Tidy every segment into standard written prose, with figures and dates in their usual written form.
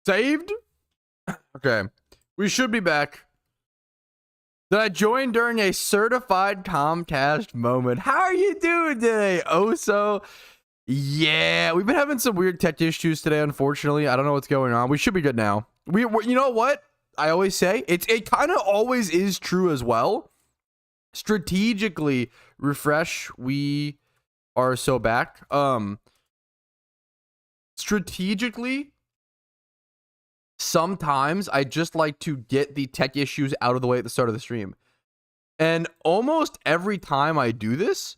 Saved? Okay. We should be back. Did I join during a certified Comcast moment? How are you doing today, Oso? Yeah, we've been having some weird tech issues today, unfortunately. I don't know what's going on. We should be good now. We you know what? I always say, it kind of always is true as well. Strategically refresh, we are so back. Strategically, sometimes I just like to get the tech issues out of the way at the start of the stream. And almost every time I do this,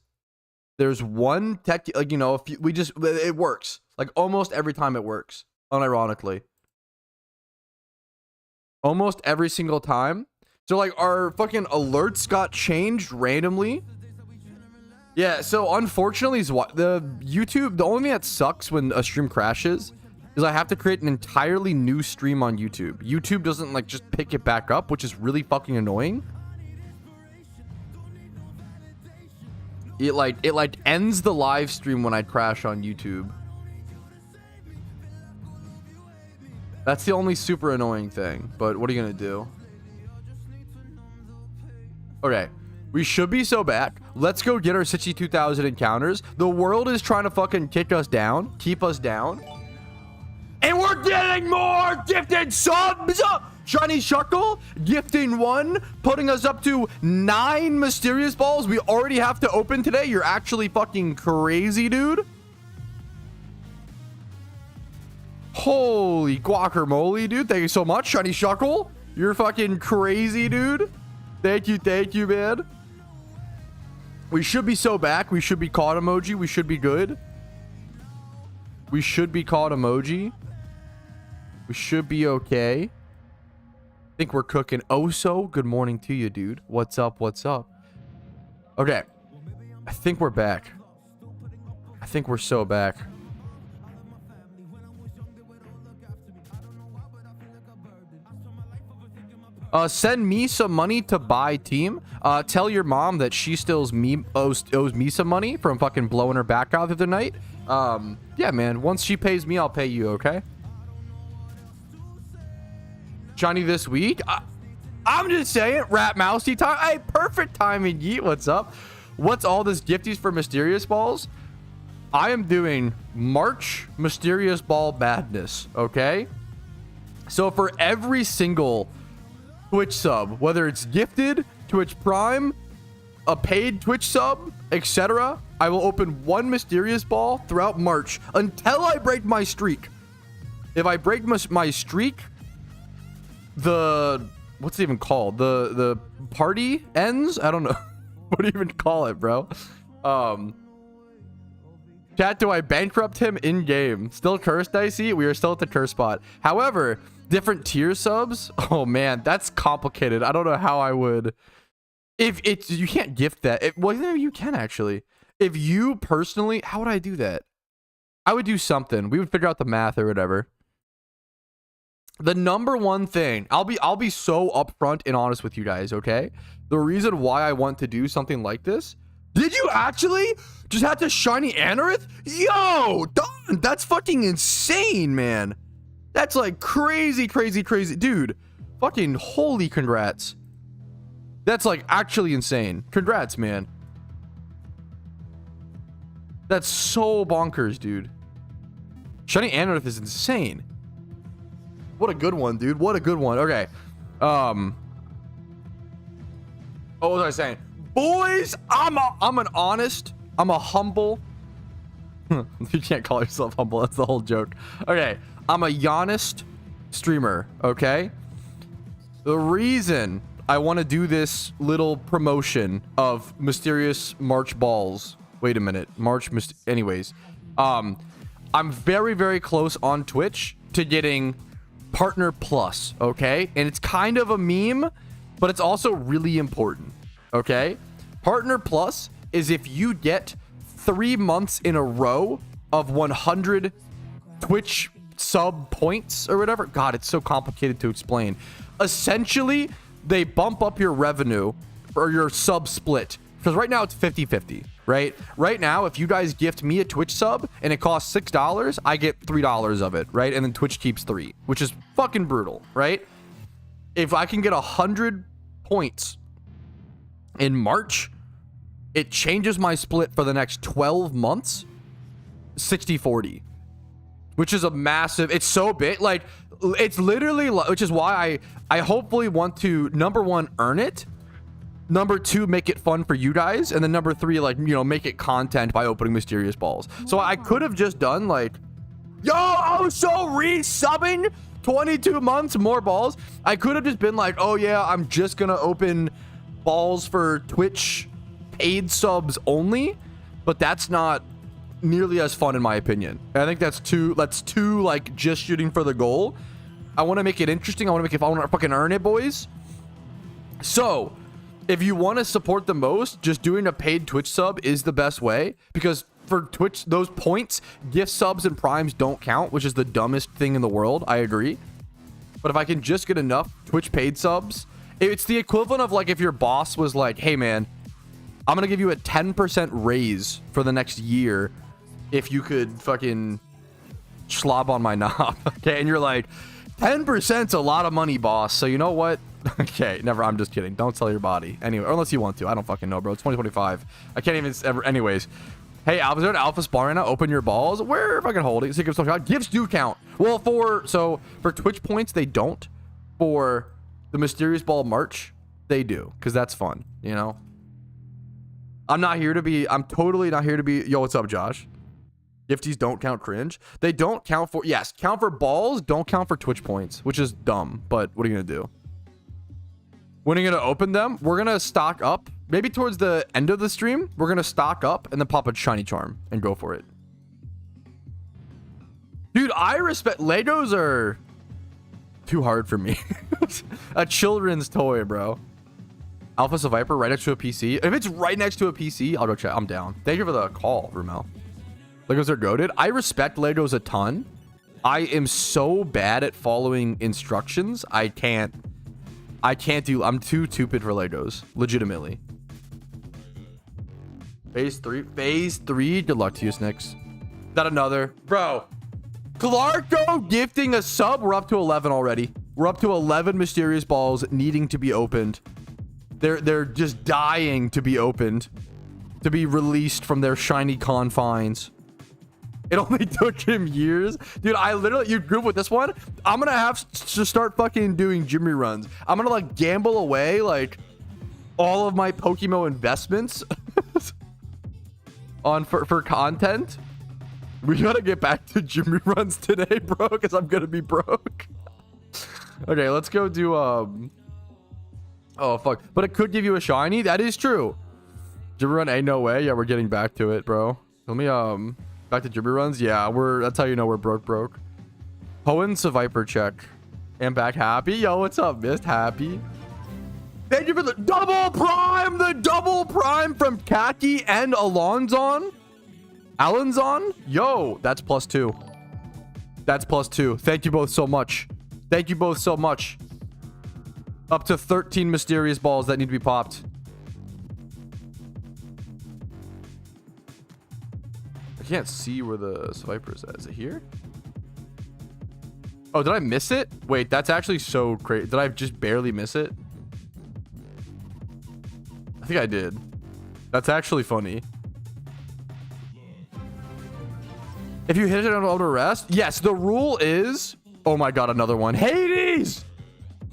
there's one tech, like, you know, it works. Like almost every time it works, unironically. Almost every single time. So like our fucking alerts got changed randomly. Yeah, so unfortunately, the YouTube, the only thing that sucks when a stream crashes is I have to create an entirely new stream on YouTube. YouTube doesn't like just pick it back up, which is really fucking annoying. It like ends the live stream when I crash on YouTube. That's the only super annoying thing, but what are you gonna do? Okay, we should be so back. Let's go get our 62,000 encounters. The world is trying to fucking kick us down, keep us down. And we're getting more gifted subs! Shiny Shuckle, gifting 1, putting us up to 9 mysterious balls we already have to open today. You're actually fucking crazy, dude. Holy guacamole, dude. Thank you so much, Shiny Shuckle. You're fucking crazy, dude. Thank you, man. We should be so back. We should be caught emoji. We should be good. We should be caught emoji. We should be okay. I think we're cooking. Oso, good morning to you, dude. What's up? What's up? Okay. I think we're back. I think we're so back. Send me some money to buy team. Tell your mom that she still owes me some money from fucking blowing her back out the other night. Yeah, man. Once she pays me, I'll pay you, okay? Johnny this week? I'm just saying, rat mousey time. Hey, perfect timing, Yeet. What's up? What's all this gifties for mysterious balls? I am doing March mysterious ball madness, okay? So for every single Twitch sub, whether it's gifted, Twitch Prime, a paid Twitch sub, etc., I will open 1 mysterious ball throughout March until I break my streak. If I break my streak, what's it even called? The party ends? I don't know. What do you even call it, bro? Chat, do I bankrupt him in game? Still cursed, I see. We are still at the curse spot. However, different tier subs. Oh man, that's complicated. I don't know how I would. If it's, you can't gift that. Well, maybe you can actually. If you personally, how would I do that? I would do something. We would figure out the math or whatever. The number one thing, I'll be so upfront and honest with you guys, okay? The reason why I want to do something like this. Did you actually just have to shiny Anorith? Yo, Don, that's fucking insane, man. That's like crazy. Dude, fucking holy congrats. That's like actually insane. Congrats, man. That's so bonkers, dude. Shiny Anorith is insane. What a good one, dude. What a good one. Okay. What was I saying? Boys, I'm a humble. You can't call yourself humble. That's the whole joke. Okay. I'm a honest streamer, okay? The reason I want to do this little promotion of mysterious March balls. Wait a minute. Anyways. I'm very close on Twitch to getting Partner Plus, okay? And it's kind of a meme, but it's also really important, okay? Partner Plus is if you get 3 months in a row of 100 Twitch sub points or whatever. God, it's so complicated to explain. Essentially, they bump up your revenue or your sub split because right now it's 50-50, right? Right now, if you guys gift me a Twitch sub and it costs $6, I get $3 of it, right? And then Twitch keeps 3, which is fucking brutal, right? If I can get 100 points in March, it changes my split for the next 12 months, 60-40, which is a massive, it's so big. Like, it's literally, which is why I hopefully want to, number one, earn it. Number two, make it fun for you guys. And then number three, like, you know, make it content by opening mysterious balls. So I could have just done like, yo, also resubbing 22 months, more balls. I could have just been like, oh yeah, I'm just gonna open balls for Twitch paid subs only. But that's not nearly as fun in my opinion. And I think that's too like just shooting for the goal. I want to make it interesting. I want to fucking earn it, boys. So if you want to support the most, just doing a paid Twitch sub is the best way, because for Twitch, those points, gift subs and primes don't count, which is the dumbest thing in the world. I agree. But if I can just get enough Twitch paid subs, it's the equivalent of like if your boss was like, hey man, I'm going to give you a 10% raise for the next year if you could fucking slob on my knob. Okay. And you're like, 10%'s a lot of money, boss. So you know what? Okay, never. I'm just kidding. Don't sell your body. Anyway, unless you want to. I don't fucking know, bro. It's 2025. I can't even ever. Anyways. Hey, is there an alpha spawn right now? Open your balls. Where fucking holding? Gifts do count. Well, for Twitch points, they don't. For the Mysterious Ball March, they do. Because that's fun, you know? I'm totally not here to be. Yo, what's up, Josh? Gifties don't count cringe. They don't count for. Yes, count for balls. Don't count for Twitch points, which is dumb. But what are you going to do? When are you going to open them? We're going to stock up. Maybe towards the end of the stream, we're going to stock up and then pop a shiny charm and go for it. Dude, I respect... Legos are too hard for me. A children's toy, bro. Alpha Viper right next to a PC. If it's right next to a PC, I'll go check. I'm down. Thank you for the call, Rumel. Legos are goated. I respect Legos a ton. I am so bad at following instructions. I can't do. I'm too stupid for Legos. Legitimately. Phase 3. Good luck to you, Snicks. Is that another? Bro. Clarko gifting a sub. We're up to 11 already. We're up to 11 mysterious balls needing to be opened. They're just dying to be opened. To be released from their shiny confines. It only took him years. Dude, you group with this one. I'm going to have to start fucking doing Jimmy runs. I'm going to like gamble away like all of my PokeMMO investments for content. We got to get back to Jimmy runs today, bro, because I'm going to be broke. Okay, let's go do, oh, fuck. But it could give you a shiny. That is true. Jimmy run, ain't no way. Yeah, we're getting back to it, bro. Let me, back to Jibber runs. Yeah, that's how you know we're broke. Hoen's a Viper check. And back happy. Yo, what's up, Mist? Happy. Thank you for the double prime. The double prime from Kaki and Alonzon. Yo, that's +2. That's +2. Thank you both so much. Thank you both so much. Up to 13 mysterious balls that need to be popped. I can't see where the Viper is at. Is it here? Oh, did I miss it? Wait, that's actually so crazy. Did I just barely miss it? I think I did. That's actually funny. If you hit it on auto rest, yes, the rule is... Oh my god, another one. Hades!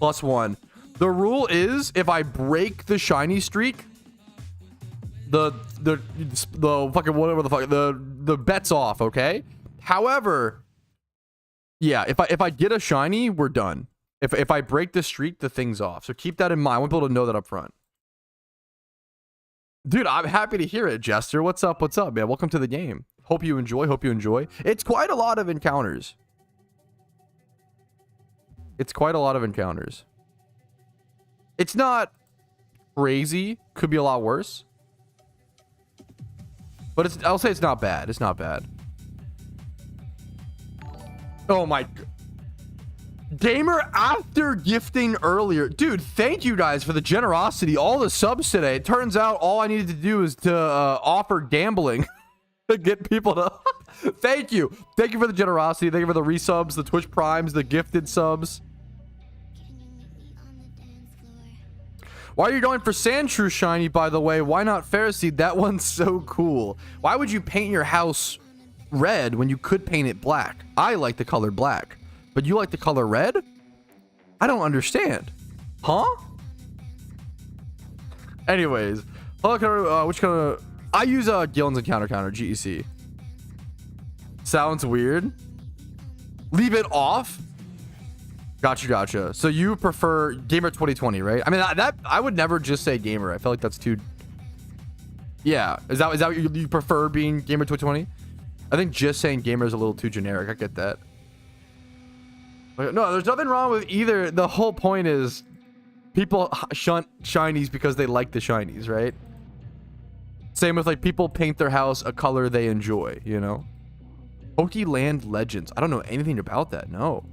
+1. The rule is if I break the shiny streak, the fucking whatever the fuck, the bet's off, okay? However, yeah, if I get a shiny, we're done. If I break the streak, the thing's off. So keep that in mind. I want people to know that up front. Dude, I'm happy to hear it, Jester. What's up, man? Welcome to the game. Hope you enjoy. It's quite a lot of encounters. It's not crazy. Could be a lot worse. But I'll say it's not bad. It's not bad. Oh my... Gamer after gifting earlier. Dude, thank you guys for the generosity. All the subs today. It turns out all I needed to do is to offer gambling to get people to... Thank you. Thank you for the generosity. Thank you for the resubs, the Twitch primes, the gifted subs. Why are you going for Sandshrew shiny, by the way? Why not Ferroseed? That one's so cool. Why would you paint your house red when you could paint it black? I like the color black, but you like the color red? I don't understand. Huh? Anyways, which kind of... I use Gillen's Encounter Counter, GEC. Sounds weird. Leave it off? Gotcha. So you prefer Gamer 2020, right? I mean, that I would never just say Gamer. I feel like that's too... Yeah. Is that what you prefer, being Gamer 2020? I think just saying Gamer is a little too generic. I get that. But no, there's nothing wrong with either. The whole point is people shunt shinies because they like the shinies, right? Same with like people paint their house a color they enjoy, you know? Pokeland Legends. I don't know anything about that. No.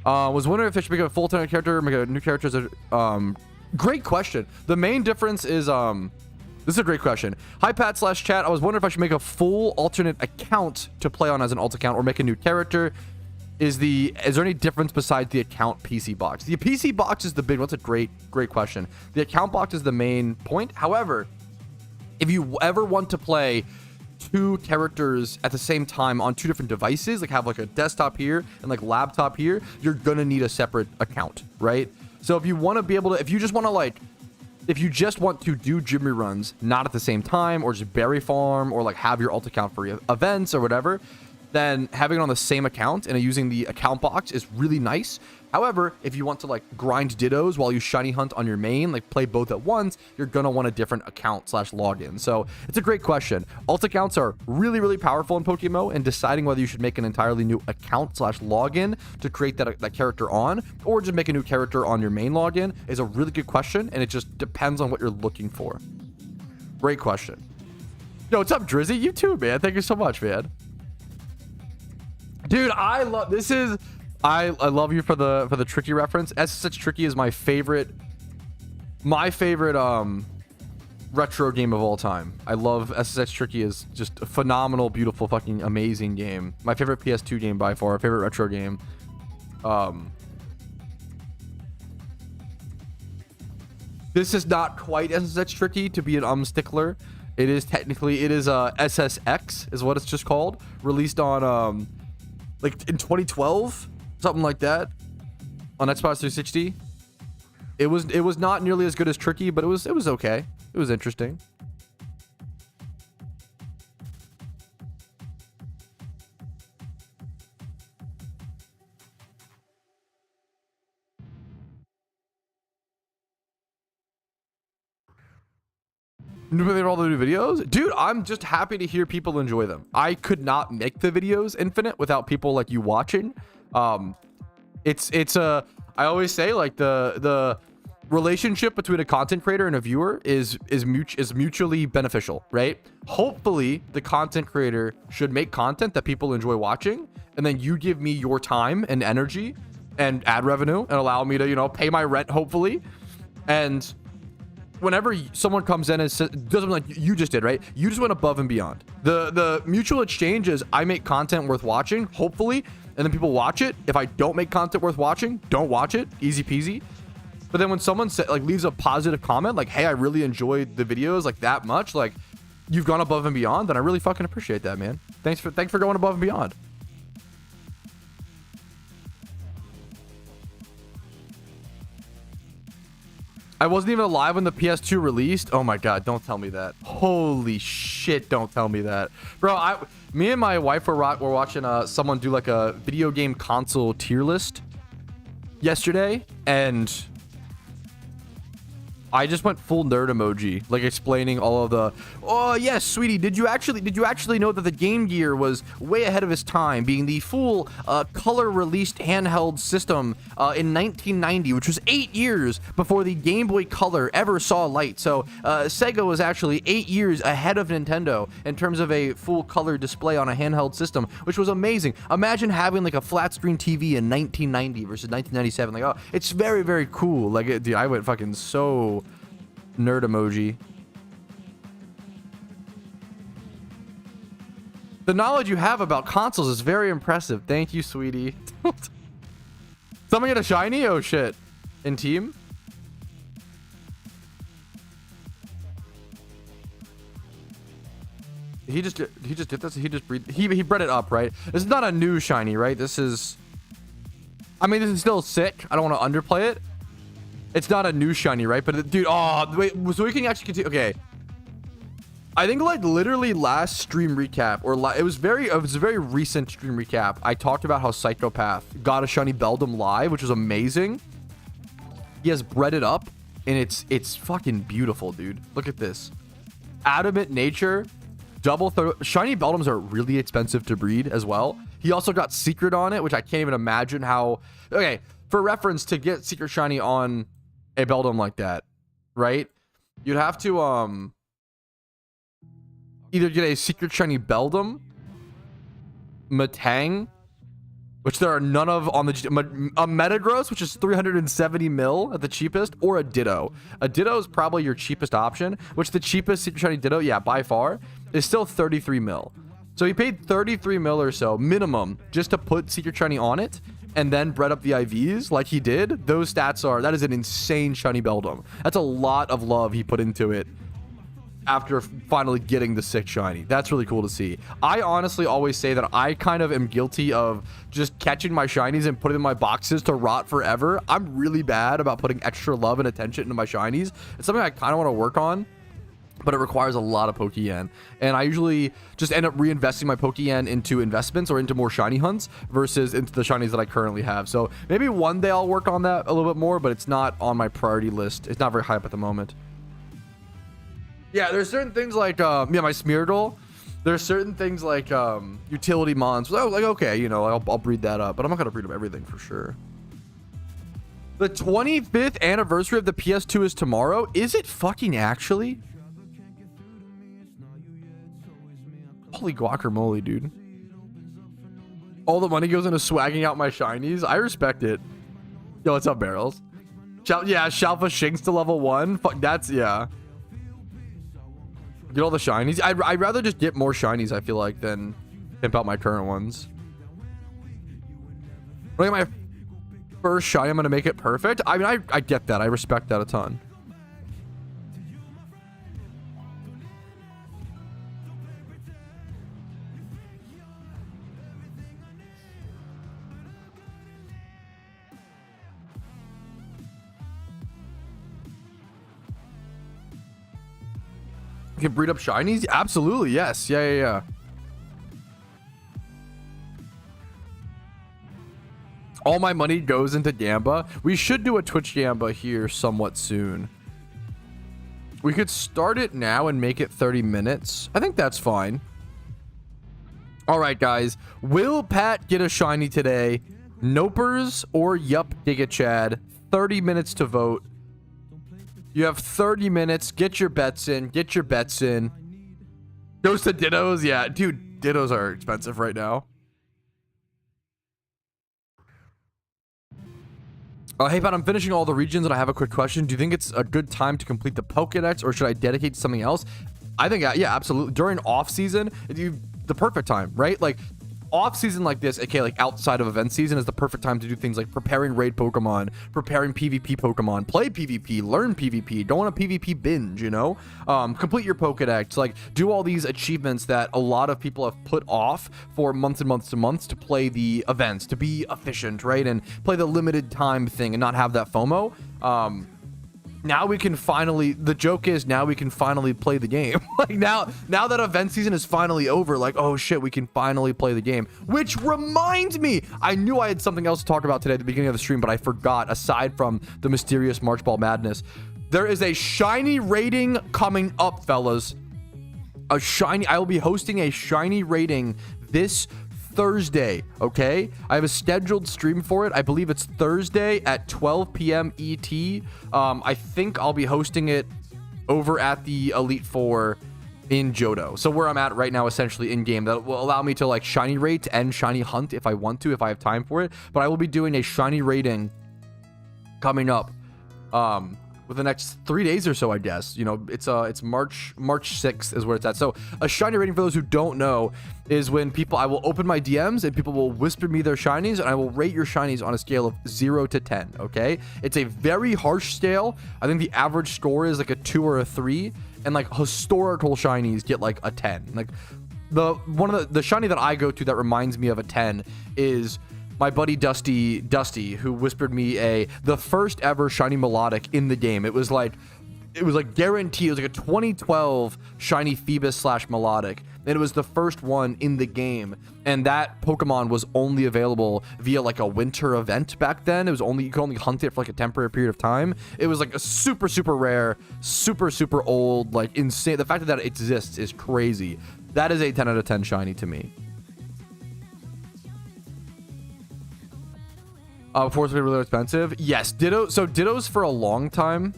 Was wondering if I should make a full-time character, make a new character as a... Great question. The main difference is... This is a great question. Hi, Pat/chat. I was wondering if I should make a full alternate account to play on as an alt account or make a new character. Is there any difference besides the account PC box? The PC box is the big one. That's a great question. The account box is the main point. However, if you ever want to play 2 characters at the same time on 2 different devices, like have like a desktop here and like laptop here, you're gonna need a separate account, right? So if you want to be able to, if you just want to do Jimmy runs not at the same time, or just berry farm, or like have your alt account for events or whatever, then having it on the same account and using the account box is really nice. However, if you want to like grind dittos while you shiny hunt on your main, like play both at once, you're gonna want a different account / login. So it's a great question. Alt accounts are really powerful in PokeMMO, and deciding whether you should make an entirely new account / login to create that character on, or just make a new character on your main login, is a really good question, and it just depends on what you're looking for. Great question. Yo, what's up, Drizzy? You too, man. Thank you so much, man. Dude, I love this. I love you for the Tricky reference. SSX Tricky is my favorite retro game of all time. I love SSX Tricky. Is just a phenomenal, beautiful, fucking amazing game. My favorite PS2 game by far. Favorite retro game. This is not quite SSX Tricky to be an stickler. It is SSX is what it's just called. Released on like in 2012. Something like that on Xbox 360. It was not nearly as good as Tricky, but it was okay. It was interesting. All the new videos, dude. I'm just happy to hear people enjoy them. I could not make the videos infinite without people like you watching. It's I always say, like, the relationship between a content creator and a viewer is mutually beneficial, right? Hopefully the content creator should make content that people enjoy watching, and then you give me your time and energy and ad revenue and allow me to, you know, pay my rent, hopefully. And whenever someone comes in and does something like you just did, right? You just went above and beyond. The mutual exchange is I make content worth watching, hopefully, and then people watch it. If I don't make content worth watching, don't watch it. Easy peasy. But then when someone leaves a positive comment, like, hey, I really enjoyed the videos like that much, like you've gone above and beyond, then I really fucking appreciate that, man. Thanks for going above and beyond. I wasn't even alive when the PS2 released. Oh my god, don't tell me that. Holy shit, don't tell me that. Bro, me and my wife were watching someone do like a video game console tier list yesterday, and I just went full nerd emoji, like explaining all of the, oh yes, sweetie, did you actually know that the Game Gear was way ahead of its time, being the full color released handheld system in 1990, which was 8 years before the Game Boy Color ever saw light. So Sega was actually 8 years ahead of Nintendo in terms of a full color display on a handheld system, which was amazing. Imagine having like a flat screen TV in 1990 versus 1997. Like, oh, it's very, very cool. Like, dude, I went fucking so nerd emoji. The knowledge you have about consoles is very impressive. Thank you, sweetie. Someone get a shiny? Oh shit. In team? He just did this. He bred it up, right? This is not a new shiny, right? This is, I mean, this is still sick. I don't want to underplay it. It's not a new shiny, right? But dude, oh wait, so we can actually continue. Okay, I think like literally last stream recap, or it was a very recent stream recap. I talked about how Psychopath got a shiny Beldum live, which was amazing. He has bred it up, and it's fucking beautiful, dude. Look at this, adamant nature, double shiny Beldums are really expensive to breed as well. He also got secret on it, which I can't even imagine how. Okay, for reference, to get secret shiny on a Beldum like that, right? You'd have to either get a secret shiny Beldum, Matang, which there are none of on the a Metagross, which is 370 mil at the cheapest, or a Ditto. A Ditto is probably your cheapest option, which the cheapest secret shiny Ditto, yeah, by far, is still 33 mil. So he paid 33 mil or so minimum just to put secret shiny on it, and then bred up the IVs like he did. Those stats are, that is an insane shiny Beldum. That's a lot of love he put into it after finally getting the sick shiny. That's really cool to see. I honestly always say that I kind of am guilty of just catching my shinies and putting them in my boxes to rot forever. I'm really bad about putting extra love and attention into my shinies. It's something I kind of want to work on, but it requires a lot of Pokeyen, and I usually just end up reinvesting my Pokeyen into investments or into more shiny hunts versus into the shinies that I currently have. So maybe one day I'll work on that a little bit more, but it's not on my priority list. It's not very high up at the moment. Yeah, there's certain things like yeah, my Smeargle. There's certain things like utility mons. So I was like, okay, you know, I'll breed that up, but I'm not gonna breed up everything for sure. The 25th anniversary of the PS2 is tomorrow. Is it fucking actually? Holy guacamole, dude. All the money goes into swagging out my shinies. I respect it. Yo, what's up, Barrels? Yeah, Shalfa Shinx to level 1. Fuck, that's, yeah. Get all the shinies. I'd rather just get more shinies, I feel like, than pimp out my current ones. When I get my first shiny, I'm going to make it perfect. I mean, I get that. I respect that a ton. You can breed up shinies? Absolutely, yes. Yeah. All my money goes into Gamba. We should do a Twitch Gamba here somewhat soon. We could start it now and make it 30 minutes. I think that's fine. All right, guys. Will Pat get a shiny today? Nopers or Yup Giga Chad? 30 minutes to vote. You have 30 minutes. Get your bets in. Get your bets in. Goes to Dittos. Yeah, dude, Dittos are expensive right now. Hey, Pat, I'm finishing all the regions and I have a quick question. Do you think it's a good time to complete the Pokedex, or should I dedicate to something else? I think, yeah, absolutely. During off season, the perfect time, right? Like, off season like this, okay, like outside of event season, is the perfect time to do things like preparing raid Pokemon, preparing PvP Pokemon, play PvP, learn PvP, go on a PvP binge, you know, complete your Pokedex, like do all these achievements that a lot of people have put off for months and months and months to play the events, to be efficient, right, and play the limited time thing and not have that FOMO. Now we can finally, the joke is now we can finally play the game. Like now that event season is finally over, like, oh shit, we can finally play the game. Which reminds me, I knew I had something else to talk about today at the beginning of the stream, but I forgot. Aside from the mysterious March Ball Madness, There is a shiny rating coming up, fellas. I will be hosting a shiny rating this Thursday, okay? I have a scheduled stream for it. I believe it's Thursday at 12 p.m. ET. I think I'll be hosting it over at the Elite Four in Johto. So where I'm at right now, essentially in game, that will allow me to like shiny rate and shiny hunt if I want to, if I have time for it. But I will be doing a shiny rating coming up with the next 3 days or so, I guess. You know, it's March 6th is where it's at. So a shiny rating, for those who don't know, is when I will open my DMs and people will whisper me their shinies, and I will rate your shinies on a scale of 0 to 10. Okay, it's a very harsh scale. I think the average score is like a 2 or a 3, and like historical shinies get like a 10. Like one of the shiny that I go to that reminds me of a 10 is my buddy Dusty, who whispered me the first ever shiny melodic in the game. It was like guaranteed. It was like a 2012 shiny Phoebus / melodic, and it was the first one in the game. And that Pokemon was only available via like a winter event back then. You could only hunt it for like a temporary period of time. It was like a super rare, super old, like insane. The fact that it exists is crazy. That is a 10 out of 10 shiny to me. Before it's really expensive. Yes, Ditto. So Ditto's for a long time.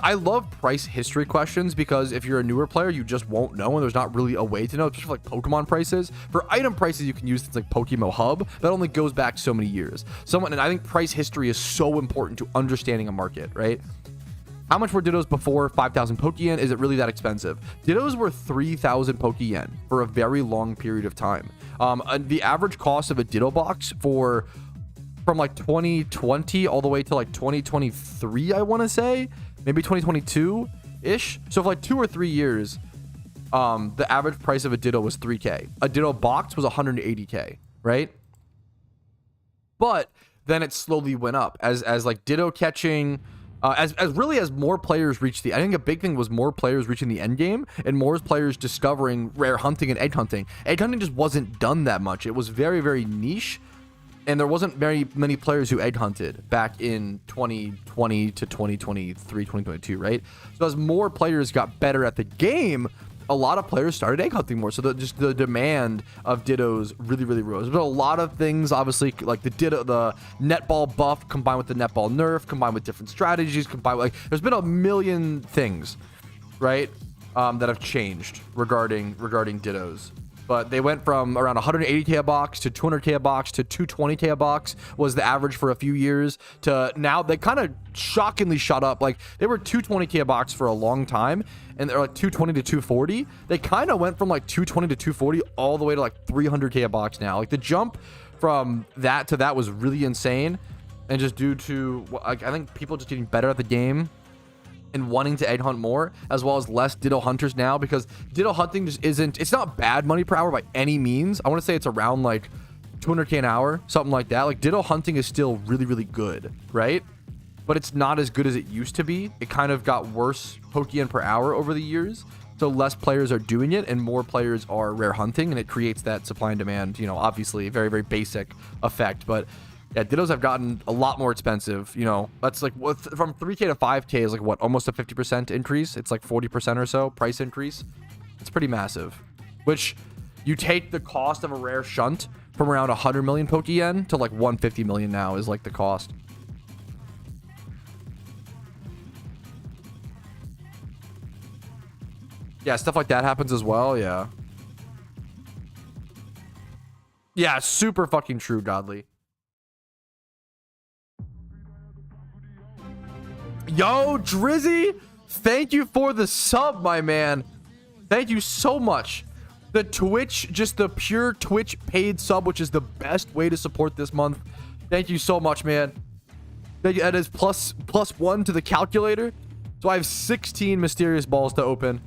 I love price history questions, because if you're a newer player, you just won't know, and there's not really a way to know, especially for like Pokemon prices. For item prices, you can use things like PokeMMO Hub. That only goes back so many years. And I think price history is so important to understanding a market, right? How much were Dittos before 5,000 Pokeyen? Is it really that expensive? Dittos were 3,000 Pokeyen for a very long period of time. The average cost of a Ditto box from like 2020 all the way to like 2023, I want to say, maybe 2022 ish. So for like 2 or 3 years, the average price of a Ditto was 3K. A Ditto box was 180K, right? But then it slowly went up as like Ditto catching, as more players reached I think a big thing was more players reaching the end game and more players discovering rare hunting and egg hunting. Egg hunting just wasn't done that much. It was very, very niche. And there wasn't very many players who egg hunted back in 2020 to 2023, 2022, right? So as more players got better at the game, a lot of players started egg hunting more. So the demand of Dittos really rose. There's a lot of things, obviously, like the netball buff combined with the netball nerf, combined with different strategies, combined with, like, there's been a million things, right, that have changed regarding Dittos. But they went from around 180K a box to 200K a box to 220K a box was the average for a few years, to now they kind of shockingly shot up. Like they were 220K a box for a long time, and they're like 220 to 240. They kind of went from like 220 to 240 all the way to like 300K a box now. Like the jump from that to that was really insane, and just due to, like, I think people just getting better at the game and wanting to egg hunt more, as well as less Ditto hunters now, because Ditto hunting just it's not bad money per hour by any means. I want to say it's around like 200K an hour, something like that. Like Ditto hunting is still really good, right? But it's not as good as it used to be. It kind of got worse Pokeyen per hour over the years. So less players are doing it and more players are rare hunting, and it creates that supply and demand, you know, obviously very basic effect. But yeah, Dittos have gotten a lot more expensive. You know, that's like from 3K to 5K is like what, almost a 50% increase. It's like 40% or so price increase. It's pretty massive. Which you take the cost of a rare shunt from around 100 million Pokeyen to like 150 million now is like the cost. Yeah, stuff like that happens as well. Yeah. Yeah, super fucking true, Godly. Yo, Drizzy, thank you for the sub, my man. Thank you so much. The Twitch, just the pure Twitch paid sub, which is the best way to support this month. Thank you so much, man. Thank you. That is plus 1 to the calculator. So I have 16 mysterious balls to open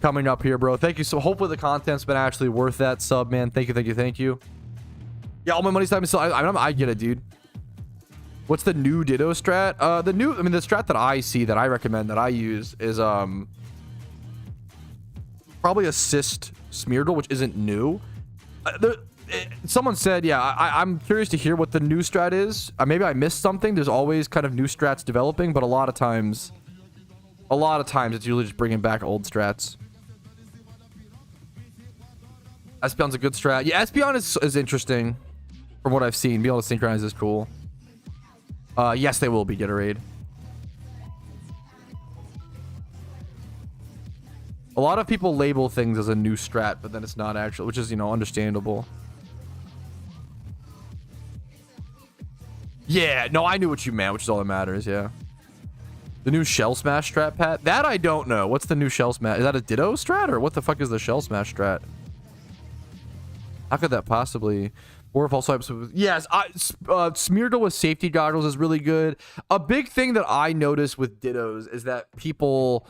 coming up here, bro. Thank you. So hopefully the content's been actually worth that sub, man. Thank you. Yeah, all my money's time is still, I get it, dude. What's the new Ditto strat? The strat that I see, that I recommend, that I use is probably Assist Smeargle, which isn't new. someone said, yeah, I'm curious to hear what the new strat is. Maybe I missed something. There's always kind of new strats developing, but a lot of times it's usually just bringing back old strats. Espeon's a good strat. Yeah, Espeon is interesting from what I've seen. Being able to synchronize is cool. Yes, they will be Gatorade. A lot of people label things as a new strat, but then it's not actual, which is, you know, understandable. Yeah, no, I knew what you meant, which is all that matters, yeah. The new Shell Smash strat, Pat? That I don't know. What's the new Shell Smash? Is that a Ditto strat, or what the fuck is the Shell Smash strat? How could that possibly... Or false swipes. Yes, Smeargle with safety goggles is really good. A big thing that I notice with Dittos is that people...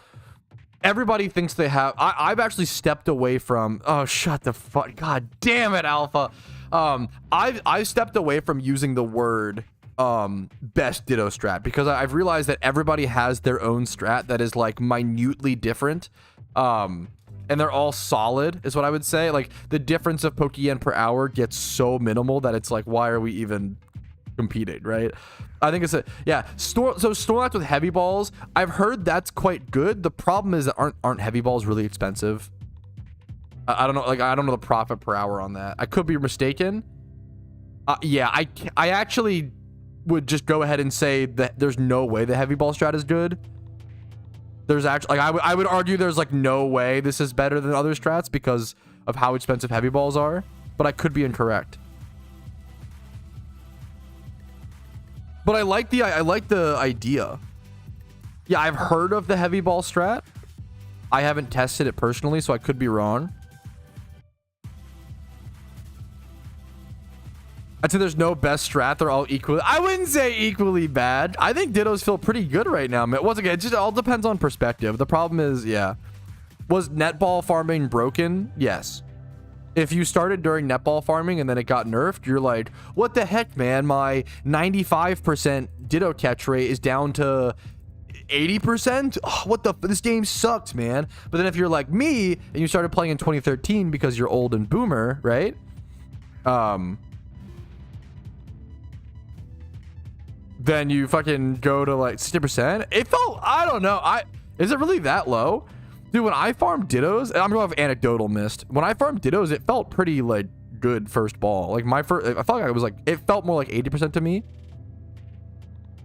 Everybody thinks they have... I've actually stepped away from... Oh, shut the fuck... God damn it, Alpha. I've stepped away from using the word best Ditto strat because I've realized that everybody has their own strat that is like minutely different. And they're all solid is what I would say. Like the difference of Pokeyen per hour gets so minimal that it's like, why are we even competing, right? I think it's a Snorlax with heavy balls. I've heard that's quite good. The problem is that aren't heavy balls really expensive? I don't know. Like I don't know the profit per hour on that. I could be mistaken. Yeah, I actually would just go ahead and say that there's no way the heavy ball strat is good. There's actually like I would argue there's like no way this is better than other strats because of how expensive heavy balls are, but I could be incorrect. But I like the idea. Yeah, I've heard of the heavy ball strat. I haven't tested it personally, so I could be wrong. I'd say there's no best strat. They're all equally... I wouldn't say equally bad. I think Dittos feel pretty good right now. Once again, it just all depends on perspective. The problem is, yeah. Was netball farming broken? Yes. If you started during netball farming and then it got nerfed, you're like, what the heck, man? My 95% Ditto catch rate is down to 80%? Oh, what the... This game sucks, man. But then if you're like me and you started playing in 2013 because you're old and boomer, right? Then you fucking go to like 60%. It felt... I don't know. Is it really that low? Dude, when I farmed Dittos, I'm going to have anecdotal missed. When I farmed Dittos, it felt pretty, like, good first ball. Like, my first... I felt like it was, like... It felt more like 80% to me.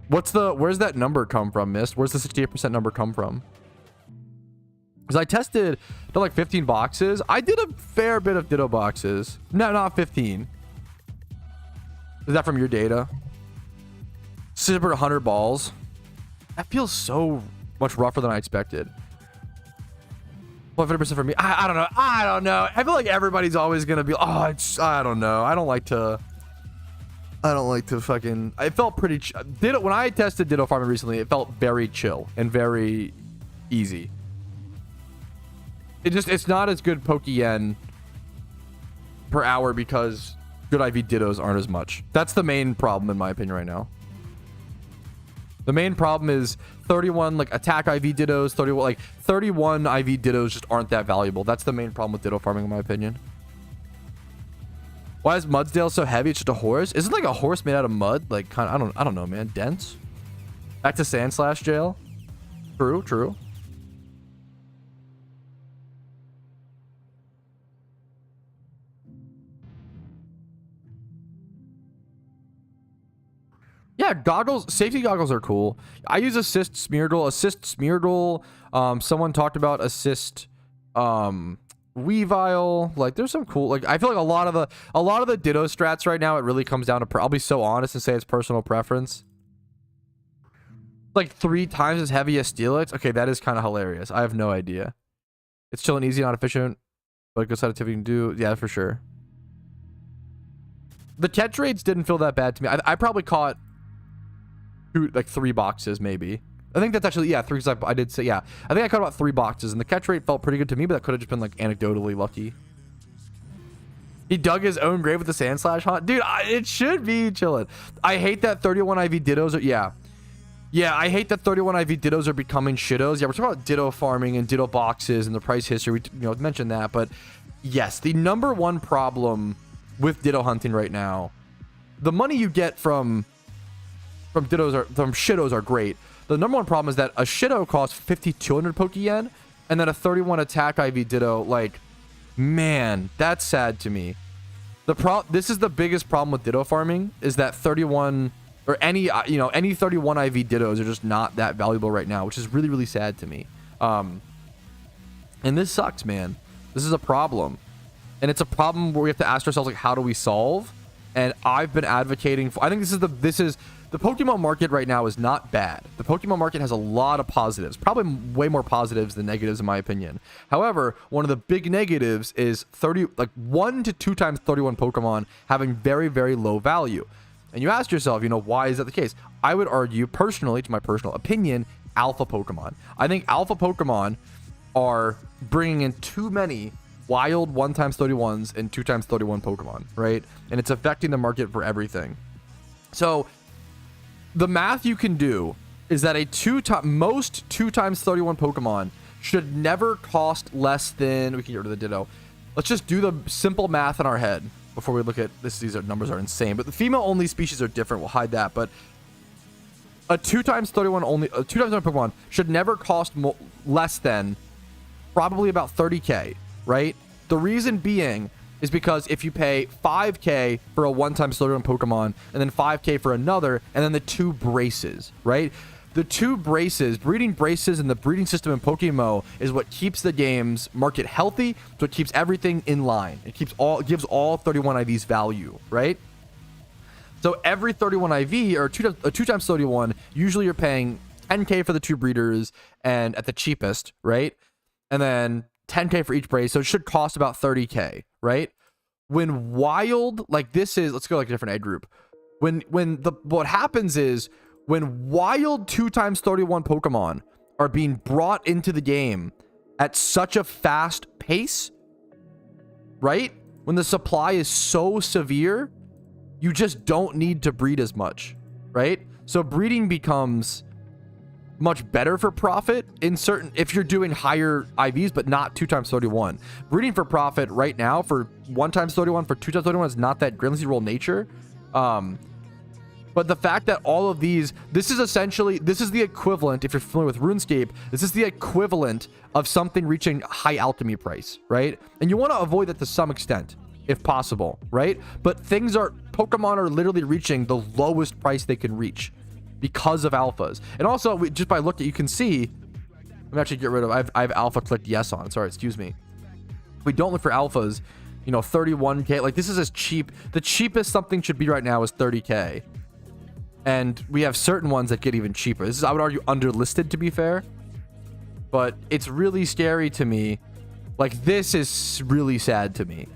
Where's that number come from, Mist? Where's the 68% number come from? Because I tested... Done, like, 15 boxes. I did a fair bit of Ditto boxes. No, not 15. Is that from your data? 100 balls. That feels so much rougher than I expected. 100% for me. I don't know. I don't know. I feel like everybody's always gonna be. Oh, it's. I don't know. I don't like to fucking. It felt pretty. Ditto when I tested Ditto farming recently. It felt very chill and very easy. It's not as good Pokeyen per hour because good IV Dittos aren't as much. That's the main problem in my opinion right now. The main problem is 31 like attack IV Dittos, 31 IV Dittos just aren't that valuable. That's the main problem with Ditto farming in my opinion. Why is Mudsdale so heavy? It's just a horse. Isn't like a horse made out of mud? Like kind of, I don't know, man. Dense. Back to Sandslash jail. True. Yeah, goggles, safety goggles are cool. I use Assist Smeargle. Someone talked about Assist Weavile. Like there's some cool, like I feel like a lot of the Ditto strats right now, it really comes down to, I'll be so honest and say it's personal preference. Like 3 times as heavy as Steelix. Okay, that is kind of hilarious. I have no idea. It's chill and easy, not efficient, but good sensitivity can do. Yeah, for sure. The catch rates didn't feel that bad to me. I probably caught 3 boxes maybe. I think that's actually, yeah, 3, because I did say, yeah. I think I caught about 3 boxes, and the catch rate felt pretty good to me, but that could have just been, like, anecdotally lucky. He dug his own grave with the Sandslash hunt. Dude, it should be chilling. I hate that 31 IV Dittos are, yeah. Yeah, I hate that 31 IV Dittos are becoming shittos. Yeah, we're talking about Ditto farming and Ditto boxes and the price history. We mentioned that, but yes, the #1 problem with Ditto hunting right now, the money you get from Shittos are great. The number one problem is that a Shitto costs 5,200 Pokeyen, and then a 31 attack IV Ditto, like, man, that's sad to me. This is the biggest problem with Ditto farming, is that 31 or any 31 IV Dittos are just not that valuable right now, which is really, really sad to me. And this sucks, man. This is a problem. And it's a problem where we have to ask ourselves, like, how do we solve? And I've been advocating for, I think the Pokemon market right now is not bad. The Pokemon market has a lot of positives, probably way more positives than negatives in my opinion. However, one of the big negatives is 1 to 2 times 31 Pokemon having very, very low value. And you ask yourself, why is that the case? I would argue personally, to my personal opinion, alpha Pokemon. I think alpha Pokemon are bringing in too many wild 1 times 31s and 2 times 31 Pokemon, right? And it's affecting the market for everything. So the math you can do is that most 2 times 31 Pokemon should never cost less than, we can get rid of the Ditto. Let's just do the simple math in our head before we look at this. These numbers are insane, but the female only species are different. We'll hide that, but a 2 times 31 Pokemon should never cost less than probably about 30k, right? The reason being is because if you pay 5k for a 1 times 31 Pokemon and then 5k for another, and then the 2 braces, right? The 2 braces, breeding braces, and the breeding system in PokeMMO is what keeps the game's market healthy. It's what keeps everything in line. It gives all 31 IVs value, right? So every 31 IV or 2 times 31, usually you're paying 10k for the 2 breeders, and at the cheapest, right? And then 10k for each brace, so it should cost about 30k, right? When wild, like this is, let's go like a different egg group. What happens is when wild 2 times 31 Pokemon are being brought into the game at such a fast pace, right? When the supply is so severe, you just don't need to breed as much, right? So breeding becomes much better for profit if you're doing higher IVs, but not 2 times 31. Breeding for profit right now for 1 times 31, for 2 times 31 is not that great unless you roll nature. But the fact that all of these, this is the equivalent, if you're familiar with RuneScape, this is the equivalent of something reaching high alchemy price, right? And you want to avoid that to some extent, if possible, right? But Pokemon are literally reaching the lowest price they can reach because of alphas. And also, just by looking, you can see, let me actually get rid of, I have alpha clicked yes on, sorry, excuse me. If we don't look for alphas, 31k, like this is as cheap. The cheapest something should be right now is 30k. And we have certain ones that get even cheaper. This is, I would argue, underlisted, to be fair. But it's really scary to me. Like, this is really sad to me.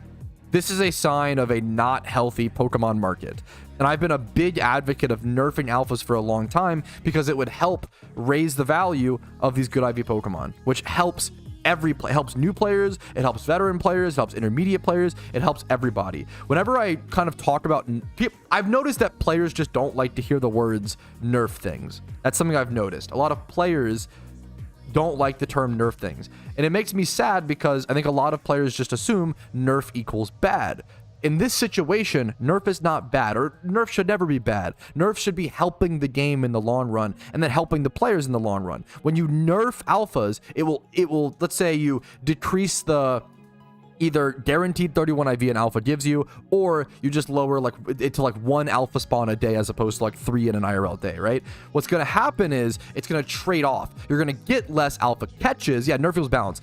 This is a sign of a not healthy Pokemon market. And I've been a big advocate of nerfing alphas for a long time because it would help raise the value of these good IV Pokemon, which helps helps new players, it helps veteran players, it helps intermediate players, it helps everybody. Whenever I kind of talk about, I've noticed that players just don't like to hear the words nerf things. That's something I've noticed. A lot of players don't like the term nerf things, and it makes me sad because I think a lot of players just assume nerf equals bad. In this situation, nerf is not bad, or nerf should never be bad. Nerf should be helping the game in the long run, and then helping the players in the long run. When you nerf alphas, it will, let's say you decrease the either guaranteed 31 IV an alpha gives you, or you just lower it to 1 alpha spawn a day as opposed to 3 in an IRL day, right? What's going to happen is it's going to trade off. You're going to get less alpha catches. Yeah, nerf equals balance.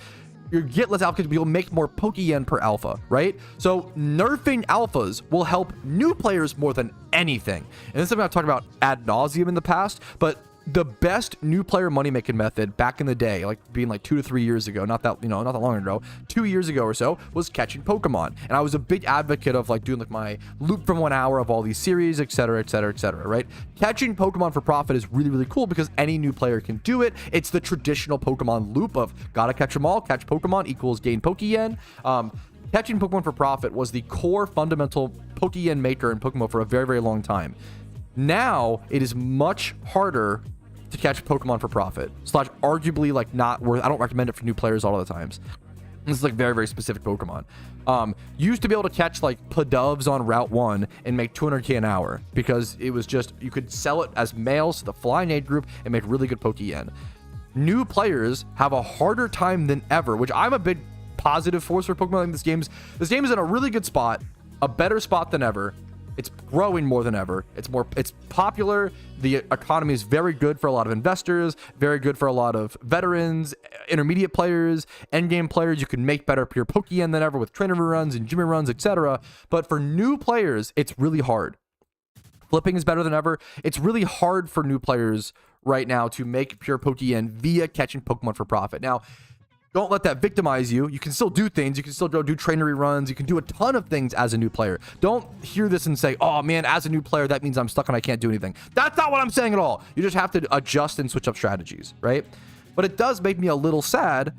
You get less alpha, but you'll make more Pokeyen per alpha, right? So nerfing alphas will help new players more than anything. And this is something I've talked about ad nauseum in the past, but the best new player money making method back in the day, being 2 to 3 years ago, not that long ago, 2 years ago or so, was catching Pokemon. And I was a big advocate of doing my loop from 1 hour of all these series, etc., etc., etc., right? Catching Pokemon for profit is really, really cool because any new player can do it. It's the traditional Pokemon loop of gotta catch them all, catch Pokemon equals gain Pokeyen. Catching Pokemon for profit was the core fundamental Pokeyen maker in Pokemon for a very, very long time. Now it is much harder to catch Pokemon for profit. / arguably not worth. I don't recommend it for new players all of the times. This is like very, very specific Pokemon. Used to be able to catch like Pidovs on Route 1 and make 200k an hour because it was just, you could sell it as males to the flying age group and make really good Pokeyen. New players have a harder time than ever, which I'm a big positive force for Pokemon. I think this game is in a really good spot, a better spot than ever. It's growing more than ever. It's popular. The economy is very good for a lot of investors, very good for a lot of veterans, intermediate players, endgame players. You can make better pure Pokeyen than ever with trainer runs and gym runs, etc. But for new players, it's really hard. Flipping is better than ever. It's really hard for new players right now to make pure Pokeyen via catching Pokemon for profit. Now, don't let that victimize you. You can still do things. You can still go do trainer runs. You can do a ton of things as a new player. Don't hear this and say, oh man, as a new player, that means I'm stuck and I can't do anything. That's not what I'm saying at all. You just have to adjust and switch up strategies, right? But it does make me a little sad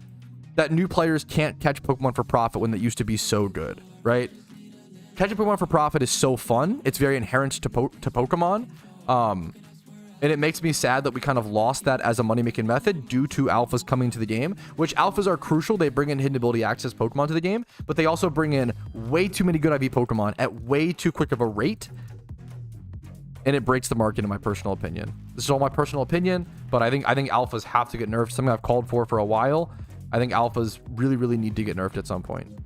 that new players can't catch Pokemon for profit when they used to be so good, right? Catching Pokemon for profit is so fun. It's very inherent to Pokemon. And it makes me sad that we kind of lost that as a money-making method due to alphas coming to the game, which alphas are crucial. They bring in hidden ability access Pokemon to the game, but they also bring in way too many good IV Pokemon at way too quick of a rate, and it breaks the market in my personal opinion. This is all my personal opinion, but I think alphas have to get nerfed. Something I've called for a while. I think alphas really, really need to get nerfed at some point.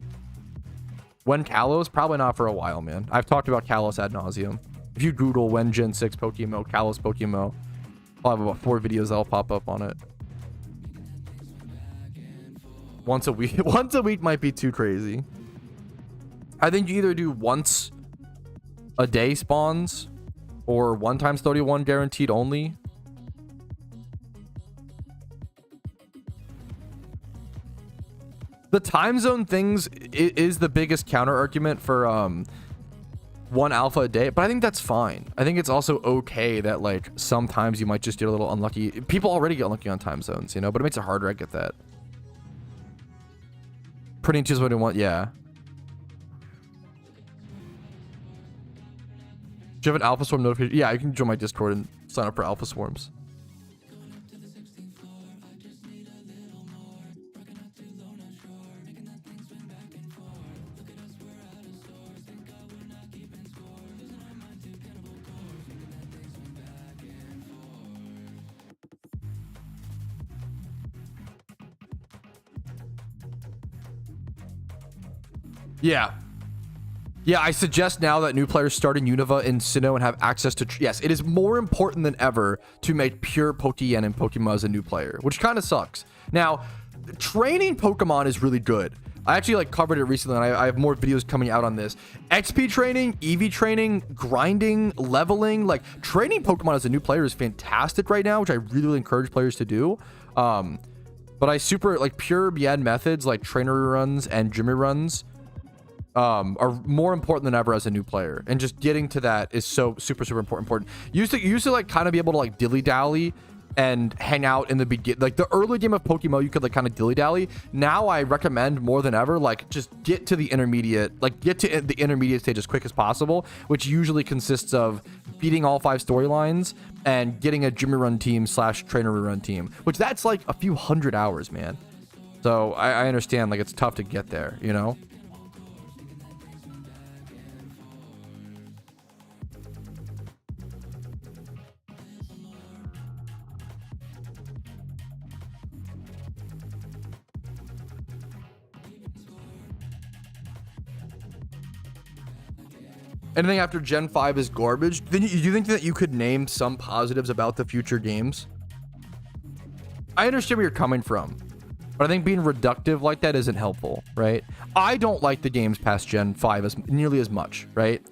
When Kalos? Probably not for a while, man. I've talked about Kalos ad nauseum. If you Google when Gen 6 PokeMMO, Kalos PokeMMO, I'll have about 4 videos that'll pop up on it. Once a week. Once a week might be too crazy. I think you either do once a day spawns or 1 times 31 guaranteed only. The time zone things is the biggest counter argument for 1 alpha a day, but I think that's fine. I think it's also okay that like sometimes you might just get a little unlucky. People already get unlucky on time zones, you know, but it makes it harder. I get that. Pretty choose what you want, yeah. Do you have an alpha swarm notification? Yeah, you can join my Discord and sign up for alpha swarms. Yeah. Yeah, I suggest now that new players start in Unova and Sinnoh and have access to... Yes, it is more important than ever to make pure Pokeyen and Pokemon as a new player, which kind of sucks. Now, training Pokemon is really good. I actually like covered it recently, and I have more videos coming out on this. XP training, EV training, grinding, leveling, like training Pokemon as a new player is fantastic right now, which I really encourage players to do. But I super like pure BN methods like trainer runs and gym runs are more important than ever as a new player, and just getting to that is so super important. You used to like kind of be able to like dilly dally and hang out in the beginning, like the early game of Pokemon, you could like kind of dilly dally. Now I recommend more than ever, like just get to the intermediate stage as quick as possible, which usually consists of beating all 5 storylines and getting a gym run team / trainer run team, which that's like a few hundred hours, man. So I understand like it's tough to get there, you know. Anything after Gen 5 is garbage. Then you think that you could name some positives about the future games? I understand where you're coming from, but I think being reductive like that isn't helpful, right? I don't like the games past Gen 5 nearly as much, right?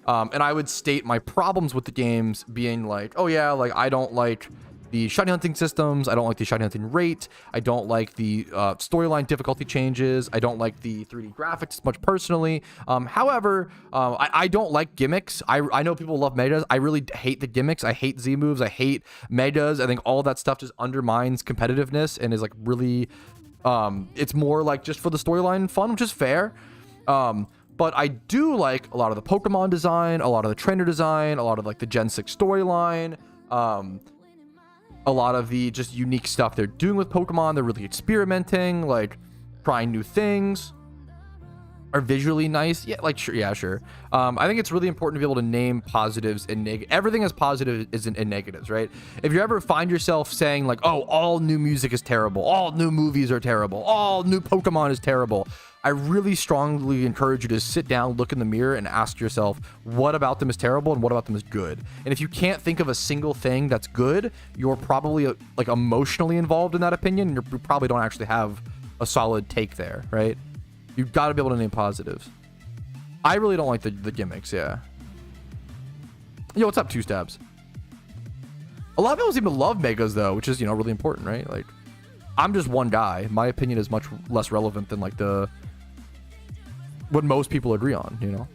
And I would state my problems with the games being like, oh yeah, like I don't like the shiny hunting systems. I don't like the shiny hunting rate. I don't like the storyline difficulty changes. I don't like the 3D graphics much personally. However, I don't like gimmicks. I know people love megas. I really hate the gimmicks. I hate Z moves. I hate megas. I think all that stuff just undermines competitiveness and is like really, it's more like just for the storyline fun, which is fair. But I do like a lot of the Pokemon design, a lot of the trainer design, a lot of like the Gen 6 storyline, a lot of the just unique stuff they're doing with Pokemon. They're really experimenting. Like, trying new things, are visually nice. Yeah, like sure, yeah, sure. I think it's really important to be able to name positives and everything has positives and negatives, right? If you ever find yourself saying like, oh, all new music is terrible, all new movies are terrible, all new Pokemon is terrible, I really strongly encourage you to sit down, look in the mirror, and ask yourself, what about them is terrible and what about them is good? And if you can't think of a single thing that's good, you're probably like emotionally involved in that opinion, and you probably don't actually have a solid take there, right? You've got to be able to name positives. I really don't like the gimmicks, yeah. Yo, what's up, Two Stabs? A lot of people seem to love Megas, though, which is, you know, really important, right? Like, I'm just one guy. My opinion is much less relevant than, like, what most people agree on, you know?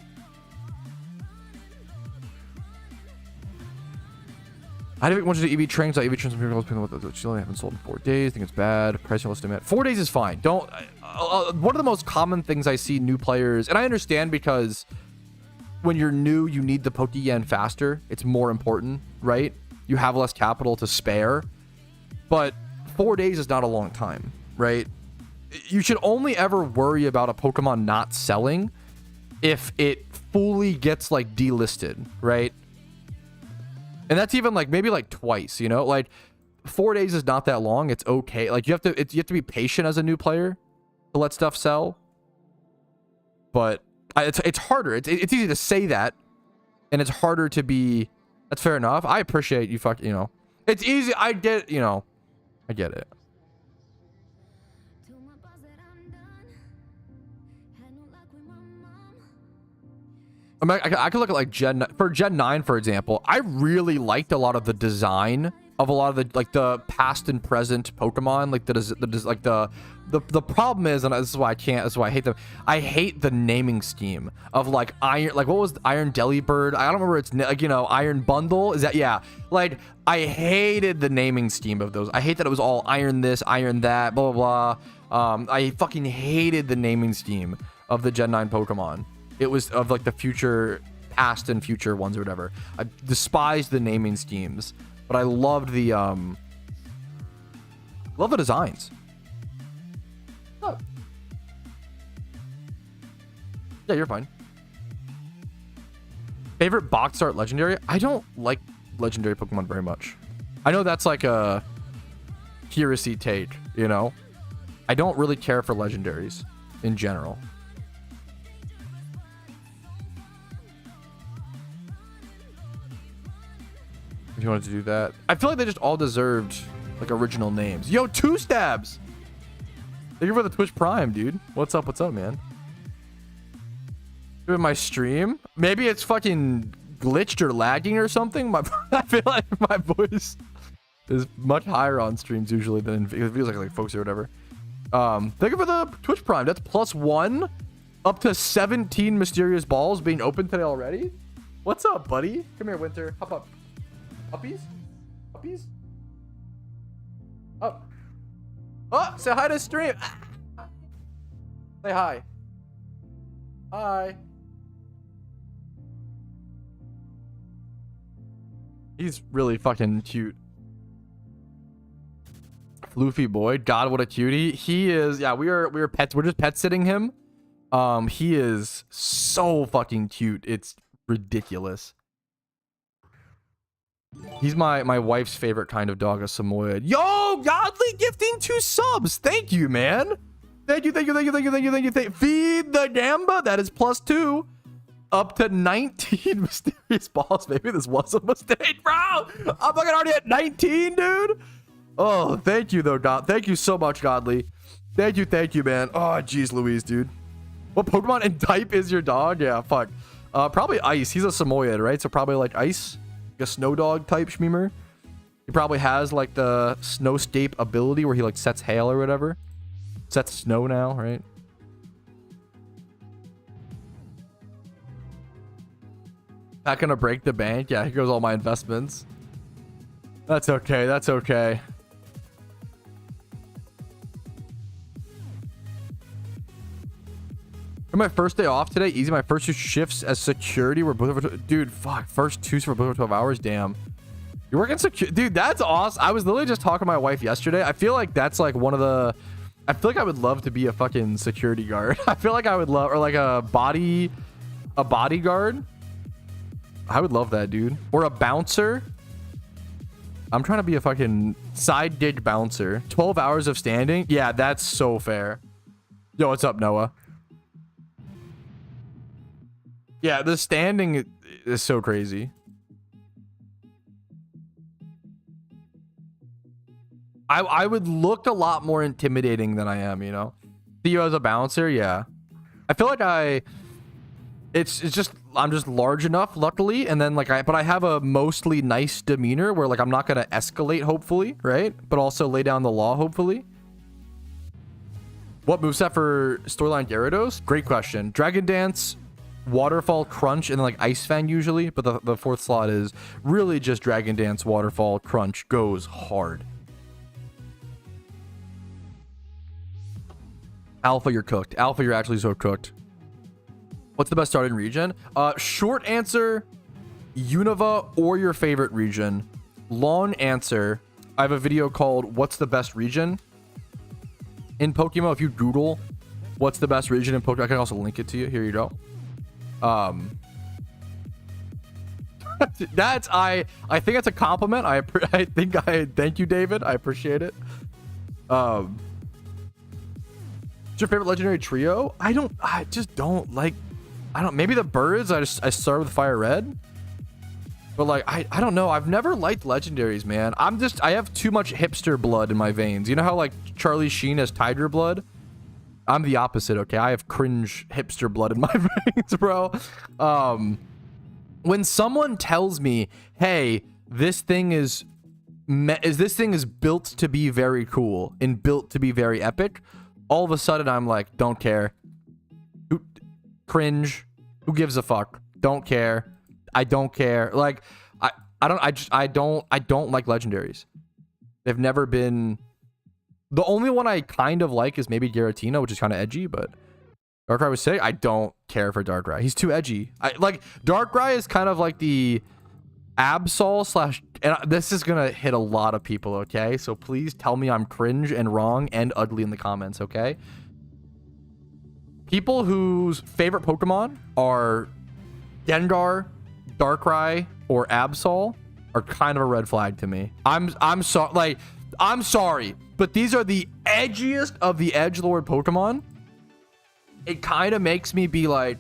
I didn't want to do EV trains. EV trains still only haven't sold in 4 days. I think it's bad. Pricing list demand. 4 days is fine. Don't. One of the most common things I see new players, and I understand because when you're new, you need the Pokeyen faster. It's more important, right? You have less capital to spare, but 4 days is not a long time, right? You should only ever worry about a Pokemon not selling if it fully gets like delisted, right? And that's even like maybe like twice, you know, like 4 days is not that long. It's okay. Like you have to be patient as a new player to let stuff sell. But it's harder. It's easy to say that, and it's harder to be. That's fair enough. I appreciate you. You know, it's easy. I get. You know, I get it. I mean, I could look at like Gen 9, for example. I really liked a lot of the design of a lot of the like the past and present Pokemon. Like the problem is, and this is why I can't. This is why I hate them. I hate the naming scheme of like Iron. Like what was Iron Delibird? I don't remember. It's like, you know, Iron Bundle. Is that, yeah? Like I hated the naming scheme of those. I hate that it was all Iron this, Iron that, blah blah blah. I fucking hated the naming scheme of the Gen 9 Pokemon. It was of like the future, past and future ones or whatever. I despised the naming schemes, but I loved the designs. Oh. Yeah, you're fine. Favorite box art legendary? I don't like legendary Pokemon very much. I know that's like a heresy take, you know? I don't really care for legendaries in general. If you wanted to do that, I feel like they just all deserved like original names. Yo, Two Stabs, thank you for the Twitch Prime, dude. What's up, man? Doing my stream, maybe it's fucking glitched or lagging or something. I feel like my voice is much higher on streams usually than it feels like folks or whatever. Thank you for the Twitch Prime. That's +1 up to 17 mysterious balls being opened today already. What's up, buddy? Come here, Winter. Hop up. Puppies? Puppies? Oh. Oh, say hi to stream. Ah. Say hi. Hi. He's really fucking cute. Floofy boy. God, what a cutie. He is, yeah, we are pets. We're just pet sitting him. He is so fucking cute. It's ridiculous. He's my wife's favorite kind of dog, a Samoyed. Yo, Godly gifting 2 subs. Thank you, man. Thank you. Feed the Gamba. That is +2. Up to 19 mysterious balls. Maybe this was a mistake, bro. I'm fucking already at 19, dude. Oh, thank you, though, God. Thank you so much, Godly. Thank you, man. Oh, jeez Louise, dude. What Pokemon and type is your dog? Yeah, fuck. Probably Ice. He's a Samoyed, right? So probably like Ice. A snow dog type Shmeemer. He probably has like the snowscape ability where he like sets hail or whatever. Sets snow now, right? Not gonna break the bank. Yeah, here goes all my investments. That's okay. That's okay. For my first day off today, easy. My first 2 shifts as security were both over. Dude, fuck. First 2 for both over 12 hours. Damn. You're working security. Dude, that's awesome. I was literally just talking to my wife yesterday. I feel like that's like one of the. I feel like I would love to be a fucking security guard. I feel like I would love, or like a bodyguard. I would love that, dude. Or a bouncer. I'm trying to be a fucking side gig bouncer. 12 hours of standing. Yeah, that's so fair. Yo, what's up, Noah? Yeah, the standing is so crazy. I would look a lot more intimidating than I am, you know? See you as a bouncer, yeah. I feel like it's just, I'm just large enough, luckily, and then like but I have a mostly nice demeanor where like I'm not gonna escalate, hopefully, right? But also lay down the law, hopefully. What moveset for storyline Gyarados? Great question. Dragon Dance, Waterfall, Crunch, and then like Ice Fang usually, but the fourth slot is really just Dragon Dance, Waterfall, Crunch goes hard. Alpha, you're cooked. Alpha, you're actually so cooked. What's the best starting region? Short answer, Unova or your favorite region. Long answer, I have a video called What's the Best Region in Pokemon. If you Google what's the best region in Pokemon, I can also link it to you. Here you go. That's I think that's a compliment. I thank you, David. I appreciate it. What's your favorite legendary trio? I just don't like, maybe the birds. I start with Fire Red, but like I don't know, I've never liked legendaries, man. I have too much hipster blood in my veins. You know how like Charlie Sheen has tiger blood? I'm the opposite, okay? I have cringe hipster blood in my veins, bro. When someone tells me, hey, this thing is built to be very cool and built to be very epic, all of a sudden I'm like, don't care. Cringe. Who gives a fuck? Don't care. I don't care. Like I don't like legendaries. They've never been. The only one I kind of like is maybe Giratina, which is kind of edgy, but Darkrai was sick. I don't care for Darkrai. He's too edgy. Darkrai is kind of like the Absol / and this is gonna hit a lot of people, okay? So please tell me I'm cringe and wrong and ugly in the comments, okay? People whose favorite Pokemon are Gengar, Darkrai, or Absol are kind of a red flag to me. I'm sorry, but these are the edgiest of the edgelord Pokemon. It kind of makes me be like,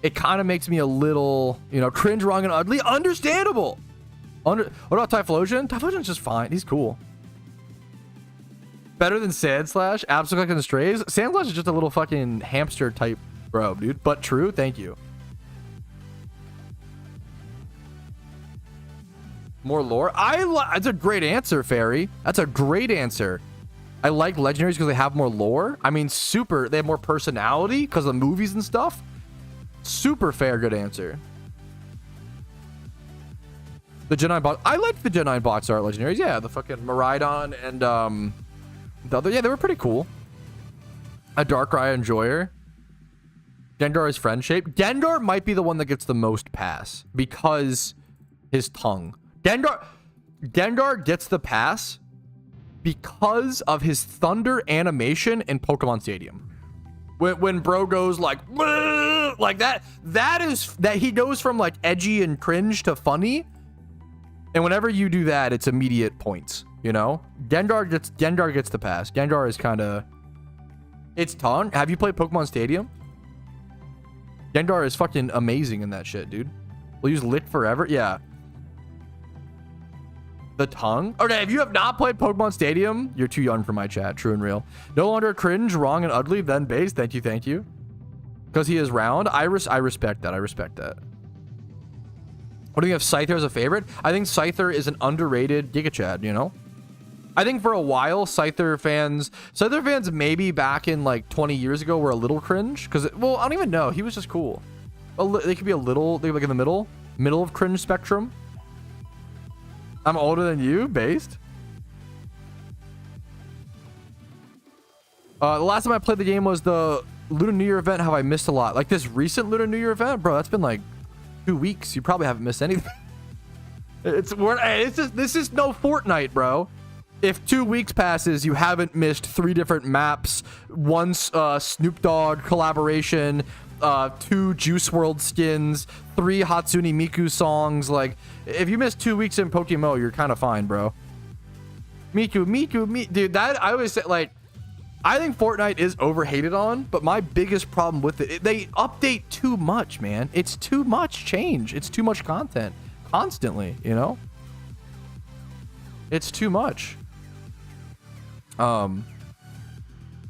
it kind of makes me a little, you know, cringe, wrong, and ugly. Understandable. What about Typhlosion? Typhlosion's just fine. He's cool. Better than Sandslash, Absolute and Strays. Sandslash is just a little fucking hamster type bro, dude. But true. Thank you. More lore. That's a great answer, Fairy. That's a great answer. I like legendaries because they have more lore. I mean, they have more personality because of the movies and stuff. Super fair, good answer. The Gen 9 box. I liked the Gen 9 box art legendaries. Yeah, the fucking Miraidon and the other. Yeah, they were pretty cool. A Darkrai Enjoyer. Gengar is friend shape. Gengar might be the one that gets the most pass because his tongue. Gengar gets the pass because of his thunder animation in Pokemon Stadium. When bro goes like that he goes from like edgy and cringe to funny, and whenever you do that, it's immediate points. You know, Gengar gets the pass. Gengar is kind of its tongue. Have you played Pokemon Stadium? Gengar is fucking amazing in that shit, dude. We'll use Lick forever. Yeah. The tongue. Okay, if you have not played Pokemon Stadium, you're too young for my chat. True and real. No longer cringe, wrong, and ugly, then base. Thank you. Because he is round. I respect that. What do you have, Scyther as a favorite? I think Scyther is an underrated Giga Chad, you know? I think for a while, Scyther fans maybe back in like 20 years ago were a little cringe. Because, well, I don't even know. He was just cool. They could be a little, they're like in the middle of cringe spectrum. I'm older than you, based. The last time I played the game was the Lunar New Year event. Have I missed a lot? Like this recent Lunar New Year event, bro, that's been like 2 weeks. You probably haven't missed anything. This is no Fortnite, bro. if 2 weeks passes, you haven't missed 3 different maps, one Snoop Dogg collaboration, 2 Juice World skins, 3 Hatsune Miku songs. Like, if you miss 2 weeks in PokeMMO, you're kind of fine, bro. Miku, dude, that I always say, like, I think Fortnite is overhated on, but my biggest problem with it, they update too much, man. It's too much change. It's too much content constantly, you know? It's too much. Pat,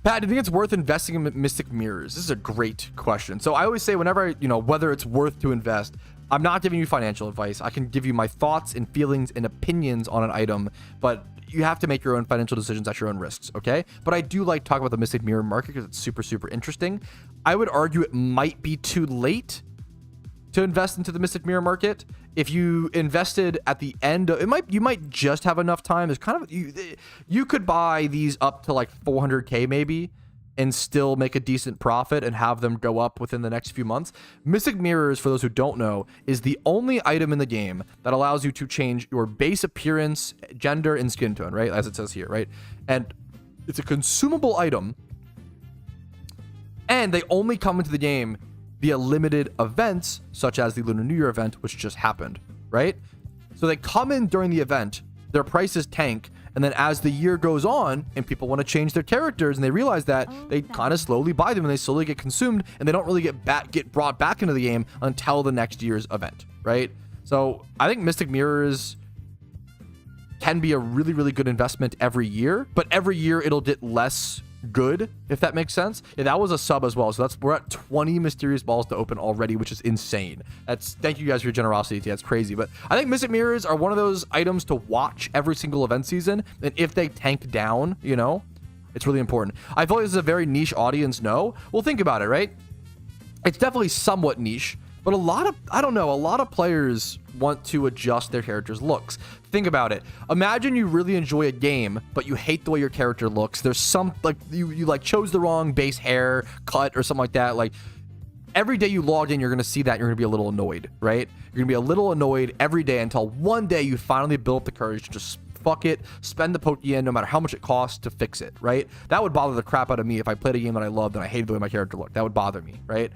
do you think it's worth investing in Mystic Mirrors? This is a great question. So I always say whenever I, whether it's worth to invest, I'm not giving you financial advice. I can give you my thoughts and feelings and opinions on an item, but you have to make your own financial decisions at your own risks, okay? But I do like talking about the Mystic Mirror market because it's super, super interesting. I would argue it might be too late to invest into the Mystic Mirror market. If you invested at the end of it, you might just have enough time. There's kind of you could buy these up to like 400k maybe and still make a decent profit and have them go up within the next few months. Mystic Mirrors, for those who don't know, is the only item in the game that allows you to change your base appearance, gender, and skin tone, right? As it says here, right? And it's a consumable item, and they only come into the game via limited events, such as the Lunar New Year event, which just happened, right? So they come in during the event, their prices tank, and then as the year goes on and people want to change their characters and they realize that, they kind of slowly buy them and they slowly get consumed, and they don't really get brought back into the game until the next year's event, right? So I think Mystic Mirrors can be a really, really good investment every year, but every year it'll get less good, if that makes sense. Yeah, that was a sub as well, so we're at 20 mysterious balls to open already, which is insane. Thank you guys for your generosity. That's crazy. But I think Mystic Mirrors are one of those items to watch every single event season, and if they tank down, it's really important. I feel like this is a very niche audience. No, well, think about it, right? It's definitely somewhat niche, but a lot of players want to adjust their character's looks. Think about it. Imagine you really enjoy a game, but you hate the way your character looks. There's some, like, you like chose the wrong base hair cut or something like that. Like, every day you log in, you're going to see that, and you're going to be a little annoyed, right? You're going to be a little annoyed every day until one day you finally build up the courage to just fuck it, spend the Pokeyen, no matter how much it costs, to fix it, right? That would bother the crap out of me if I played a game that I loved and I hated the way my character looked. That would bother me, right?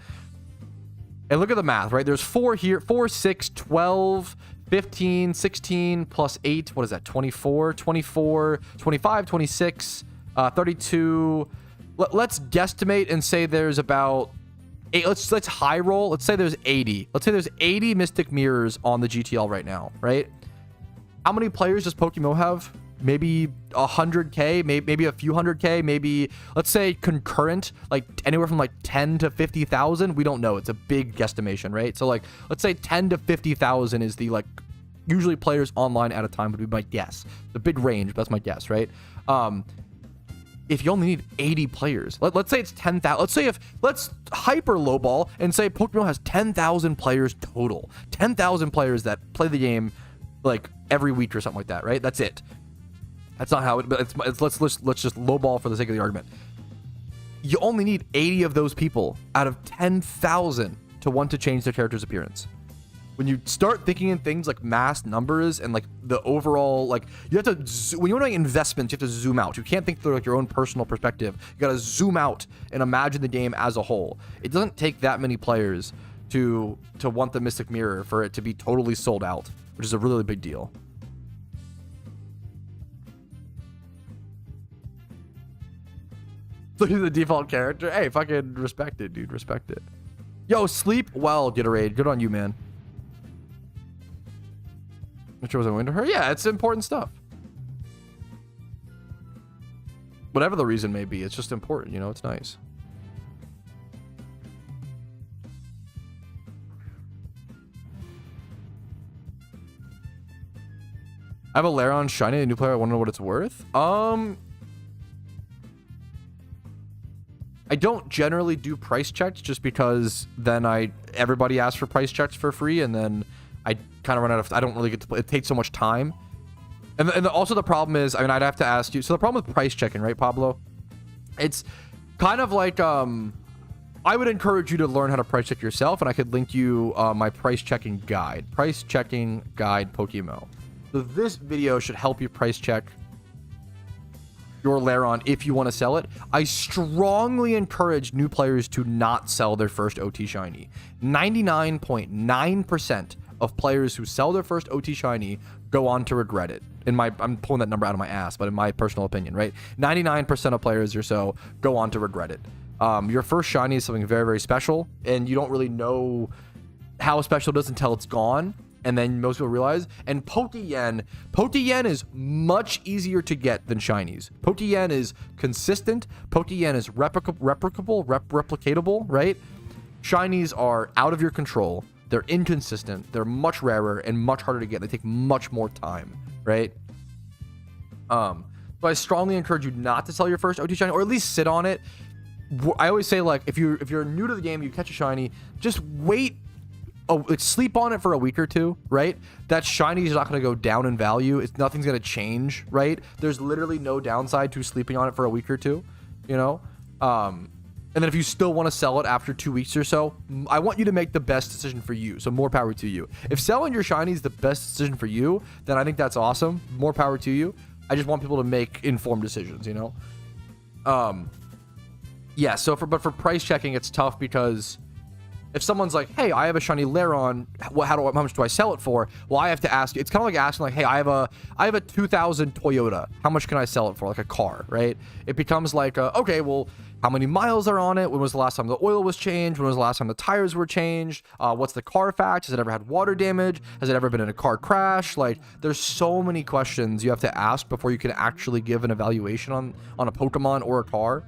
And look at the math, right? There's 4 here, 4, 6, 12, 15, 16, plus 8. What is that? 24, 24, 25, 26, 32. Let's guesstimate and say there's about 8. Let's high roll. Let's say there's 80. Let's say there's 80 Mystic Mirrors on the GTL right now, right? How many players does PokeMMO have? Maybe 100k, maybe a few 100k, maybe, let's say concurrent, like anywhere from like 10 to 50,000. We don't know. It's a big guesstimation, right? So like, let's say 10 to 50,000 is the, like, usually players online at a time would be my guess. The big range, but that's my guess, right? If you only need 80 players, let's say it's 10,000. Let's hyper lowball and say PokeMMO has 10,000 players total. 10,000 players that play the game like every week or something like that, right? That's it. That's not how it, but let's just lowball for the sake of the argument. You only need 80 of those people out of 10,000 to want to change their character's appearance. When you start thinking in things like mass numbers and like the overall, like, you have to, when you want to make investments, you have to zoom out. You can't think through like your own personal perspective. You got to zoom out and imagine the game as a whole. It doesn't take that many players to want the Mystic Mirror for it to be totally sold out, which is a really big deal. Look at the default character. Hey, fucking respect it, dude. Respect it. Yo, sleep well, Gatorade. Good on you, man. Which was I going to her? Yeah, it's important stuff. Whatever the reason may be, it's just important. It's nice. I have a Lairon shiny, a new player. I want to know what it's worth. I don't generally do price checks just because then everybody asks for price checks for free, and then I kind of run out of, I don't really get to play. It takes so much time. And also the problem is, I'd have to ask you. So the problem with price checking, right, Pablo? It's kind of like, I would encourage you to learn how to price check yourself, and I could link you my price checking guide. Price checking guide PokeMMO. So this video should help you price check your Lairon if you want to sell it. I strongly encourage new players to not sell their first OT shiny. 99.9% of players who sell their first OT shiny go on to regret it. I'm pulling that number out of my ass, but in my personal opinion, right? 99% of players or so go on to regret it. Your first shiny is something very, very special, and you don't really know how special it is until it's gone. And then most people realize, and Pokeyen is much easier to get than shinies. Pokeyen is consistent. Pokeyen is replicatable, right? Shinies are out of your control. They're inconsistent. They're much rarer and much harder to get. They take much more time, right? So I strongly encourage you not to sell your first OT shiny, or at least sit on it. I always say, like, if you're new to the game, you catch a shiny, just wait. Sleep on it for a week or two, right? That shiny is not going to go down in value. Nothing's going to change, right? There's literally no downside to sleeping on it for a week or two, you know? And then if you still want to sell it after 2 weeks or so, I want you to make the best decision for you. So more power to you. If selling your shiny is the best decision for you, then I think that's awesome. More power to you. I just want people to make informed decisions, you know? Yeah, but for price checking, it's tough because if someone's like, hey, I have a shiny Lairon, how much do I sell it for? Well, I have to ask. It's kind of like asking, like, hey, I have a 2000 Toyota. How much can I sell it for? Like a car, right? It becomes like, okay, well, how many miles are on it? When was the last time the oil was changed? When was the last time the tires were changed? What's the Carfax? Has it ever had water damage? Has it ever been in a car crash? Like, there's so many questions you have to ask before you can actually give an evaluation on a Pokemon or a car.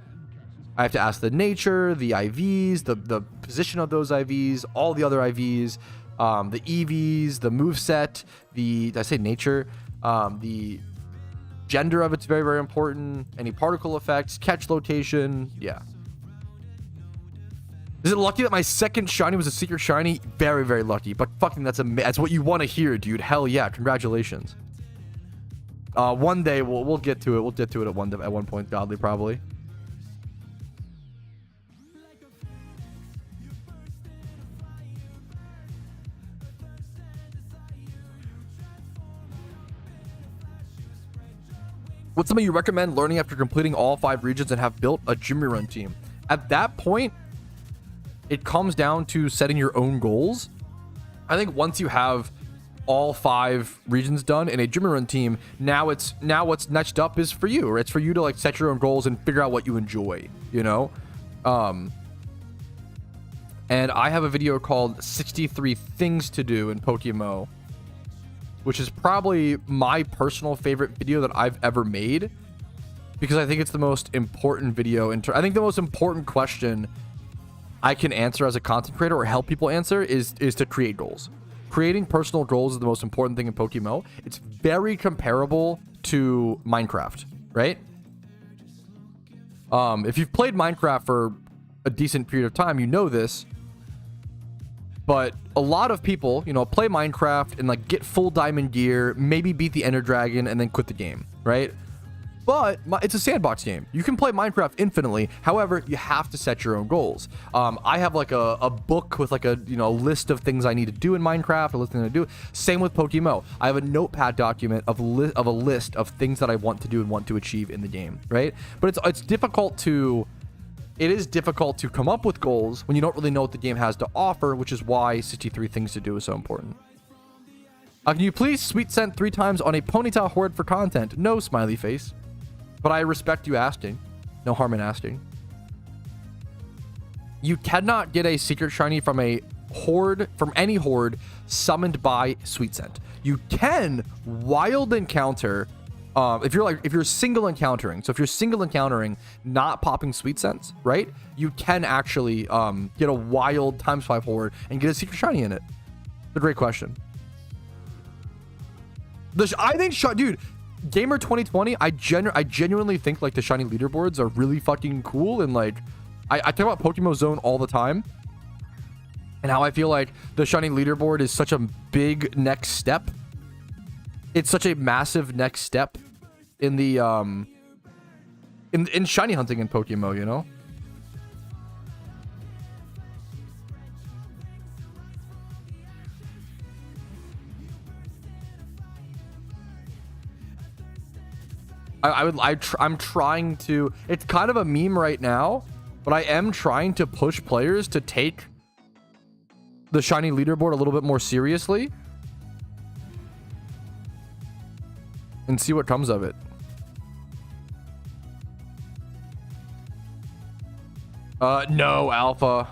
I have to ask the nature, the IVs, the position of those IVs, all the other IVs, the EVs, the moveset, did I say nature? The gender of it's very, very important. Any particle effects, catch location. Yeah. Is it lucky that my second shiny was a secret shiny? Very, very lucky. But fucking that's what you want to hear, dude. Hell yeah. Congratulations. One day we'll get to it. We'll get to it at one point, godly, probably. What's something you recommend learning after completing all 5 regions and have built a Jimmy Run team? At that point, it comes down to setting your own goals. I think once you have all 5 regions done in a Jimmy Run team, now what's next up is for you, or it's for you to like set your own goals and figure out what you enjoy, you know? And I have a video called 63 Things to Do in PokeMMO, which is probably my personal favorite video that I've ever made, because I think it's the most important video. I think the most important question I can answer as a content creator or help people answer is to create goals. Creating personal goals is the most important thing in PokeMMO. It's very comparable to Minecraft, right? If you've played Minecraft for a decent period of time, you know this. But a lot of people, you know, play Minecraft and like get full diamond gear, maybe beat the Ender Dragon and then quit the game, right? But it's a sandbox game. You can play Minecraft infinitely. However, you have to set your own goals. I have like a book with like a, you know, list of things I need to do in Minecraft, a list of things to do. Same with PokeMMO. I have a notepad document of a list of things that I want to do and want to achieve in the game, right? But it's difficult to... It is difficult to come up with goals when you don't really know what the game has to offer, which is why 63 Things to Do is so important. Can you please sweet scent 3 times on a Ponyta horde for content? No, smiley face. But I respect you asking. No harm in asking. You cannot get a secret shiny from a horde, from any horde summoned by sweet scent. You can wild encounter... if you're single encountering, so if you're single encountering, not popping sweet scents, right? You can actually get a wild ×5 horde and get a secret shiny in it. It's a great question. I think, dude, Gamer 2020, I genuinely think like the shiny leaderboards are really fucking cool, and like I talk about Pokemon Zone all the time, and how I feel like the shiny leaderboard is such a big next step. It's such a massive next step in the in shiny hunting in PokeMMO, you know? I'm trying to, it's kind of a meme right now, but I am trying to push players to take the shiny leaderboard a little bit more seriously and see what comes of it. No, Alpha. All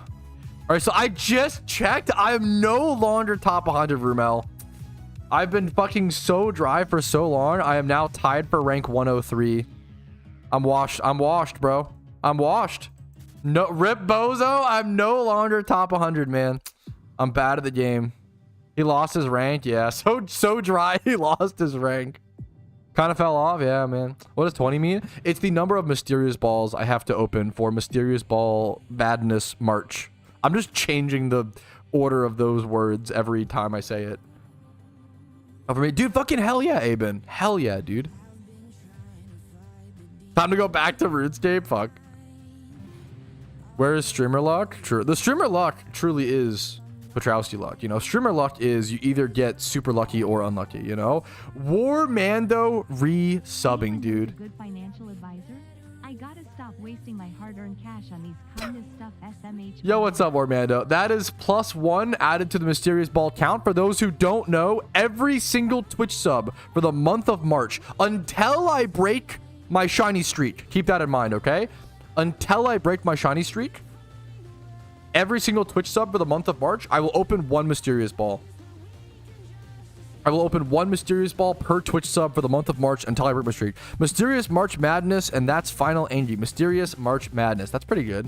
right, so I just checked. I am no longer top 100, Rumel. I've been fucking so dry for so long. I am now tied for rank 103. I'm washed. I'm washed, bro. I'm washed. No, rip Bozo. I'm no longer top 100, man. I'm bad at the game. He lost his rank. Yeah, so dry. He lost his rank. Kind of fell off. Yeah, man. What does 20 mean? It's the number of mysterious balls I have to open for Mysterious Ball Madness March. I'm just changing the order of those words every time I say it. Over me, dude. Fucking hell yeah, Aben. Hell yeah, dude. Time to go back to RuneScape. Fuck. Where is streamer luck? True. The streamer luck truly is Patrouski luck. You know, streamer luck is you either get super lucky or unlucky. You know, War Mando re-subbing, dude. Good financial advisor. I gotta stop wasting my hard-earned cash on these kind of stuff. SMH. Yo, what's up, War Mando? That is +1 added to the mysterious ball count. For those who don't know, every single Twitch sub for the month of March until I break my shiny streak. Keep that in mind, okay? Until I break my shiny streak, every single Twitch sub for the month of March, I will open one mysterious ball. I will open one mysterious ball per Twitch sub for the month of March until I break my streak. Mysterious March Madness, and that's Final Angie. Mysterious March Madness. That's pretty good.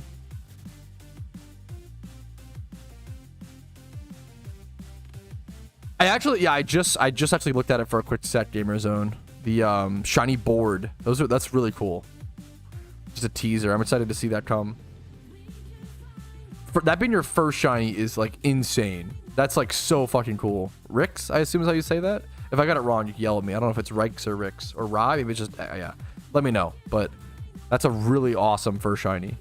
I just actually looked at it for a quick sec, Gamer Zone. The shiny board. That's really cool. Just a teaser. I'm excited to see that come. That being your first shiny is like insane. That's like so fucking cool. Rix, I assume is how you say that. If I got it wrong, you can yell at me. I don't know if it's Rix or Rix or Ra. Maybe it's just yeah. Let me know. But that's a really awesome first shiny.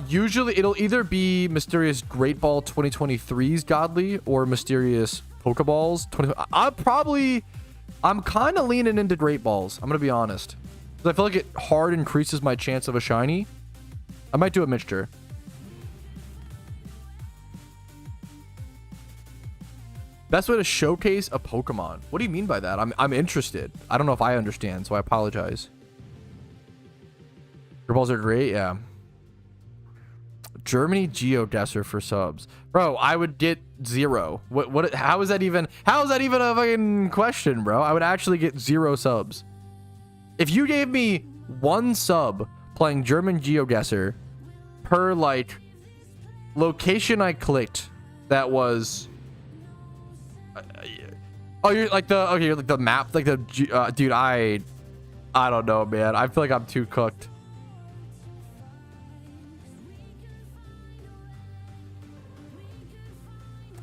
Usually it'll either be Mysterious Great Ball 2023's Godly or Mysterious Pokeballs 20. I'm kind of leaning into Great Balls. I'm gonna be honest, because I feel like it hard increases my chance of a shiny. I might do a mixture. Best way to showcase a Pokemon. What do you mean by that? I'm interested. I don't know if I understand, so I apologize. Your balls are great, yeah. Germany GeoGuessr for subs, bro. I would get 0. What? How is that even a fucking question, bro? I would actually get 0 subs. If you gave me 1 sub playing German GeoGuessr per like location I clicked, that was oh, you're like you're like the map, like the dude. I don't know, man. I feel like I'm too cooked.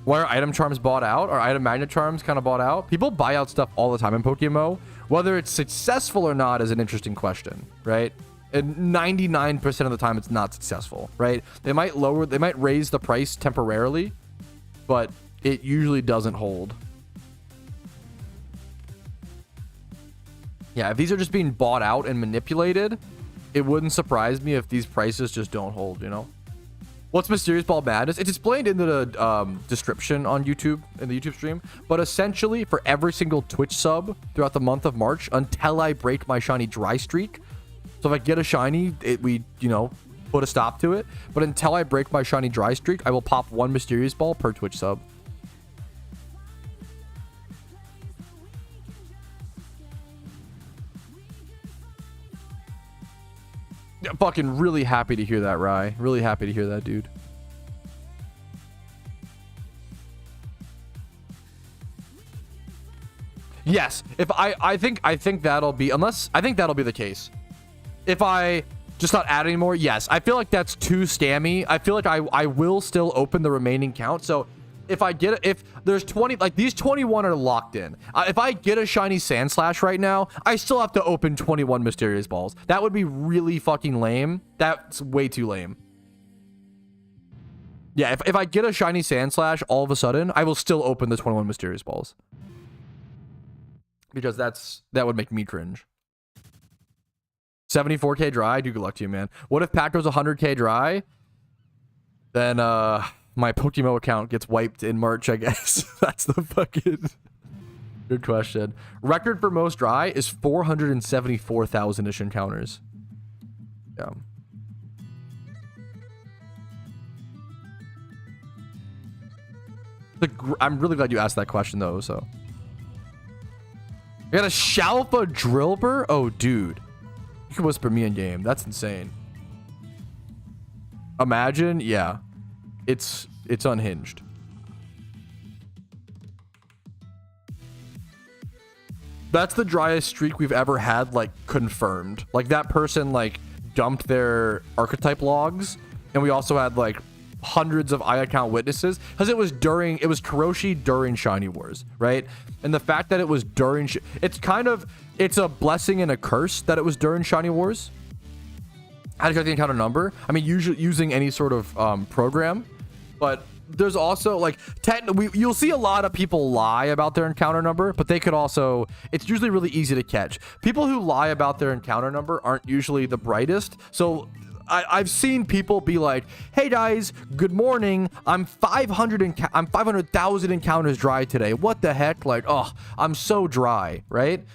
Why are item charms bought out? Are item magnet charms kind of bought out? People buy out stuff all the time in PokeMMO. Whether it's successful or not is an interesting question, right? And 99% of the time it's not successful, right? They might raise the price temporarily, but it usually doesn't hold. Yeah, if these are just being bought out and manipulated, it wouldn't surprise me if these prices just don't hold, you know? What's Mysterious Ball Madness? It's explained in the description on YouTube, in the YouTube stream. But essentially, for every single Twitch sub throughout the month of March, until I break my shiny dry streak. So if I get a shiny, we put a stop to it. But until I break my shiny dry streak, I will pop 1 Mysterious Ball per Twitch sub. Yeah, fucking really happy to hear that, Rye. Really happy to hear that, dude. Yes, if I think that'll be, unless I think that'll be the case. If I just not add anymore, yes. I feel like that's too scammy. I feel like I will still open the remaining count. So if there's 20, like these 21 are locked in. If I get a shiny Sandslash right now, I still have to open 21 Mysterious Balls. That would be really fucking lame. That's way too lame. Yeah, if I get a shiny Sandslash all of a sudden, I will still open the 21 Mysterious Balls. because that would make me cringe. 74k dry, dude, good luck to you, man. What if Pat goes 100k dry? Then my PokeMMO account gets wiped in March, I guess. That's the fucking good question. Record for most dry is 474,000-ish encounters. Yeah. I'm really glad you asked that question though. So I got a Shalfa Drillbur. Oh, dude, you can whisper me in game. That's insane. Imagine, yeah, it's unhinged. That's the driest streak we've ever had, like, confirmed. Like, that person, like, dumped their archetype logs, and we also had, like, hundreds of eye account witnesses, because it was Kuroshi during Shiny Wars, right? And the fact that it was during, it's a blessing and a curse that it was during Shiny Wars. How to get the encounter number? I mean, usually using any sort of program, but there's also, like, you'll see a lot of people lie about their encounter number, but they could also, it's usually really easy to catch. People who lie about their encounter number aren't usually the brightest. So I've seen people be like, hey guys, good morning, I'm 500,000 encounters dry today. What the heck? Like, oh, I'm so dry, right?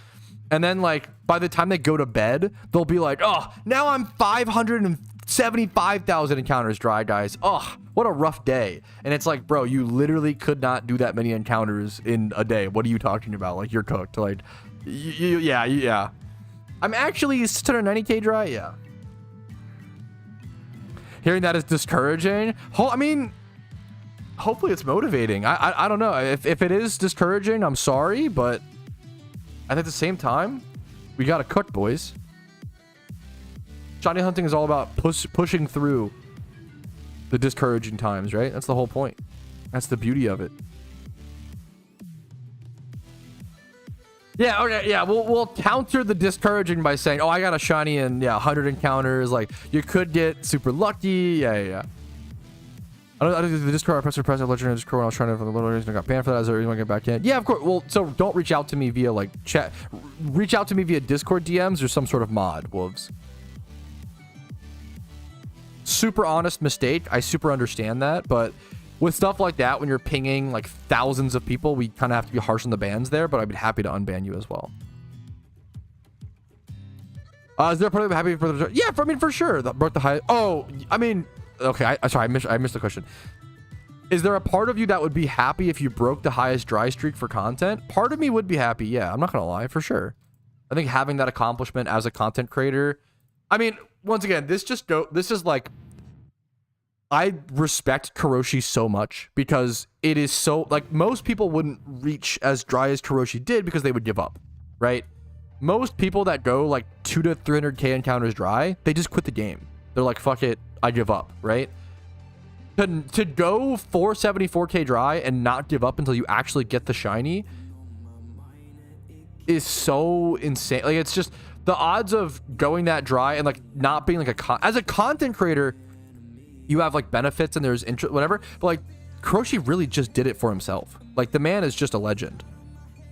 And then, like, by the time they go to bed, they'll be like, oh, now I'm 575,000 encounters dry, guys. Oh, what a rough day. And it's like, bro, you literally could not do that many encounters in a day. What are you talking about? Like, you're cooked. Like, yeah. I'm actually 690k dry. Yeah. Hearing that is discouraging. I mean, hopefully it's motivating. I don't know. If it is discouraging, I'm sorry, but at the same time, we gotta cook, boys. Shiny hunting is all about pushing through the discouraging times, right? That's the whole point. That's the beauty of it. Yeah, okay, yeah, we'll counter the discouraging by saying, oh, I got a shiny in, 100 encounters. Like, you could get super lucky. Yeah. I don't the Discord, I pressed legendary Discord when I was trying to, for the little reason I got banned for that. Is there a reason I get back in? Yeah, of course. Well, so don't reach out to me via, like, chat. Reach out to me via Discord DMs or some sort of mod, wolves. Super honest mistake. I super understand that, but with stuff like that, when you're pinging like thousands of people, we kind of have to be harsh on the bans there, but I'd be happy to unban you as well. Is there a part of happy for the, yeah, for sure. That brought the high. Oh, I mean, okay. I missed the question. Is there a part of you that would be happy if you broke the highest dry streak for content? Part of me would be happy. Yeah, I'm not gonna lie, for sure. I think having that accomplishment as a content creator, I mean, once again, this is like, I respect Kuroshi so much because it is so, like, most people wouldn't reach as dry as Kuroshi did because they would give up, right? Most people that go like 200 to 300k encounters dry, they just quit the game. They're like, fuck it, I give up, right? To go 474k dry and not give up until you actually get the shiny is so insane. Like, it's just the odds of going that dry and like not being like as a content creator, you have like benefits and there's interest, whatever, but like Kuroshi really just did it for himself. Like, the man is just a legend.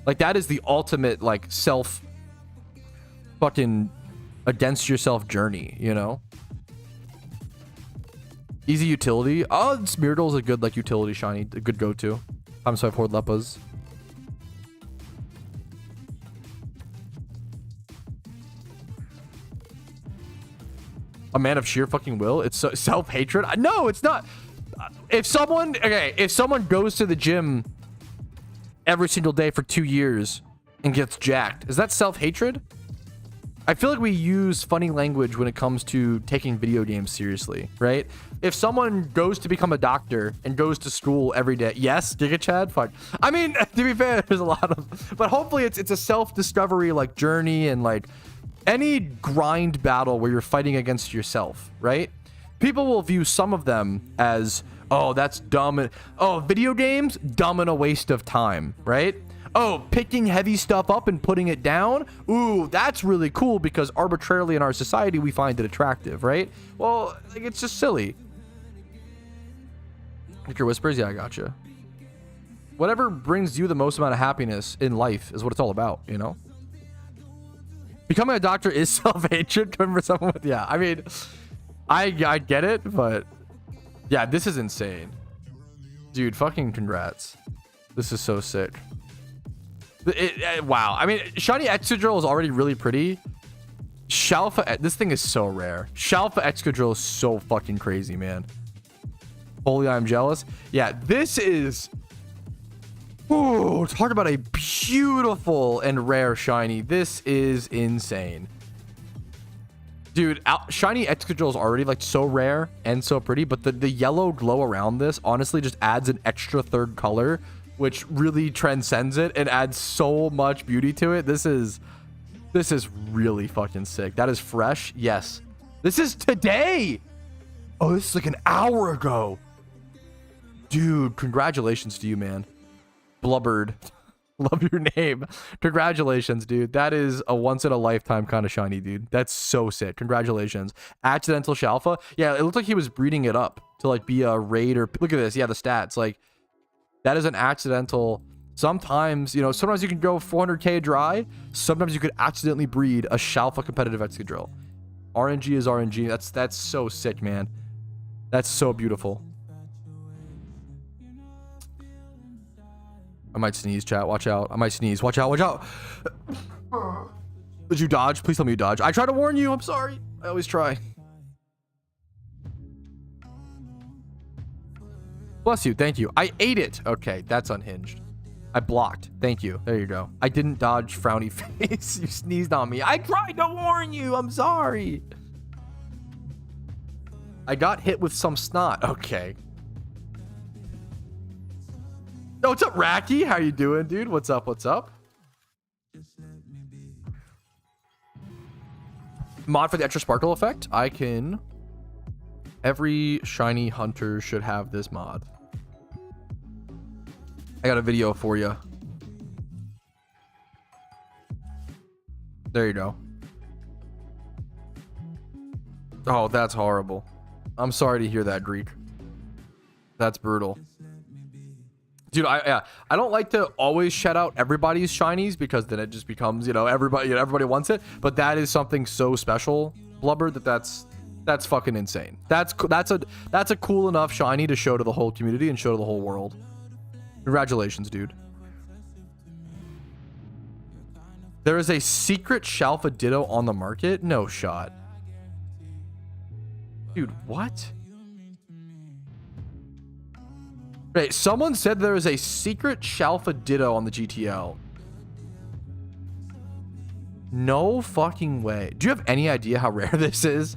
Like, that is the ultimate like self fucking against yourself journey, you know? Easy utility. Oh, Smeargle is a good like utility shiny, a good go-to. I'm sorry, Horde Leppas. A man of sheer fucking will. It's self-hatred. No, it's not. If someone goes to the gym every single day for 2 years and gets jacked, is that self-hatred? I feel like we use funny language when it comes to taking video games seriously, right? If someone goes to become a doctor and goes to school every day, yes, Giga Chad, fuck. I mean, to be fair, there's a lot of, but hopefully it's a self-discovery like journey, and like any grind battle where you're fighting against yourself, right? People will view some of them as, oh, that's dumb. Oh, video games, dumb and a waste of time, right? Oh, picking heavy stuff up and putting it down, ooh, that's really cool because arbitrarily in our society we find it attractive, right? Well, like, it's just silly. Like your whispers, yeah, I gotcha. whatever brings you the most amount of happiness in life is what it's all about, you know? Becoming a doctor is self-hatred. Coming for someone with, yeah, I mean, I get it, but yeah, this is insane. Dude, fucking congrats. This is so sick. Wow. I mean, shiny Excadrill is already really pretty. Shalfa, this thing is so rare. Shalfa Excadrill is so fucking crazy, man. Holy, I'm jealous. Yeah, this is... Ooh, talk about a beautiful and rare shiny. This is insane. Dude, shiny Excadrill is already like so rare and so pretty, but the yellow glow around this honestly just adds an extra third color, which really transcends it and adds so much beauty to it. This is really fucking sick. That is fresh. Yes. This is today. Oh, this is like an hour ago. Dude, congratulations to you, man. Blubbered. Love your name. Congratulations, dude. That is a once in a lifetime kind of shiny, dude. That's so sick. Congratulations. Accidental Shalfa. Yeah, it looked like he was breeding it up to like be a raid or look at this. Yeah, the stats. Like that is an accidental. Sometimes, you know, sometimes you can go 400k dry. Sometimes you could accidentally breed a Shalfa competitive Excadrill. RNG is RNG. That's so sick, man. That's so beautiful. I might sneeze, chat. Watch out. I might sneeze. Watch out. Watch out. Did you dodge? Please tell me you dodge. I try to warn you. I'm sorry. I always try. Bless you. Thank you. I ate it. Okay, that's unhinged. I blocked. Thank you. There you go. I didn't dodge frowny face. You sneezed on me. I tried to warn you. I'm sorry. I got hit with some snot. Okay. Oh, what's up, Racky? How you doing, dude? What's up? What's up? Mod for the extra sparkle effect. I can... Every shiny hunter should have this mod. I got a video for you. There you go. Oh, that's horrible. I'm sorry to hear that, Greek. That's brutal. Dude, I don't like to always shout out everybody's shinies because then it just becomes, you know, everybody wants it. But that is something so special, Blubber, that's fucking insane. That's a cool enough shiny to show to the whole community and show to the whole world. Congratulations, dude. There is a secret Shalfa Ditto on the market? No shot. Dude, what? Wait, someone said there is a secret Shalfa Ditto on the GTL. No fucking way. Do you have any idea how rare this is?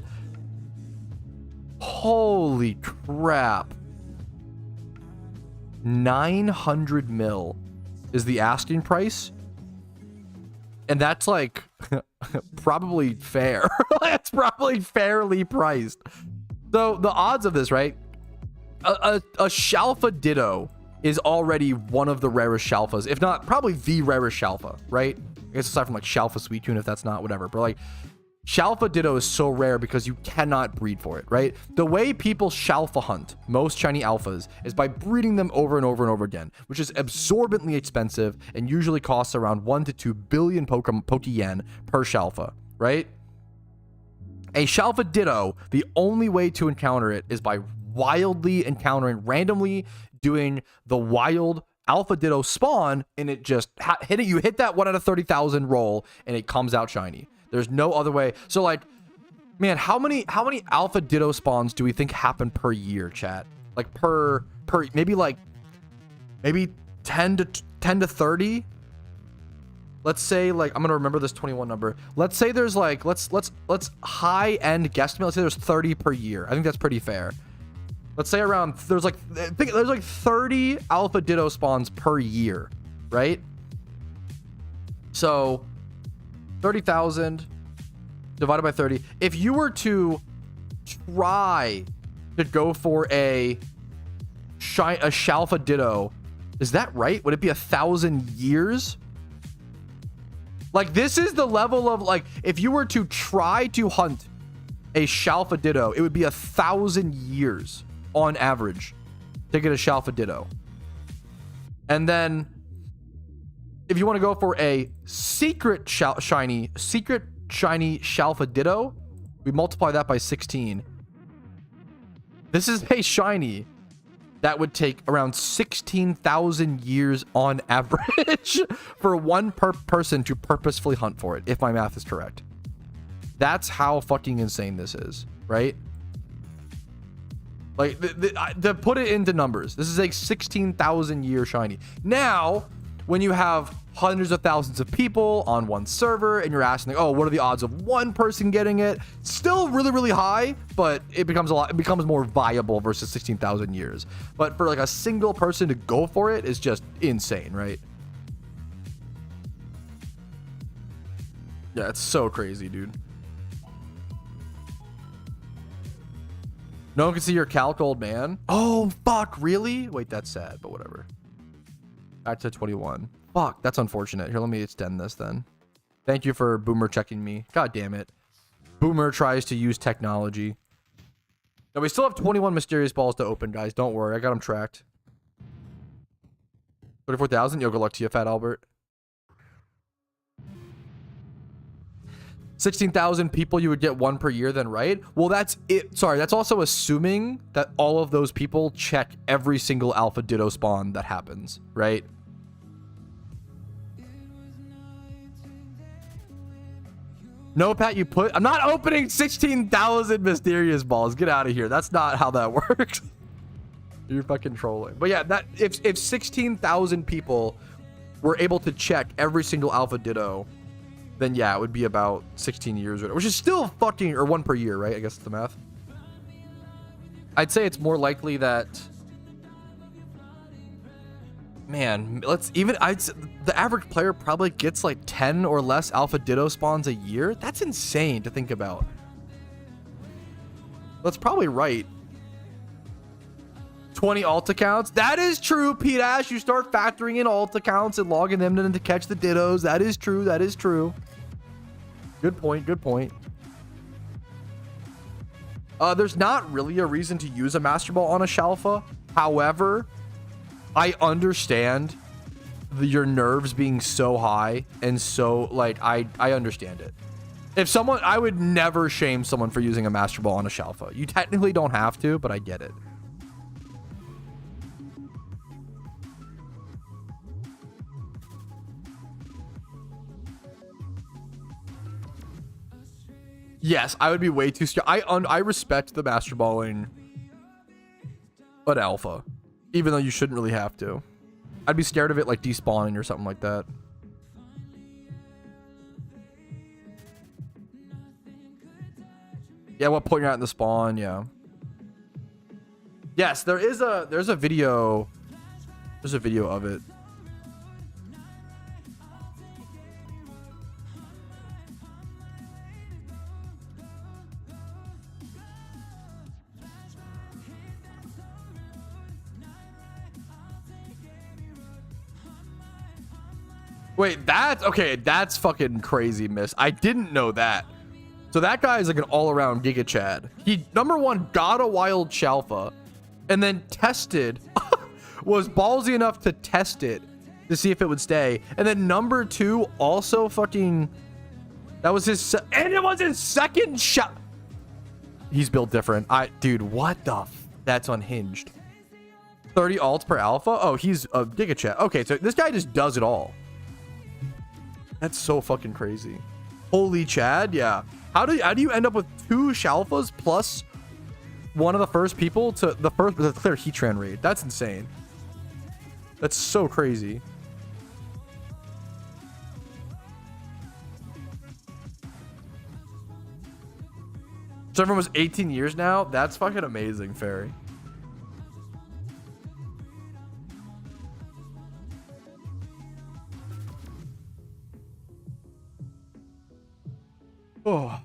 Holy crap. 900 mil is the asking price. And that's like probably fair. That's probably fairly priced. So the odds of this, right? A Shalfa Ditto is already one of the rarest Shalfas, if not probably the rarest Shalfa, right? I guess aside from like Shalfa Suicune, if that's not, whatever. But like Shalfa Ditto is so rare because you cannot breed for it, right? The way people Shalfa hunt most shiny alphas is by breeding them over and over and over again, which is absorbently expensive and usually costs around 1 to 2 billion Pokeyen per Shalfa, right? A Shalfa Ditto, the only way to encounter it is by wildly encountering, randomly doing the wild Alpha Ditto spawn, and it just you hit that 1 out of 30,000 roll and it comes out shiny. There's no other way. So like, man, how many Alpha Ditto spawns do we think happen per year, chat? Like per maybe 10 to 30. Let's say, like, I'm gonna remember this 21 number. Let's say there's like, let's high end guesstimate. Let's say there's 30 per year. I think that's pretty fair. Let's say around there's like 30 Alpha Ditto spawns per year, right? So 30,000 divided by 30. If you were to try to go for a Shalfa Ditto, is that right? Would it be 1,000 years? Like, this is the level of, like, if you were to try to hunt a Shalfa Ditto, it would be 1,000 years on average to get a Shalfa Ditto. And then if you want to go for a secret shiny Shalfa Ditto, we multiply that by 16. This is a shiny that would take around 16,000 years on average for one person to purposefully hunt for it, if my math is correct. That's how fucking insane this is, right? Like, to put it into numbers, this is a 16,000 year shiny. Now, when you have hundreds of thousands of people on one server and you're asking, oh, what are the odds of one person getting it? Still really, really high, but it becomes more viable versus 16,000 years. But for like a single person to go for it is just insane, right? Yeah, it's so crazy, dude. No one can see your calc, old man. Oh, fuck, really? Wait, that's sad, but whatever. Back to 21. Fuck, that's unfortunate. Here, let me extend this then. Thank you for Boomer checking me. God damn it. Boomer tries to use technology. Now, we still have 21 mysterious balls to open, guys. Don't worry, I got them tracked. 34,000? Yo, good luck to you, Fat Albert. 16,000 people, you would get one per year then, right? Well, that's it. Sorry, that's also assuming that all of those people check every single Alpha Ditto spawn that happens, right? No, Pat, you put... I'm not opening 16,000 mysterious balls. Get out of here. That's not how that works. You're fucking trolling. But yeah, that if 16,000 people were able to check every single Alpha Ditto, then yeah, it would be about 16 years, which is still fucking, or one per year, right? I guess it's the math. I'd say it's more likely that, man, the average player probably gets like 10 or less Alpha Ditto spawns a year. That's insane to think about. That's probably right. 20 alt accounts. That is true, Pete Ash. You start factoring in alt accounts and logging them in to catch the Dittos. That is true. That is true. Good point. Good point. There's not really a reason to use a Master Ball on a Shalfa. However, I understand your nerves being so high and so, like, I understand it. If someone, I would never shame someone for using a Master Ball on a Shalfa. You technically don't have to, but I get it. Yes, I would be way too scared. I respect the Master Balling an Alpha, even though you shouldn't really have to. I'd be scared of it like despawning or something like that. Yeah, what point you're at in the spawn, yeah. Yes, there's a video. There's a video of it. Wait, that's fucking crazy, miss. I didn't know that. So that guy is like an all-around Giga Chad. He, number one, got a wild Shalfa, and then tested, was ballsy enough to test it to see if it would stay. And then number two, also fucking, that was his, and it was his second shot. He's built different. Dude, what the that's unhinged. 30 alts per alpha? Oh, he's a Giga Chad. Okay, so this guy just does it all. That's so fucking crazy. Holy Chad, yeah. How do you end up with two Shalfas plus one of the first people to the clear Heatran raid? That's insane. That's so crazy. So everyone was 18 years now? That's fucking amazing, Fairy. Oh.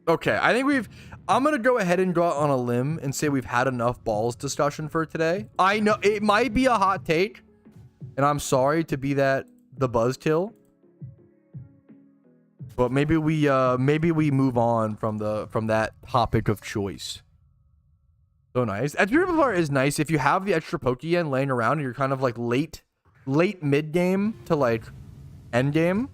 Okay, I think I'm gonna go ahead and go out on a limb and say we've had enough balls discussion for today. I know it might be a hot take, and I'm sorry to be the buzzkill, but maybe we move on from that topic of choice. So nice. Extra part is nice if you have the extra Pokeyen laying around and you're kind of like late mid game to like end game.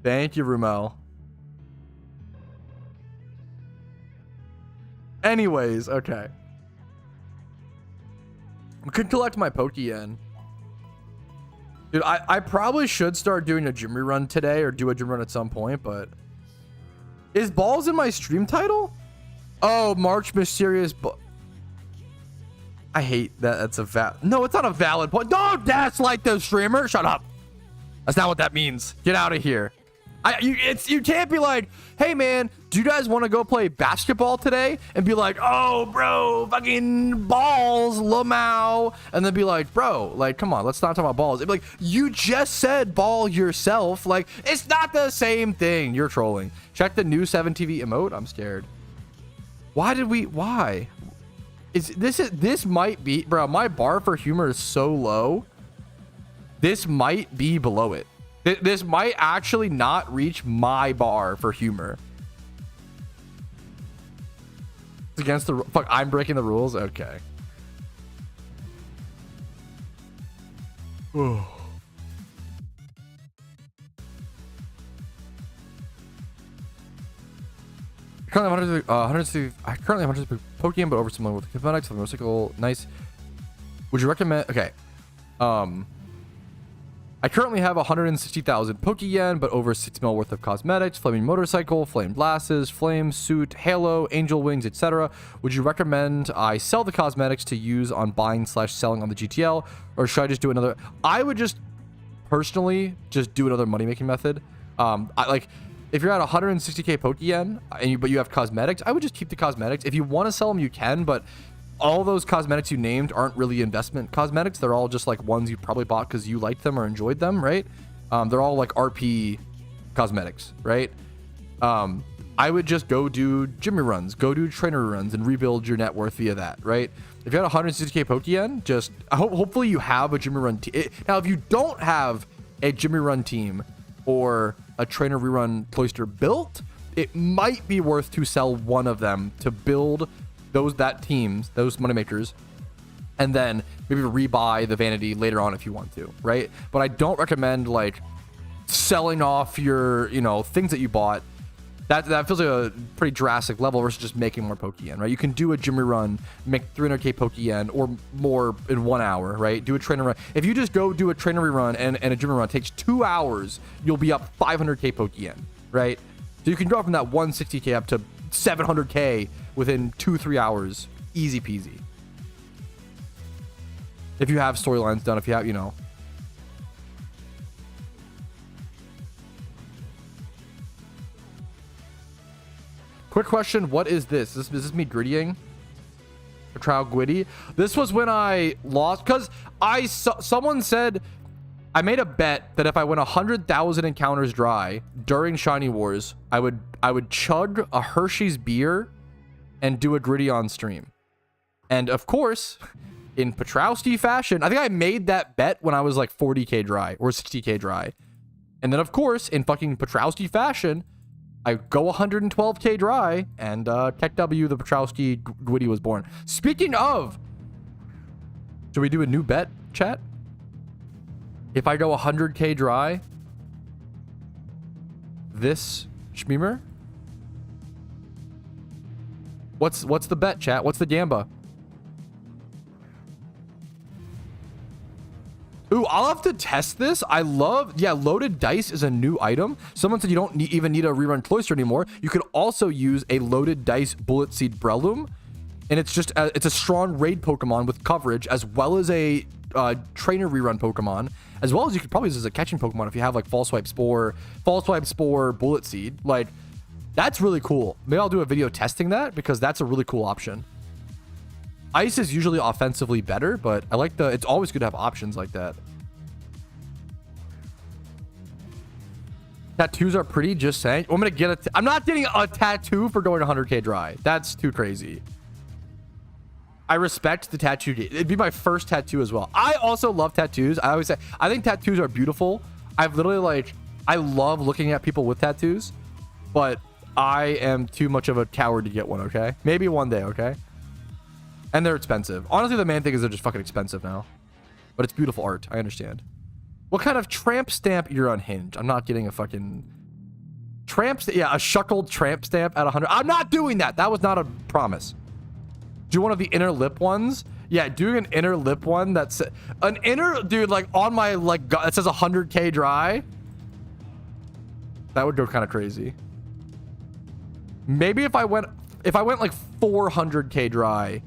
Thank you, Rumel. Anyways, okay. I could collect my Pokeyen. Dude, I probably should start doing a gym rerun today or do a gym run at some point, but... Is balls in my stream title? Oh, March Mysterious... I hate that. That's a No, it's not a valid point. Don't gaslight the streamer. Shut up. That's not what that means. Get out of here. You can't be like, hey man, do you guys want to go play basketball today? And be like, oh bro, fucking balls, lamau. And then be like, bro, like, come on, let's not talk about balls. It'd be like, you just said ball yourself. Like, it's not the same thing. You're trolling. Check the new 7TV emote. I'm scared. Why? This might be, bro, my bar for humor is so low. This might be below it. This might actually not reach my bar for humor. It's against the... Fuck, I'm breaking the rules? Okay. I currently have 160 Pokeyen, but over similar with the cosmetics, the motorcycle. Nice. Would you recommend... Okay. I currently have 160,000 Pokeyen, but over 60 mil worth of cosmetics, flaming motorcycle, flame glasses, flame suit, halo, angel wings, etc. Would you recommend I sell the cosmetics to use on buying/selling on the GTL, or should I just do another? I would just personally just do another money making method. If you're at 160k Pokeyen but you have cosmetics, I would just keep the cosmetics. If you want to sell them, you can, but all those cosmetics you named aren't really investment cosmetics. They're all just like ones you probably bought because you liked them or enjoyed them, right? They're all like RP cosmetics, right? I would just go do gym runs, go do trainer runs, and rebuild your net worth via that, right? If you had 160k Pokeyen, just hopefully you have a gym run team. Now, if you don't have a gym run team or a trainer rerun cloister built, it might be worth to sell one of them to build those money makers, and then maybe rebuy the vanity later on if you want to, right? But I don't recommend like selling off your, things that you bought. That feels like a pretty drastic level versus just making more Pokeyen, right? You can do a gym run, make 300k Pokeyen or more in 1 hour, right? Do a trainer run. If you just go do a trainer rerun and a gym run, it takes 2 hours, you'll be up 500k Pokeyen, right? So you can go from that 160k up to 700k within 2-3 hours, easy peasy. If you have storylines done, if you have, Quick question, what is this? Is this me grittying? A trial Gwitty? This was when I lost, because someone said, I made a bet that if I went 100,000 encounters dry during Shiny Wars, I would chug a Hershey's beer and do a gritty on stream. And of course, in Patrouski fashion, I think I made that bet when I was like 40k dry or 60k dry. And then of course, in fucking Patrouski fashion, I go 112k dry, and Tech W, the Patrouski Gwitty was born. Speaking of, should we do a new bet, chat? If I go 100k dry, this Shmeemer? What's the bet, chat? What's the gamba? Ooh, I'll have to test this. Loaded dice is a new item. Someone said you don't even need a rerun cloister anymore. You could also use a loaded dice bullet seed Breloom, and it's just it's a strong raid Pokemon with coverage, as well as a trainer rerun Pokemon, as well as you could probably use as a catching Pokemon if you have like False Swipe Spore, Bullet Seed. Like, that's really cool. Maybe I'll do a video testing that, because that's a really cool option. Ice is usually offensively better, but I like it's always good to have options like that. Tattoos are pretty, just saying. I'm gonna get I'm not getting a tattoo for going 100k dry. That's too crazy. I respect the tattoo. It'd be my first tattoo as well. I also love tattoos. I always say, I think tattoos are beautiful. I've literally I love looking at people with tattoos. but I am too much of a coward to get one, okay? Maybe one day, okay? And they're expensive. Honestly, the main thing is they're just fucking expensive now. But it's beautiful art. I understand. What kind of tramp stamp? You're unhinged. I'm not getting a fucking... Tramp stamp? Yeah, a shuckled tramp stamp at 100. I'm not doing that. That was not a promise. Do one of the inner lip ones. Yeah, doing an inner lip one that's... An inner... Dude, like, on my, like, it says 100K dry. That would go kind of crazy. Maybe if I went like 400K dry,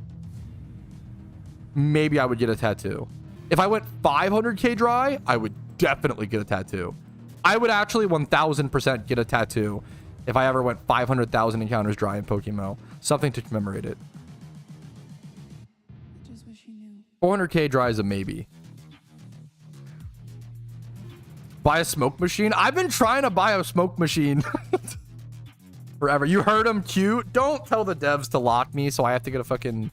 maybe I would get a tattoo. If I went 500K dry, I would definitely get a tattoo. I would actually 1000% get a tattoo if I ever went 500,000 encounters dry in PokeMMO. Something to commemorate it. 400K dry is a maybe. Buy a smoke machine? I've been trying to buy a smoke machine forever. You heard him, cute. Don't tell the devs to lock me so I have to get a fucking...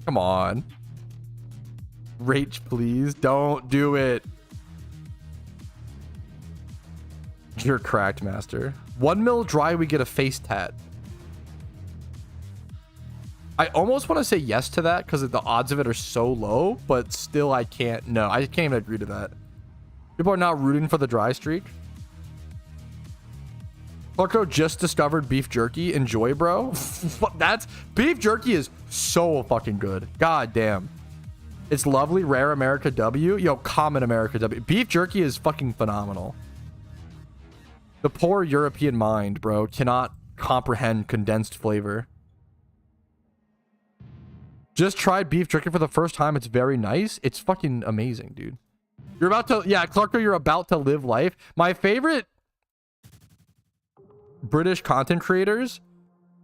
Come on. Rach, please. Don't do it. You're cracked, master. 1 mil dry, we get a face tat. I almost want to say yes to that because the odds of it are so low, but still I can't. No, I can't even agree to that. People are not rooting for the dry streak. Clarko just discovered beef jerky. Enjoy, bro. That's beef jerky is so fucking good. God damn. It's lovely. Rare America W. Yo, common America W. Beef jerky is fucking phenomenal. The poor European mind, bro, cannot comprehend condensed flavor. Just tried beef jerky for the first time. It's very nice. It's fucking amazing, dude. You're about to... Yeah, Clarko, you're about to live life. My favorite British content creators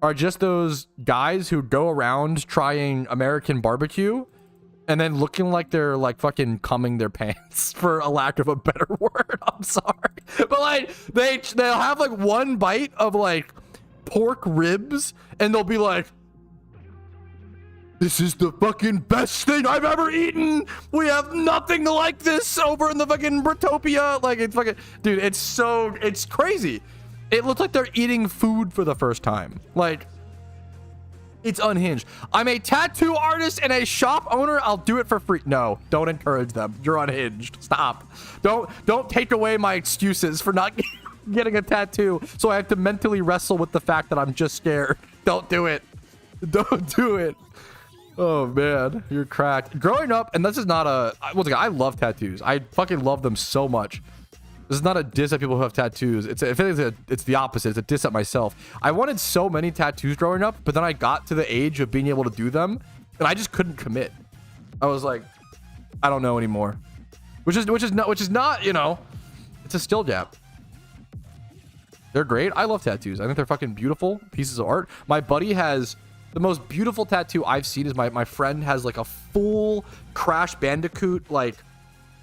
are just those guys who go around trying American barbecue and then looking like they're like fucking cumming their pants, for a lack of a better word. I'm sorry, but like they'll have like one bite of like pork ribs and they'll be like, this is the fucking best thing I've ever eaten. We have nothing like this over in the fucking Britopia. Like, it's fucking, dude, it's crazy. It looks like they're eating food for the first time. Like, it's unhinged. I'm a tattoo artist and a shop owner. I'll do it for free. No, don't encourage them. You're unhinged. Stop. Don't take away my excuses for not getting a tattoo. So I have to mentally wrestle with the fact that I'm just scared. Don't do it. Don't do it. Oh man, you're cracked. Growing up, and this is not a... Once again, I love tattoos. I fucking love them so much. This is not a diss at people who have tattoos. It's the opposite. It's a diss at myself. I wanted so many tattoos growing up, but then I got to the age of being able to do them, and I just couldn't commit. I was like, I don't know anymore. Which is not, you know, it's a still gap. They're great. I love tattoos. I think they're fucking beautiful pieces of art. My buddy has... The most beautiful tattoo I've seen is my friend has like a full Crash Bandicoot like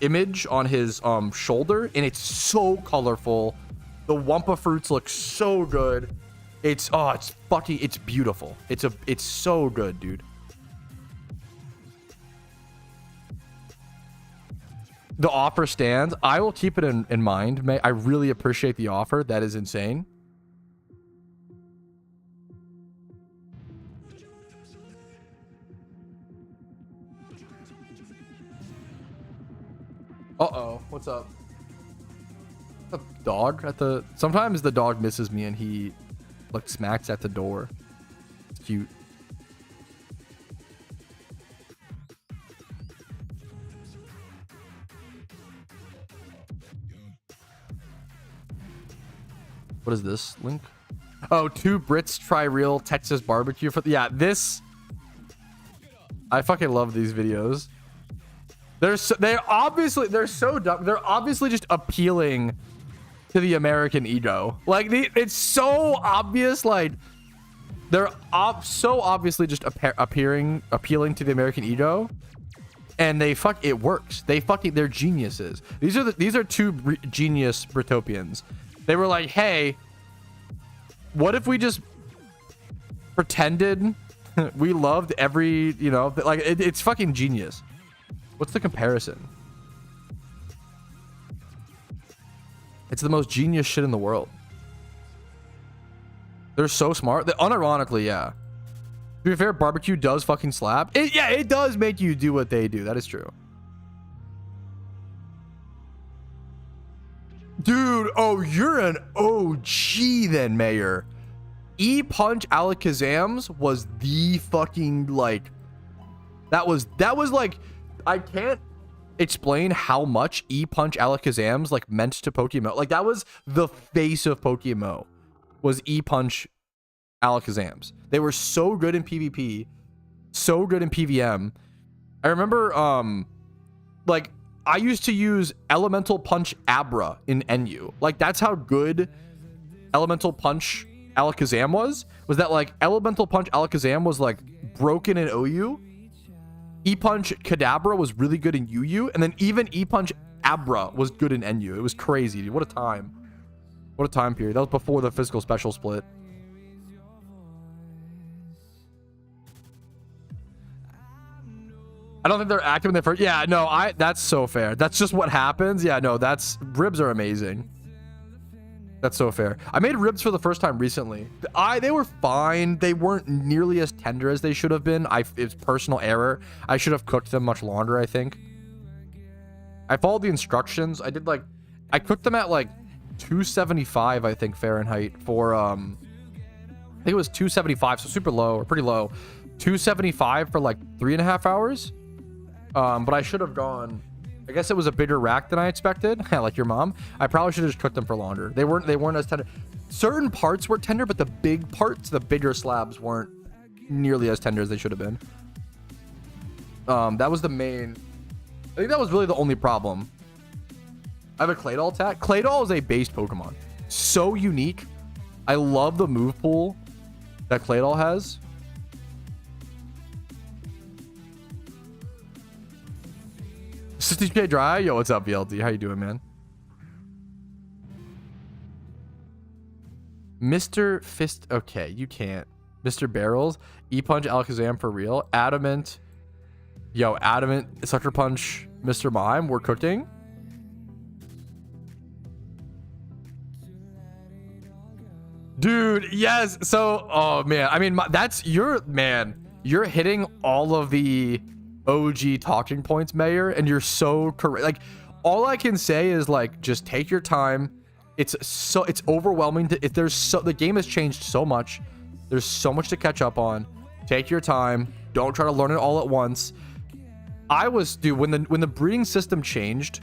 image on his shoulder, and it's so colorful. The Wumpa fruits look so good. It's beautiful. It's so good, dude. The offer stands. I will keep it in mind. I really appreciate the offer. That is insane. Uh-oh, what's up? The dog at the... Sometimes the dog misses me and he like smacks at the door. It's cute. What is this link? Oh, 2 Brits try real Texas barbecue for... Yeah, this... I fucking love these videos. They're so dumb. They're obviously just appealing to the American ego. Like, it's so obvious. Like, they're so obviously just appealing to the American ego, and it works. They're geniuses. These are 2 genius Britopians. They were like, hey, what if we just pretended we loved every, you know, like it's fucking genius. What's the comparison? It's the most genius shit in the world. They're so smart. Unironically, yeah. To be fair, barbecue does fucking slap. Yeah, it does make you do what they do. That is true. Dude, oh, you're an OG then, Mayor. E-Punch Alakazam's was the fucking, like, that was like, I can't explain how much E-Punch Alakazam's like meant to PokeMMO. Like, that was the face of PokeMMO, was E-Punch Alakazam's. They were so good in PvP, so good in PvM. I remember, like, I used to use Elemental Punch Abra in NU. Like, that's how good Elemental Punch Alakazam was that, like, Elemental Punch Alakazam was, like, broken in OU. E-Punch Kadabra was really good in UU. And then even E-Punch Abra was good in NU. It was crazy, dude. What a time. What a time period. That was before the physical special split. I don't think they're active in the first. Yeah, no, that's so fair. That's just what happens. Yeah, no, ribs are amazing. That's so fair. I made ribs for the first time recently. They were fine. They weren't nearly as tender as they should have been. It's personal error. I should have cooked them much longer, I think. I followed the instructions. I cooked them at like 275, I think, Fahrenheit for, I think it was 275, so super low, or pretty low. 275 for like 3.5 hours. But I should have gone, I guess it was a bigger rack than I expected. Like your mom. I probably should have just cooked them for longer. They weren't as tender. Certain parts were tender, but the big parts, the bigger slabs, weren't nearly as tender as they should have been. That was the main, I think that was really the only problem. I have a Claydol attack. Claydol is a based Pokemon. So unique. I love the move pool that Claydol has. $60K dry. Yo, what's up, BLD? How you doing, man? Mr. Fist. Okay, you can't. Mr. Barrels. E-Punch Alakazam for real. Adamant. Yo, Adamant. Sucker Punch. Mr. Mime. We're cooking. Dude, yes. So, oh, man. I mean, you're hitting all of the OG talking points, Mayor, and you're so correct. Like, all I can say is, like, just take your time. It's overwhelming. The game has changed so much. There's so much to catch up on. Take your time. Don't try to learn it all at once. Dude, when the breeding system changed,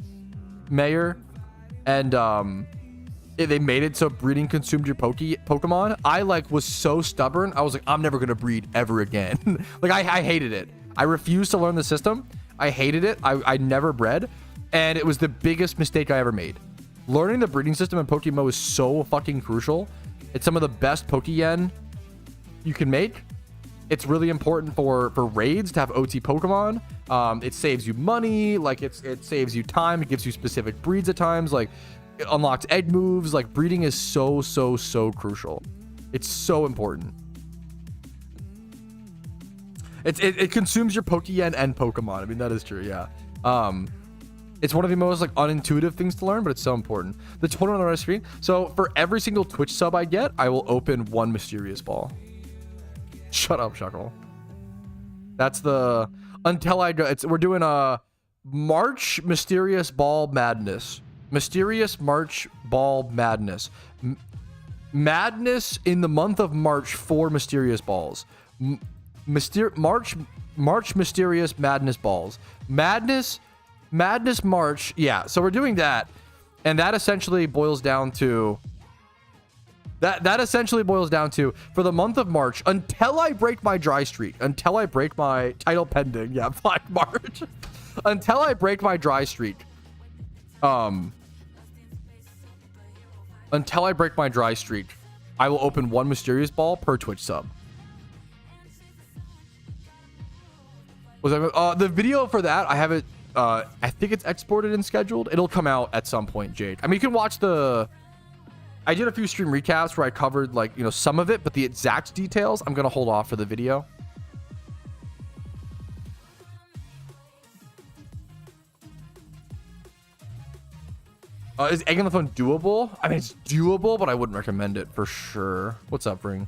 Mayor, and they made it so breeding consumed your Pokemon, I like was so stubborn. I was like, I'm never gonna breed ever again. Like, I hated it. I refused to learn the system. I hated it. I never bred, and it was the biggest mistake I ever made. Learning the breeding system in PokeMMO is so fucking crucial. It's some of the best Pokeyen you can make. It's really important for raids to have OT Pokemon. It saves you money. Like, it saves you time. It gives you specific breeds at times. Like, it unlocks egg moves. Like, breeding is so crucial. It's so important. It consumes your Pokeyen and Pokemon. I mean, that is true. Yeah. It's one of the most like unintuitive things to learn, but it's so important. The total on the right screen. So for every single Twitch sub I get, I will open one mysterious ball. Shut up, Shuckle. That's the until I go. We're doing a March Mysterious Ball Madness. Mysterious March Ball Madness. Madness in the month of March for Mysterious Balls. March Mysterious Madness Balls. Madness March. Yeah, so we're doing that. And that essentially boils down to that essentially boils down to, for the month of March, until I break my dry streak, until I break my title pending, yeah, Black March, until I break my dry streak, until I break my dry streak, I will open one mysterious ball per Twitch sub. Was that the video for that? I have it. I think it's exported and scheduled. It'll come out at some point, Jade. I mean, you can watch I did a few stream recaps where I covered, like, you know, some of it, but the exact details, I'm gonna hold off for the video. Is egg on the phone doable? I mean, it's doable, but I wouldn't recommend it for sure. What's up, Ring?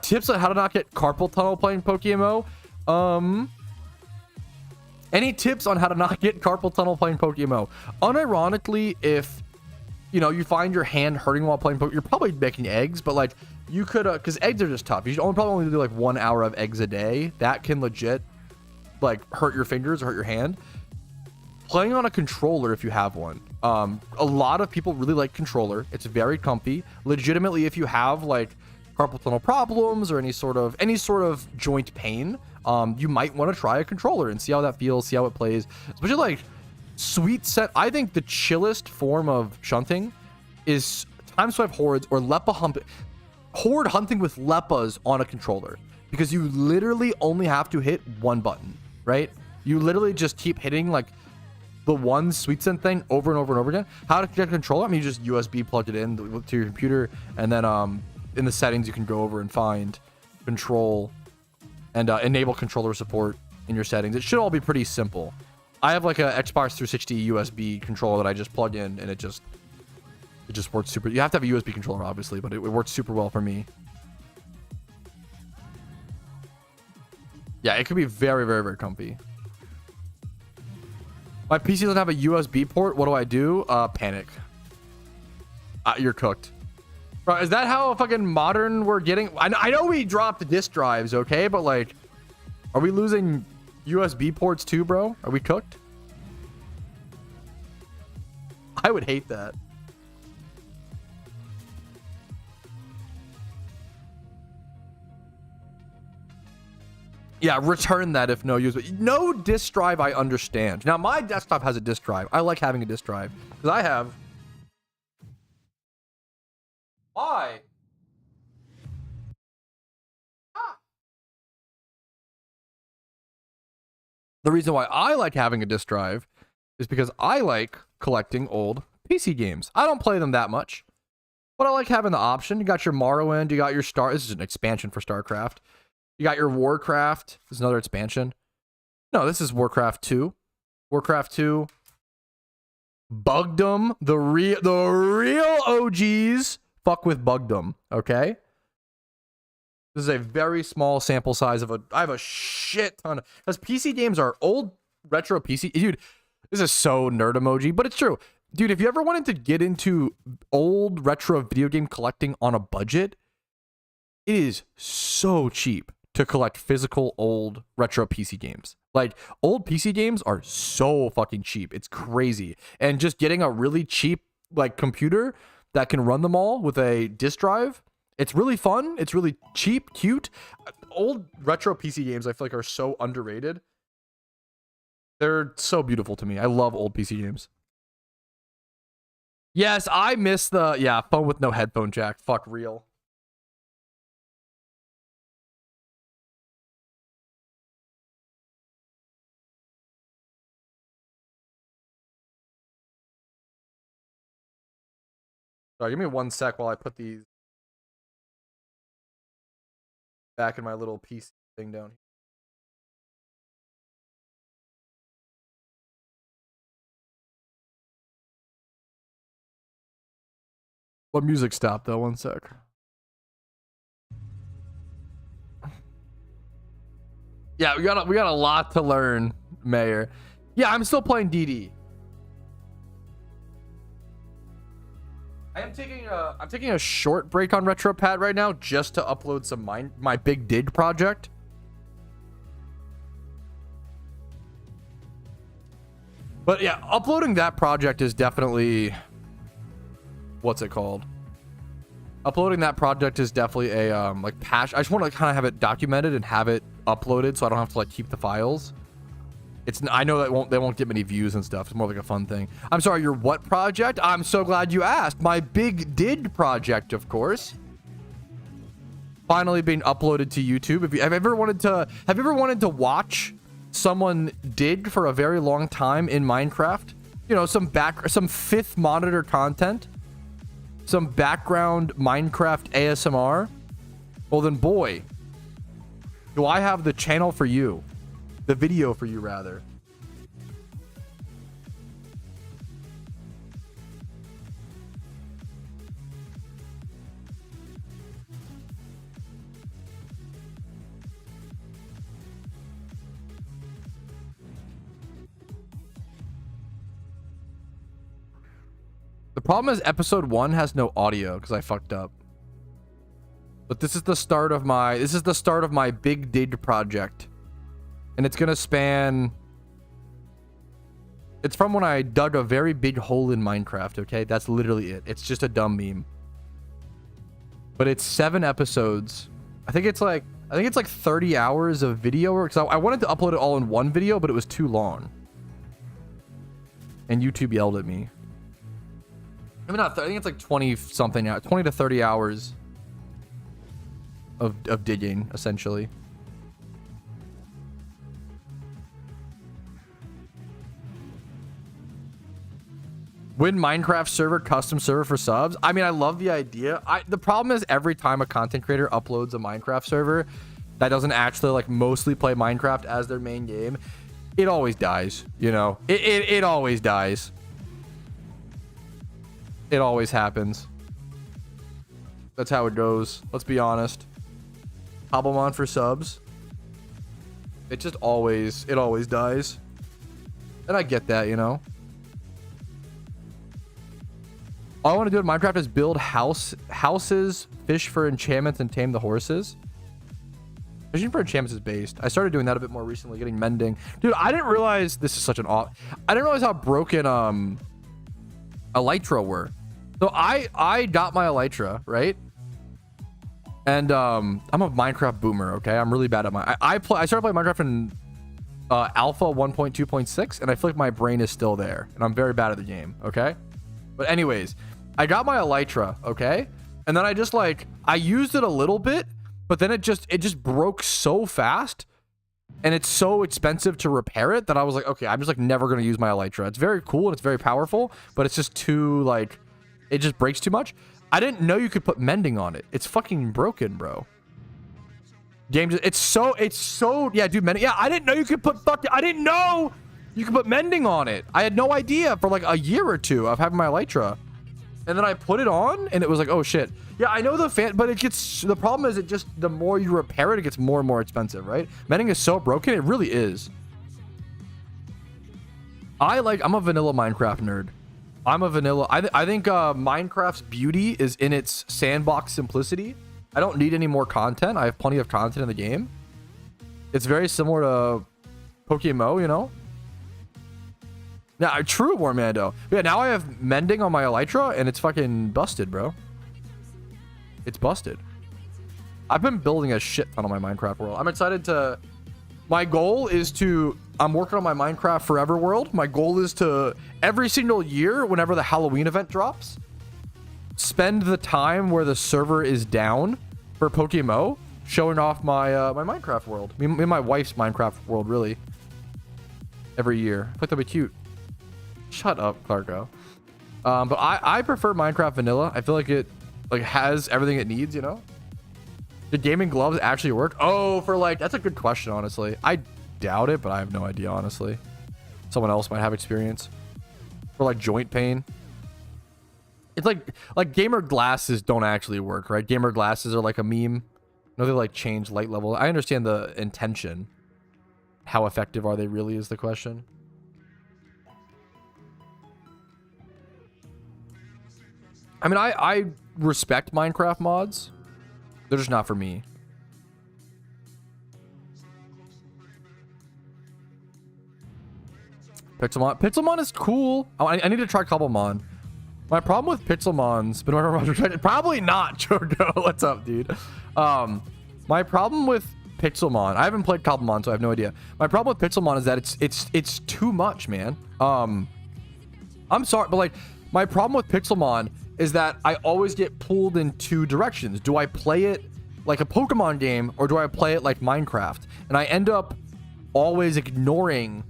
Tips on how to not get carpal tunnel playing PokeMMO. Any tips on how to not get carpal tunnel playing PokeMMO? Unironically, if you know you find your hand hurting while playing Pokemon, you're probably making eggs, but like you could, because eggs are just tough. You should probably only do like 1 hour of eggs a day. That can legit like hurt your fingers or hurt your hand. Playing on a controller if you have one. A lot of people really like controller. It's very comfy. Legitimately, if you have like carpal tunnel problems or any sort of joint pain, you might want to try a controller and see how that feels, see how it plays. Especially like sweet set. I think the chillest form of shunting is time swipe hordes or horde hunting with leppas on a controller, because you literally only have to hit one button, right? You literally just keep hitting like the one sweet scent thing over and over and over again. How to get a controller? I mean, you just USB plug it in to your computer, and then in the settings you can go over and find control and enable controller support in your settings. It should all be pretty simple. I have like a Xbox 360 USB controller that I just plug in, and it just works super. You have to have a USB controller obviously, but it works super well for me. Yeah, it could be very, very, very comfy. My PC doesn't have a USB port. What do I do? Panic. You're cooked. Bro, is that how fucking modern we're getting? I know we dropped disk drives, okay? But like, are we losing USB ports too, bro? Are we cooked? I would hate that. Yeah, return that if no USB. No disk drive, I understand. Now, my desktop has a disk drive. I like having a disk drive because I have... Why? Ah. The reason why I like having a disk drive is because I like collecting old PC games. I don't play them that much, but I like having the option. You got your Morrowind, you got your Star... This is an expansion for StarCraft. You got your Warcraft. This is another expansion. No, this is Warcraft 2. Warcraft 2. Bugdom. The real OGs fuck with Bugdom. Okay? This is a very small sample size of I have a shit ton of... Because PC games are old retro PC... Dude, this is so nerd emoji, but it's true. Dude, if you ever wanted to get into old retro video game collecting on a budget, it is so cheap to collect physical old retro PC games. Like, old PC games are so fucking cheap. It's crazy. And just getting a really cheap like computer that can run them all with a disk drive, it's really fun. It's really cheap, cute. Old retro PC games I feel like are so underrated. They're so beautiful to me. I love old PC games. Yes, I miss the phone with no headphone jack. Fuck real. Sorry, give me 1 sec while I put these back in my little PC thing down here. What music stopped though? 1 sec. Yeah, we got a lot to learn, Mayor. Yeah, I'm still playing DD. I'm taking a short break on RetroPat right now just to upload some my big dig project. But yeah, uploading that project is definitely... What's it called? Uploading that project is definitely a like passion. I just want to kind of have it documented and have it uploaded so I don't have to like keep the files. I know that they won't get many views and stuff. It's more like a fun thing. I'm sorry, your what project? I'm so glad you asked. My big did project, of course. Finally being uploaded to YouTube. Have you ever wanted to watch someone dig for a very long time in Minecraft? You know, some fifth monitor content, some background Minecraft ASMR. Well then, boy, Do I have the channel for you? The video for you, rather. The problem is episode 1 has no audio because I fucked up. But this is the start of my big dig project. And it's gonna span. It's from when I dug a very big hole in Minecraft, okay? That's literally it. It's just a dumb meme. But it's 7 episodes. I think it's like 30 hours of video work. So I wanted to upload it all in one video, but it was too long. And YouTube yelled at me. I mean, I think it's like 20 something now, 20 to 30 hours of digging, essentially. Win Minecraft server, custom server for subs. I mean, I love the idea. The problem is every time a content creator uploads a Minecraft server that doesn't actually like mostly play Minecraft as their main game, it always dies, you know? It always dies. It always happens. That's how it goes. Let's be honest. Hobblemon for subs. It always dies. And I get that, you know? All I want to do in Minecraft is build houses, fish for enchantments, and tame the horses. Fishing for enchantments is based. I started doing that a bit more recently, getting mending. Dude, I didn't realize this is such an I didn't realize how broken elytra were. So I got my elytra, right? And I'm a Minecraft boomer, okay? I'm really bad at I started playing Minecraft in alpha 1.2.6, and I feel like my brain is still there, and I'm very bad at the game, okay? But anyways, I got my elytra, okay? And then I used it a little bit, but then it just broke so fast, and it's so expensive to repair it that I was like, okay, I'm just like never gonna use my elytra. It's very cool and it's very powerful, but it's just too like, it just breaks too much. I didn't know you could put mending on it. It's fucking broken, bro. It's so yeah, dude, mending. Yeah, I didn't know you could put I didn't know you could put mending on it. I had no idea for like a year or two of having my elytra. And then I put it on and it was like, oh shit. Yeah, I know but the problem is the more you repair it, it gets more and more expensive, right? Mending is so broken, it really is. I'm a vanilla Minecraft nerd. I think Minecraft's beauty is in its sandbox simplicity. I don't need any more content. I have plenty of content in the game. It's very similar to PokeMMO, you know? Yeah, true, Warmando. Yeah, now I have mending on my elytra, and it's fucking busted, bro. It's busted. I've been building a shit ton on my Minecraft world. I'm excited to... My goal is to... I'm working on my Minecraft Forever world. My goal is to, every single year, whenever the Halloween event drops, spend the time where the server is down for PokeMMO, showing off my my Minecraft world. Me and my wife's Minecraft world, really. Every year. I think that'd be cute. Shut up, Clarko. But I prefer Minecraft Vanilla. I feel like it has everything it needs, you know? Do gaming gloves actually work? Oh, that's a good question, honestly. I doubt it, but I have no idea, honestly. Someone else might have experience. For joint pain. It's like gamer glasses don't actually work, right? Gamer glasses are like a meme. No, they change light level. I understand the intention. How effective are they really is the question. I mean, I respect Minecraft mods. They're just not for me. Pixelmon is cool. Oh, I need to try Cobblemon. My problem with Pixelmon's probably not, Chogo. What's up, dude? My problem with Pixelmon, I haven't played Cobblemon, so I have no idea. My problem with Pixelmon is that it's too much, man. I'm sorry, but my problem with Pixelmon is that I always get pulled in two directions. Do I play it like a Pokemon game, or do I play it like Minecraft? And I end up always ignoring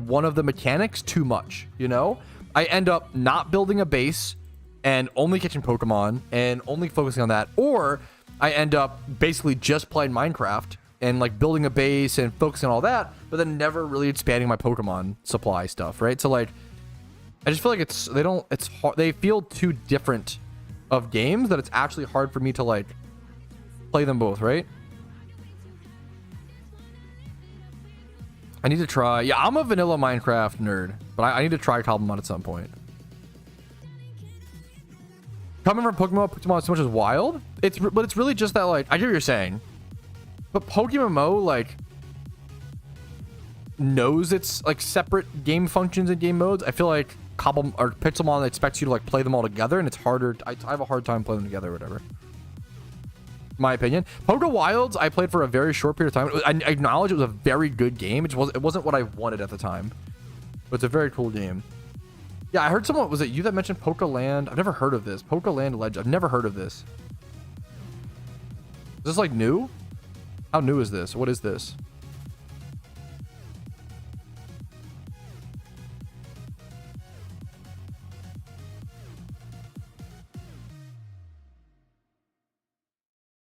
one of the mechanics too much, you know? I end up not building a base and only catching Pokemon and only focusing on that, or I end up basically just playing Minecraft and like building a base and focusing on all that, but then never really expanding my Pokemon supply stuff, right? So like, I just feel like it's hard, they feel too different of games that it's actually hard for me to like play them both, right? I need to try. Yeah, I'm a vanilla Minecraft nerd, but I need to try Cobblemon at some point. Coming from Pokemon so much as wild, but it's really just that, like, I get what you're saying, but PokeMMO like knows it's like separate game functions and game modes. I feel like Pixelmon expects you to like play them all together, and it's harder. I have a hard time playing them together or whatever. My opinion. Poke Wilds I played for a very short period of time. I acknowledge it was a very good game. It wasn't what I wanted at the time, but it's a very cool game. Yeah, I heard someone, was it you that mentioned Pokeland? I've never heard of this. Pokeland Legend. I've never heard of this. Is this like new? How new is this? What is this?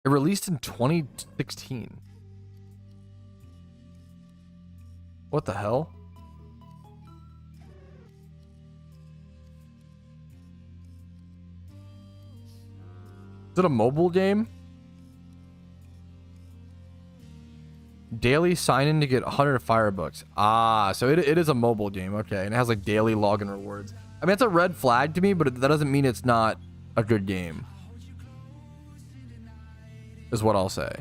It released in 2016. What the hell? Is it a mobile game? Daily sign in to get 100 Firebucks. Ah, so it is a mobile game. Okay, and it has like daily login rewards. I mean, it's a red flag to me, but that doesn't mean it's not a good game. Is what I'll say.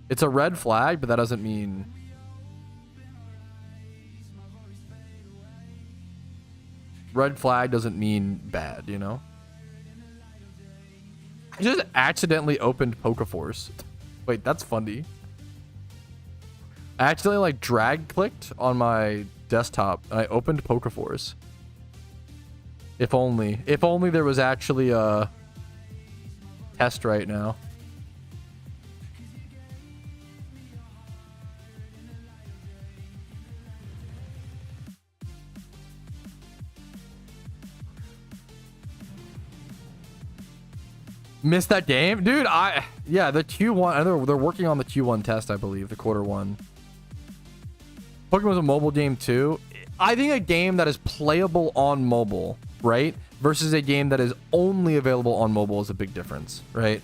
It's a red flag, but that doesn't mean... Red flag doesn't mean bad, you know? I just accidentally opened Pokeforce. Wait, that's funny. I accidentally like drag clicked on my desktop and I opened Pokeforce. If only there was actually a test right now. Missed that game, dude. Yeah, the Q1. They're working on the Q1 test, I believe, the quarter one. Pokemon's a mobile game too. I think a game that is playable on mobile, right, versus a game that is only available on mobile is a big difference, right?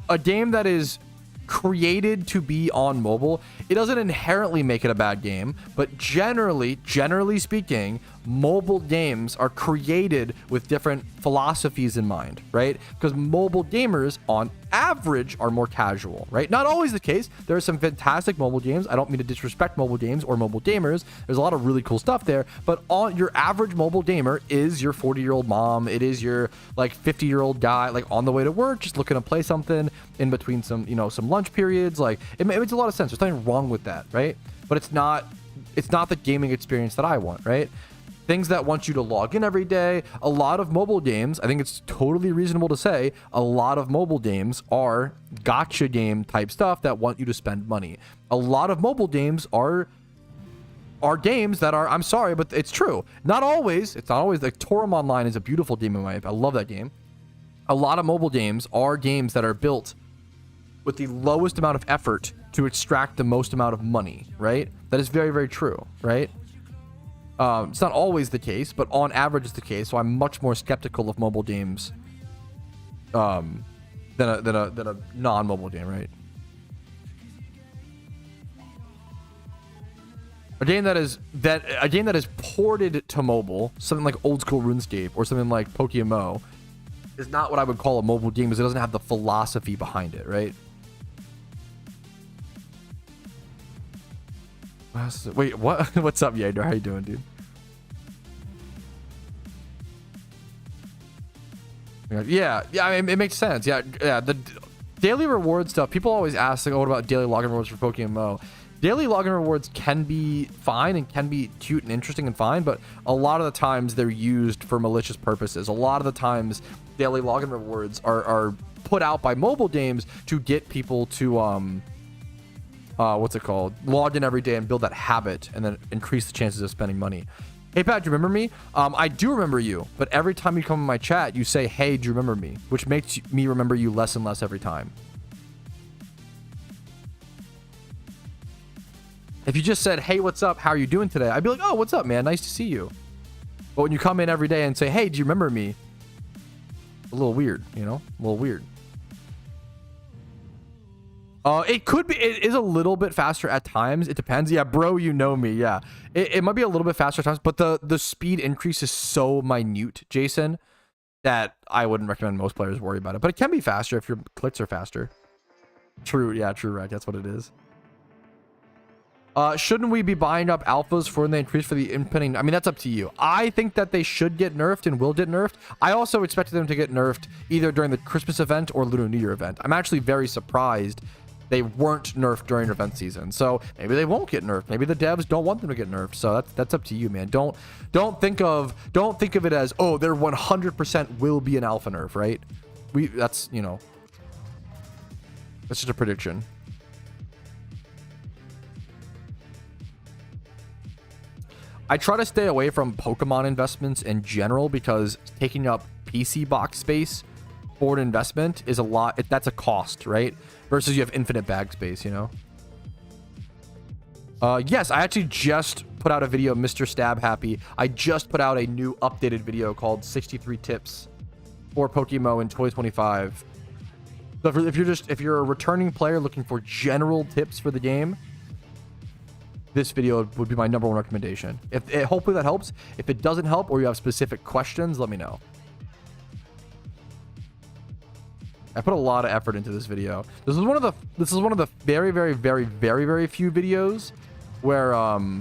A game that is created to be on mobile, it doesn't inherently make it a bad game, but generally speaking, mobile games are created with different philosophies in mind, right? Because mobile gamers on average are more casual, right? Not always the case. There are some fantastic mobile games. I don't mean to disrespect mobile games or mobile gamers. There's a lot of really cool stuff there, but on your average mobile gamer is your 40-year-old mom. It is your like 50-year-old guy, like on the way to work, just looking to play something in between some, you know, some lunch periods. Like it makes a lot of sense. There's nothing wrong with that, right? But it's not the gaming experience that I want, right? Things that want you to log in every day. A lot of mobile games, I think it's totally reasonable to say, a lot of mobile games are gotcha game type stuff that want you to spend money. A lot of mobile games are games that are, I'm sorry, but it's true. Not always. It's not always. Like Torum Online is a beautiful game in my opinion. I love that game. A lot of mobile games are games that are built with the lowest amount of effort to extract the most amount of money, right? That is very, very true, right? It's not always the case, but on average it's the case. So I'm much more skeptical of mobile games than a non-mobile game, right? A game that is ported to mobile, something like old school RuneScape or something like PokeMMO, is not what I would call a mobile game because it doesn't have the philosophy behind it, right? Wait, what? What's up, Yader? How you doing, dude? Yeah, I mean, it makes sense. Yeah. The daily reward stuff. People always ask, like, oh, what about daily login rewards for PokeMMO? Daily login rewards can be fine and can be cute and interesting and fine, but a lot of the times they're used for malicious purposes. A lot of the times, daily login rewards are put out by mobile games to get people to what's it called? Log in every day and build that habit and then increase the chances of spending money. Hey, Pat, do you remember me? I do remember you, but every time you come in my chat, you say, hey, do you remember me? Which makes me remember you less and less every time. If you just said, hey, what's up? How are you doing today? I'd be like, oh, what's up, man? Nice to see you. But when you come in every day and say, hey, do you remember me? A little weird, you know? A little weird. It could be, it is a little bit faster at times. It depends. Yeah, bro, you know me. Yeah. It might be a little bit faster at times, but the speed increase is so minute, Jason, that I wouldn't recommend most players worry about it. But it can be faster if your clicks are faster. True. Yeah, true, right. That's what it is. Shouldn't we be buying up alphas for when they increase for the impending? I mean, that's up to you. I think that they should get nerfed and will get nerfed. I also expected them to get nerfed either during the Christmas event or Lunar New Year event. I'm actually very surprised they weren't nerfed during event season. So maybe they won't get nerfed. Maybe the devs don't want them to get nerfed. So that's up to you, man. Don't think of it as, oh, there 100% will be an alpha nerf, right? That's, you know, that's just a prediction. I try to stay away from Pokemon investments in general because taking up PC box space for an investment is a lot. That's a cost, right? Versus you have infinite bag space, you know? Yes, I actually just put out a video, Mr. Stab Happy. I just put out a new updated video called 63 Tips for PokeMMO in 2025. So if you're a returning player looking for general tips for the game, this video would be my #1 recommendation. Hopefully that helps. If it doesn't help or you have specific questions, let me know. I put a lot of effort into this video. This is one of the very, very, very, very, very few videos where I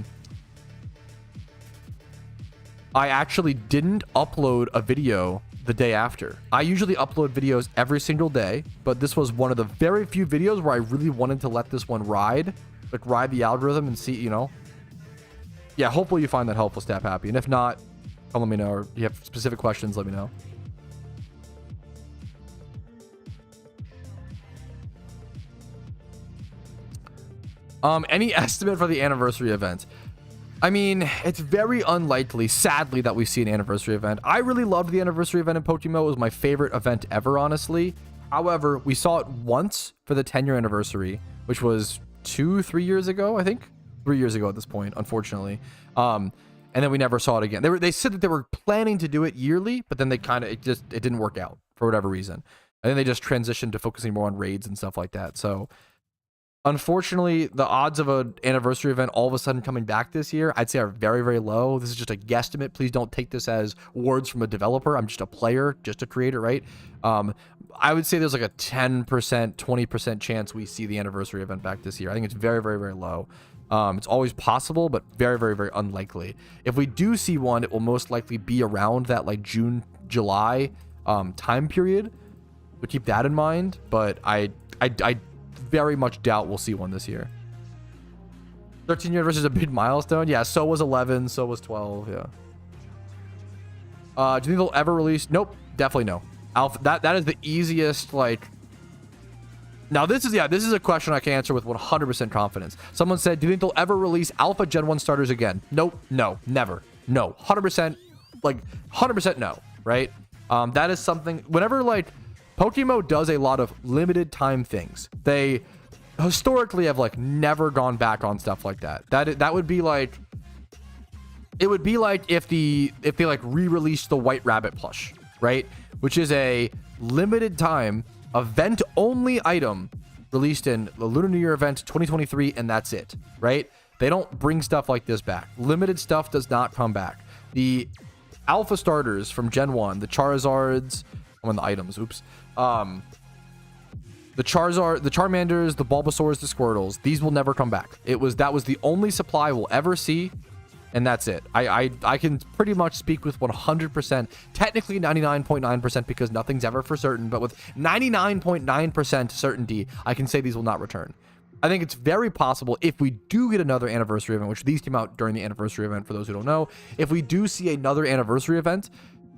actually didn't upload a video the day after. I usually upload videos every single day, but this was one of the very few videos where I really wanted to let this one ride. Like, ride the algorithm and see, you know. Yeah, hopefully you find that helpful, Stab Happy. And if not, come let me know. Or if you have specific questions, let me know. Any estimate for the anniversary event? I mean, it's very unlikely, sadly, that we see an anniversary event. I really loved the anniversary event in PokeMMO. It was my favorite event ever, honestly. However, we saw it once for the 10-year anniversary, which was 2-3 years ago, I think. 3 years ago at this point, unfortunately. And then we never saw it again. They said that they were planning to do it yearly, but then they it didn't work out for whatever reason. I think they just transitioned to focusing more on raids and stuff like that. So unfortunately, the odds of an anniversary event all of a sudden coming back this year, I'd say are very, very low. This is just a guesstimate. Please don't take this as words from a developer. I'm just a player, just a creator, right? I would say there's like a 10%, 20% chance we see the anniversary event back this year. I think it's very, very, very low. It's always possible, but very, very, very unlikely. If we do see one, it will most likely be around that like June, July time period. So keep that in mind. But I very much doubt we'll see one this year. 13 year versus a big milestone. Yeah, so was 11, so was 12. Yeah. Do you think they'll ever release? Nope, definitely no. Alpha, that is the easiest, like. Now this is a question I can answer with 100% confidence. Someone said, do you think they'll ever release Alpha Gen 1 starters again? Nope, no, never. No, 100%, like 100% no, right? That is something, whenever like PokeMMO does a lot of limited time things, they historically have like never gone back on stuff like that. That would be like, it would be like if they like re-released the White Rabbit plush, right? Which is a limited time event only item released in the Lunar New Year event 2023, and that's it, right? They don't bring stuff like this back. Limited stuff does not come back. The alpha starters from Gen 1, the Charizards, on the items, oops. The Charmanders, the Bulbasaurs, the Squirtles, these will never come back. That was the only supply we'll ever see, and that's it. I can pretty much speak with 100%, technically 99.9% because nothing's ever for certain, but with 99.9% certainty, I can say these will not return. I think it's very possible if we do get another anniversary event, which these came out during the anniversary event for those who don't know, if we do see another anniversary event,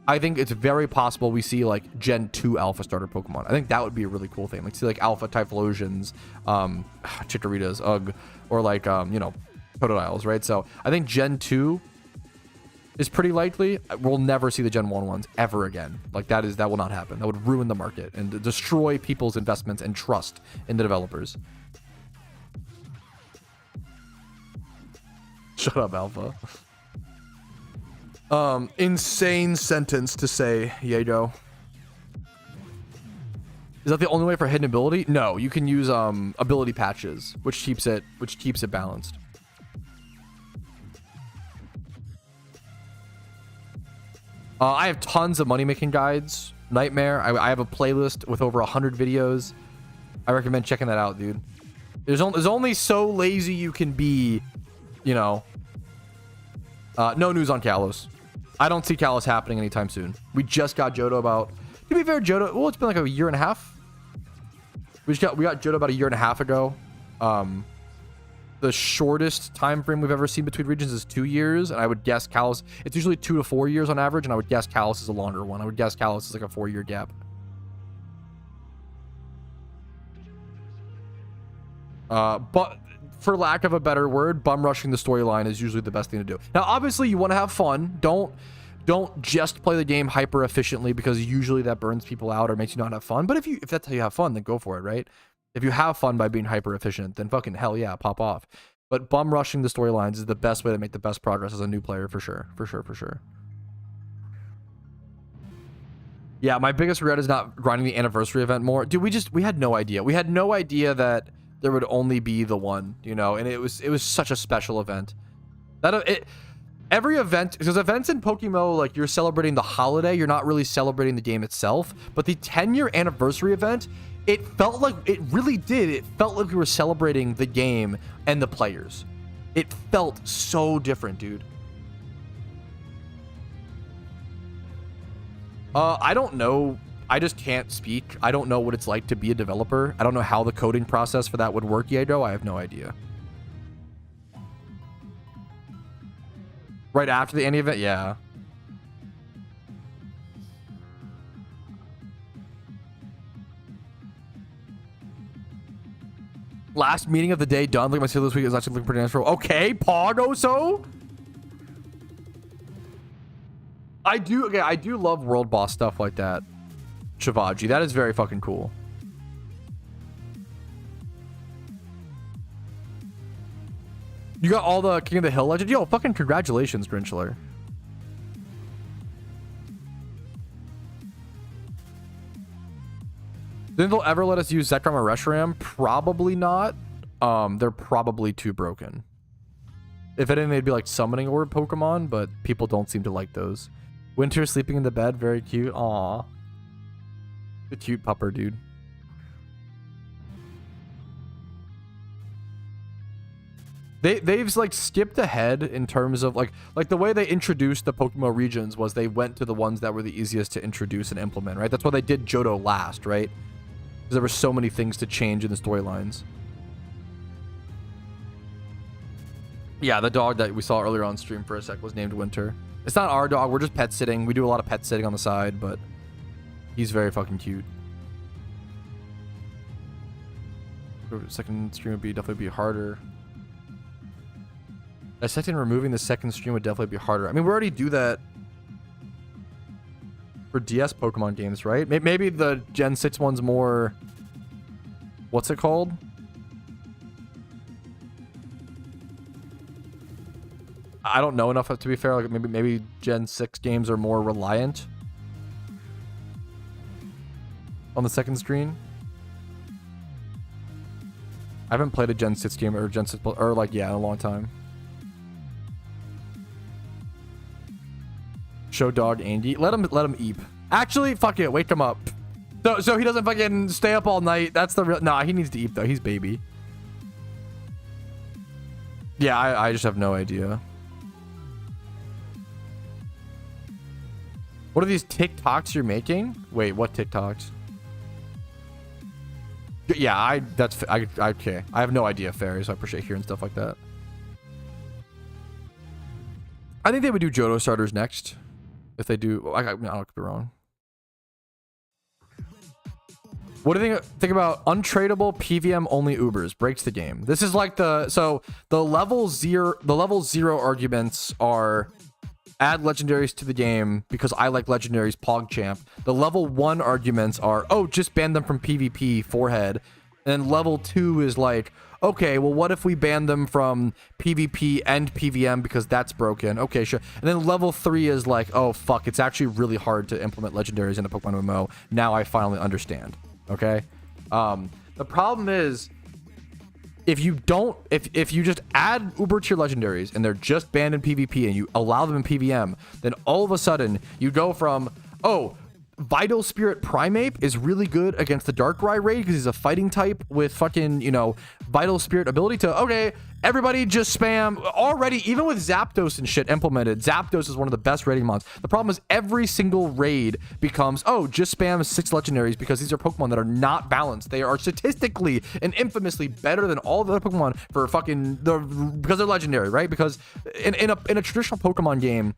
I think it's very possible we see like Gen 2 Alpha starter Pokemon. I think that would be a really cool thing. Like see like Alpha Typhlosions, Chikoritas, or like, you know, Totodiles, right? So I think Gen 2 is pretty likely. We'll never see the Gen 1 ones ever again. Like that will not happen. That would ruin the market and destroy people's investments and trust in the developers. Shut up, Alpha. Insane sentence to say, Yago. Is that the only way for hidden ability? No, you can use ability patches, which keeps it balanced. I have tons of money making guides. Nightmare. I have a playlist with over 100 videos. I recommend checking that out, dude. There's only so lazy you can be, you know. No news on Kalos. I don't see Kalos happening anytime soon. We just got Johto about, to be fair, Johto, well, it's been like a year and a half. We got Johto about a year and a half ago. The shortest time frame we've ever seen between regions is 2 years, and I would guess Kalos, it's usually 2 to 4 years on average, and I would guess Kalos is a longer one. I would guess Kalos is like a 4-year gap. But for lack of a better word, bum rushing the storyline is usually the best thing to do. Now, obviously, you want to have fun. Don't just play the game hyper efficiently, because usually that burns people out or makes you not have fun. But if that's how you have fun, then go for it, right? If you have fun by being hyper efficient, then fucking hell yeah, pop off. But bum rushing the storylines is the best way to make the best progress as a new player, for sure. For sure. Yeah, my biggest regret is not grinding the anniversary event more. Dude, we had no idea. We had no idea that there would only be the one, you know, and it was such a special event. Every event, because events in PokeMMO, like, you're celebrating the holiday, you're not really celebrating the game itself. But the 10-year anniversary event, it felt like, it really did. It felt like we were celebrating the game and the players. It felt so different, dude. I don't know. I just can't speak. I don't know what it's like to be a developer. I don't know how the coding process for that would work, Yedo. I have no idea. Right after the Annie event? Yeah. Last meeting of the day done. Look at my schedule this week is actually looking pretty natural. Okay, Pog so. I do love world boss stuff like that. Shivaji, that is very fucking cool. You got all the King of the Hill legend? Yo, fucking congratulations, Grinchler. Think they'll ever let us use Zekrom or Reshiram? Probably not. They're probably too broken. If anything, they'd be like summoning orb Pokemon, but people don't seem to like those. Winter sleeping in the bed, very cute. Aw. The cute pupper, dude. They've like skipped ahead in terms of like the way they introduced the PokeMMO regions was they went to the ones that were the easiest to introduce and implement, right? That's why they did Johto last, right? Because there were so many things to change in the storylines. Yeah, the dog that we saw earlier on stream for a sec was named Winter. It's not our dog. We're just pet sitting. We do a lot of pet sitting on the side, but he's very fucking cute. Second stream would definitely be harder. Dissecting and removing the second stream would definitely be harder. I mean, we already do that for DS Pokemon games, right? Maybe the Gen 6 one's more... What's it called? I don't know enough to be fair. Like maybe Gen 6 games are more reliant on the second screen. I haven't played a Gen 6 game or Gen 6 or like in a long time. Show dog Andy. Let him eep. Actually, fuck it. Wake him up. So he doesn't fucking stay up all night. That's the real... Nah, he needs to eat though. He's baby. Yeah, I just have no idea. What are these TikToks you're making? Wait, what TikToks? Yeah, okay. I have no idea, Fairy, so I appreciate hearing stuff like that. I think they would do Johto starters next. If they do, I could be wrong. What do you think about untradeable PVM only Ubers? Breaks the game. This is like the level zero arguments are add legendaries to the game because I like legendaries, PogChamp. The level 1 arguments are, oh, just ban them from PvP, forehead. And level 2 is like, okay, well, what if we ban them from PvP and PVM because that's broken? Okay, sure. And then level 3 is like, oh, fuck, it's actually really hard to implement legendaries in a Pokemon MMO. Now I finally understand. Okay? The problem is, if you just add uber tier legendaries and they're just banned in PvP and you allow them in PVM, then all of a sudden you go from, oh, Vital Spirit Primeape is really good against the Darkrai raid because he's a fighting type with fucking, you know, Vital Spirit ability to, okay, everybody just spam already, even with Zapdos and shit implemented. Zapdos is one of the best raiding mons. The problem is every single raid becomes, oh, just spam 6 legendaries because these are Pokemon that are not balanced. They are statistically and infamously better than all the other Pokemon for fucking, because they're legendary, right? Because in a traditional Pokemon game,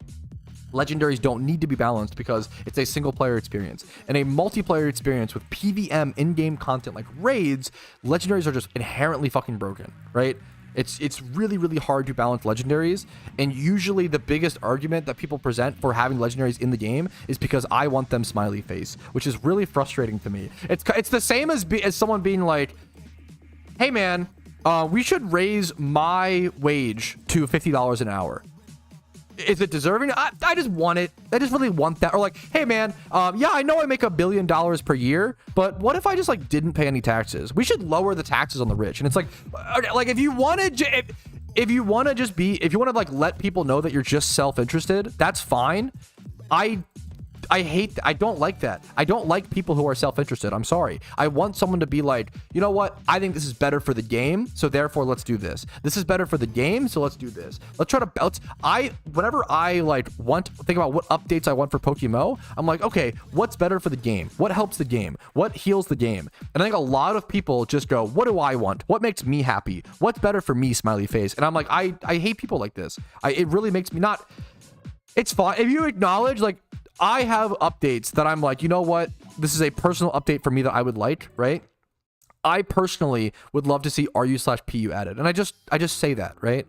legendaries don't need to be balanced because it's a single player experience. In a multiplayer experience with PVM in-game content like raids, legendaries are just inherently fucking broken, right? It's really, really hard to balance legendaries, and usually the biggest argument that people present for having legendaries in the game is because I want them smiley face, which is really frustrating to me. It's the same as someone being like, hey man, we should raise my wage to $50 an hour. Is it deserving? I just want it. I just really want that. Or like, hey man, yeah, I know I make $1 billion per year, but what if I just like didn't pay any taxes? We should lower the taxes on the rich. And it's like, okay, like if you want to, if you want to like let people know that you're just self-interested, that's fine. I don't like that. I don't like people who are self-interested. I'm sorry. I want someone to be like, you know what? I think this is better for the game, so therefore let's do this. This is better for the game, so let's do this. Whenever I like think about what updates I want for PokeMMO, I'm like, okay, what's better for the game? What helps the game? What heals the game? And I think a lot of people just go, what do I want? What makes me happy? What's better for me, smiley face? And I'm like, I hate people like this. It really makes me not. It's fine if you acknowledge, like, I have updates that I'm like, you know what? This is a personal update for me that I would like, right? I personally would love to see RU/PU added. And I just say that, right?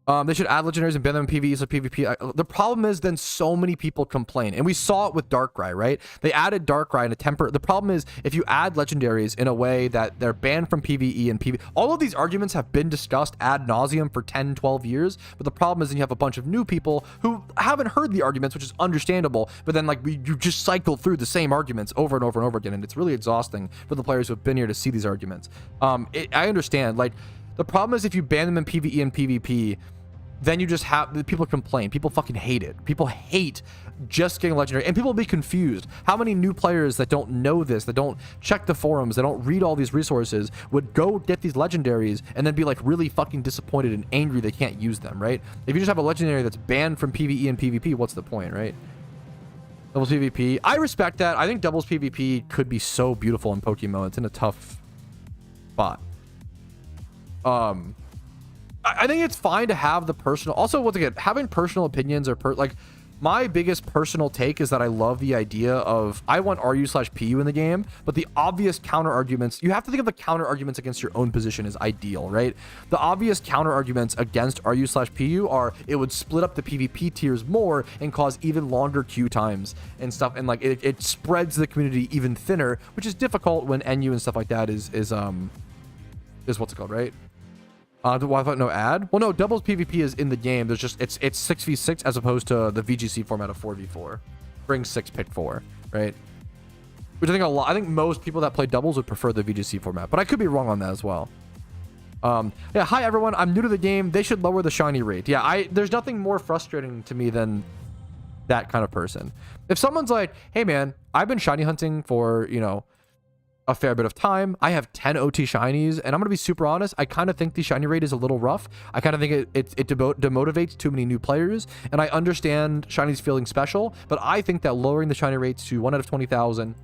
They should add legendaries and ban them in PvE or PvP. The problem is then so many people complain. And we saw it with Darkrai, right? They added Darkrai in a temper. The problem is if you add legendaries in a way that they're banned from PvE and PvP, all of these arguments have been discussed ad nauseum for 10, 12 years. But the problem is then you have a bunch of new people who haven't heard the arguments, which is understandable. But then like you just cycle through the same arguments over and over and over again. And it's really exhausting for the players who have been here to see these arguments. I understand. Like, the problem is if you ban them in PvE and PvP, then you just have people complain. People fucking hate it. People hate just getting legendary, and people will be confused. How many new players that don't know this, that don't check the forums, that don't read all these resources, would go get these legendaries and then be like really fucking disappointed and angry they can't use them, right? If you just have a legendary that's banned from PvE and PvP, what's the point, right? Doubles PvP. I respect that. I think doubles PvP could be so beautiful in PokeMMO. It's in a tough spot. I think it's fine to have the personal. Also, once again, having personal opinions or like my biggest personal take is that I love the idea of I want RU/PU in the game, but the obvious counter arguments, you have to think of the counter arguments against your own position as ideal, right? The obvious counter arguments against RU/PU are it would split up the PvP tiers more and cause even longer queue times and stuff, and like it spreads the community even thinner, which is difficult when NU and stuff like that is what's it called, right? I thought no ad. Well, no, doubles PvP is in the game. There's just it's 6v6 as opposed to the VGC format of 4v4. Bring 6, pick 4, right? Which I think most people that play doubles would prefer the VGC format, but I could be wrong on that as well. Yeah, hi everyone. I'm new to the game. They should lower the shiny rate. Yeah, there's nothing more frustrating to me than that kind of person. If someone's like, hey man, I've been shiny hunting for, you know, a fair bit of time. I have 10 OT shinies, and I'm gonna be super honest. I kind of think the shiny rate is a little rough. I kind of think it demotivates too many new players, and I understand shinies feeling special, but I think that lowering the shiny rates to 1 out of 20,000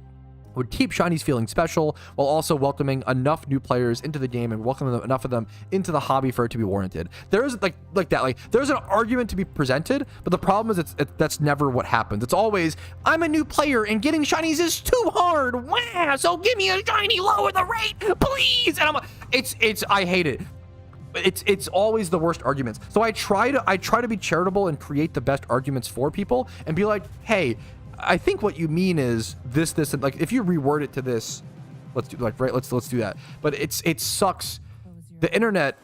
would keep shinies feeling special while also welcoming enough new players into the game and welcoming enough of them into the hobby for it to be warranted. There's there's an argument to be presented, but the problem is that's never what happens. It's always, I'm a new player and getting shinies is too hard. Wow, so give me a shiny, lower the rate, please. And I hate it. it's always the worst arguments. So I try to be charitable and create the best arguments for people and be like, hey, I think what you mean is this, and like, if you reword it to this, let's do that. But it sucks. The internet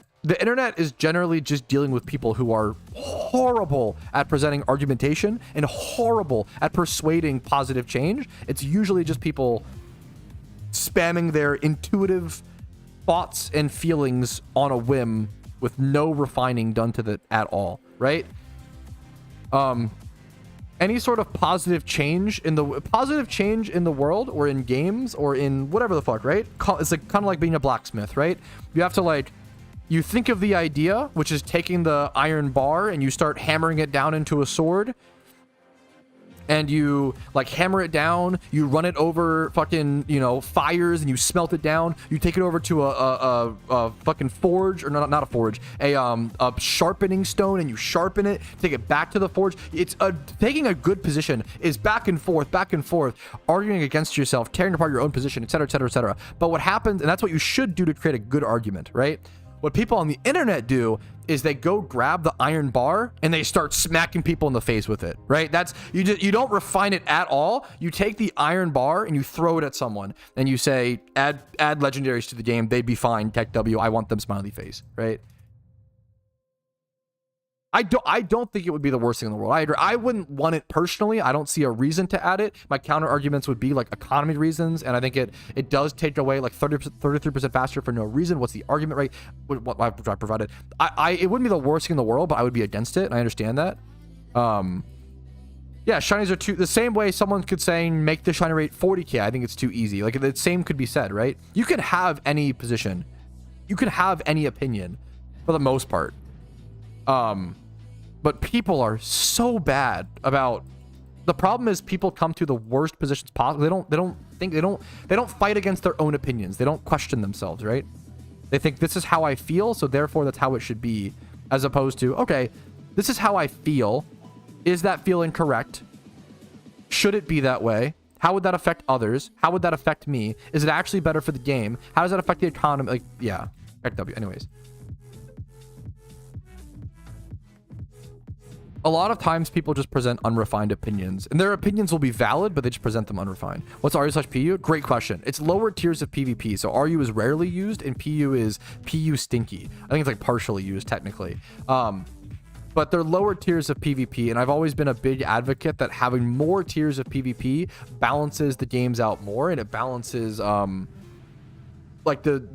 is generally just dealing with people who are horrible at presenting argumentation and horrible at persuading positive change. It's usually just people spamming their intuitive thoughts and feelings on a whim with no refining done to it at all, right? Any sort of positive change in the world or in games or in whatever the fuck, right? It's like kind of like being a blacksmith, right? You have to like, you think of the idea, which is taking the iron bar and you start hammering it down into a sword, and you like hammer it down, you run it over fucking, you know, fires, and you smelt it down. You take it over to a fucking forge, or not a forge, a sharpening stone, and you sharpen it, take it back to the forge. It's taking a good position is back and forth, arguing against yourself, tearing apart your own position, etc., etc., etc. But what happens, and that's what you should do to create a good argument, right? What people on the internet do is they go grab the iron bar and they start smacking people in the face with it, right? That's, you don't refine it at all. You take the iron bar and you throw it at someone and you say, add legendaries to the game. They'd be fine. Tech W. I want them smiley face, right? I don't think it would be the worst thing in the world. I agree. I wouldn't want it personally. I don't see a reason to add it. My counter arguments would be like economy reasons, and I think it does take away like 33% faster for no reason. What's the argument, right? What I provided. It wouldn't be the worst thing in the world, but I would be against it, and I understand that. Yeah, shinies are too, the same way someone could say make the shiny rate 40k. I think it's too easy. Like the same could be said, right? You can have any position. You can have any opinion for the most part. But people are so bad about, the problem is people come to the worst positions possible. They don't fight against their own opinions. They don't question themselves, right? They think this is how I feel, so therefore that's how it should be, as opposed to, okay, this is how I feel. Is that feeling correct? Should it be that way? How would that affect others? How would that affect me? Is it actually better for the game? How does that affect the economy? Like, yeah, W. Anyways. A lot of times people just present unrefined opinions, and their opinions will be valid, but they just present them unrefined. What's RU/PU? Great question. It's lower tiers of PvP. So RU is rarely used, and PU is PU stinky. I think it's like partially used technically. But they're lower tiers of PvP, and I've always been a big advocate that having more tiers of PvP balances the games out more, and it balances like the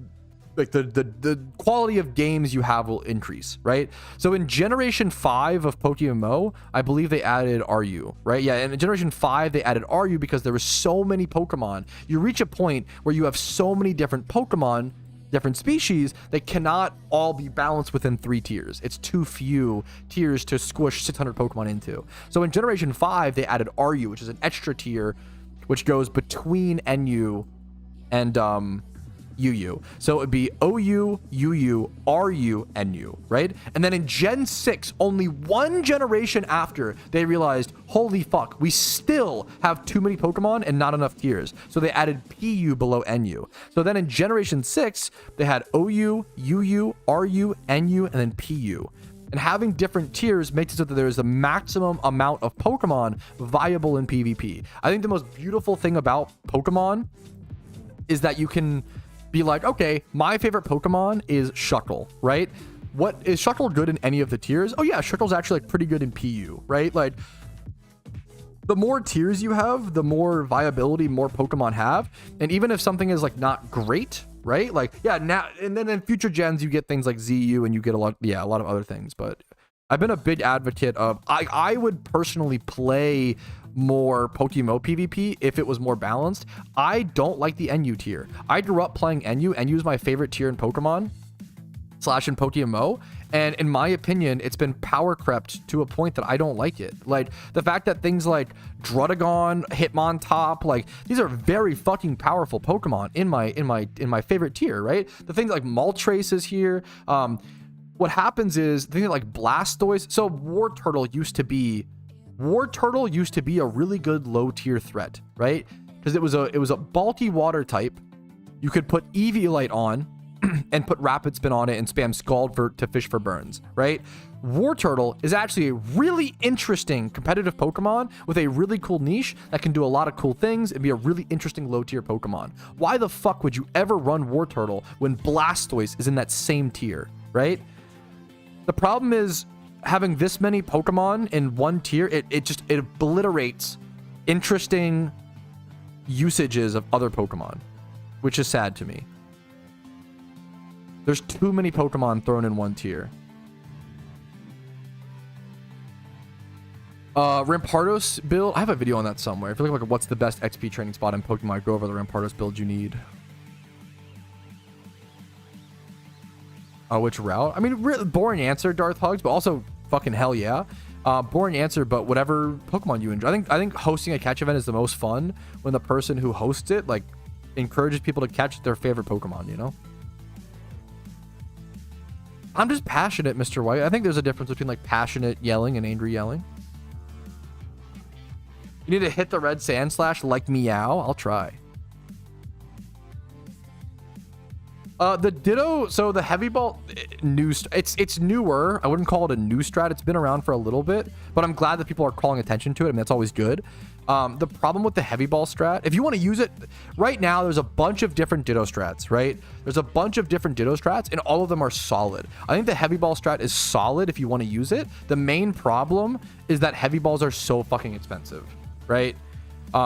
quality of games you have will increase, right? So in generation 5 of PokeMMO, I believe they added RU, right? Yeah, and in generation 5 they added RU because there were so many Pokemon. You reach a point where you have so many different Pokemon, different species, they cannot all be balanced within 3 tiers. It's too few tiers to squish 600 Pokemon into. So in generation 5 they added RU, which is an extra tier which goes between NU and UU. So it would be OU, UU, RU, NU, right? And then in Gen 6, only one generation after, they realized, holy fuck, we still have too many Pokemon and not enough tiers. So they added PU below NU. So then in Generation 6, they had OU, UU, RU, NU, and then PU. And having different tiers makes it so that there is the maximum amount of Pokemon viable in PvP. I think the most beautiful thing about Pokemon is that you can be like, okay, my favorite Pokemon is Shuckle, right? What is Shuckle good in any of the tiers? Oh yeah, Shuckle's actually like pretty good in PU, right? Like the more tiers you have, the more viability more Pokemon have. And even if something is like not great, right? Like, yeah, now and then in future gens you get things like ZU and you get a lot of other things. But I've been a big advocate of, I would personally play more PokeMMO PvP if it was more balanced. I don't like the NU tier. I grew up playing NU. NU is my favorite tier in Pokemon / in PokeMMO, and in my opinion it's been power crept to a point that I don't like it. Like the fact that things like Druddigon, Hitmontop, like these are very fucking powerful Pokemon in my favorite tier, right? The things like Moltres is here. What happens is the thing like Blastoise. So Wartortle used to be a really good low tier threat, right? Because it was a bulky water type. You could put Eviolite on, and put rapid spin on it and spam Scald to fish for burns, right? War Turtle is actually a really interesting competitive Pokemon with a really cool niche that can do a lot of cool things and be a really interesting low tier Pokemon. Why the fuck would you ever run War Turtle when Blastoise is in that same tier, right? The problem is having this many Pokemon in one tier, it obliterates interesting usages of other Pokemon, which is sad to me. There's too many Pokemon thrown in one tier. Rampardos build. I have a video on that somewhere. If you look like what's the best XP training spot in Pokemon, go over the Rampardos build you need. Which route? I mean, boring answer, Darth Hugs, but also fucking hell yeah. Boring answer, but whatever Pokemon you enjoy. I think hosting a catch event is the most fun when the person who hosts it like encourages people to catch their favorite Pokemon, you know? I'm just passionate, Mr. White. I think there's a difference between like passionate yelling and angry yelling. You need to hit the red sand slash like meow. I'll try. The Ditto, so the heavy ball new, it's newer. I wouldn't call it a new strat. It's been around for a little bit, but I'm glad that people are calling attention to it. I mean, that's always good. The problem with the heavy ball strat, if you want to use it right now, there's a bunch of different Ditto strats, right? There's a bunch of different Ditto strats and all of them are solid. I think the heavy ball strat is solid if you want to use it. The main problem is that heavy balls are so fucking expensive, right?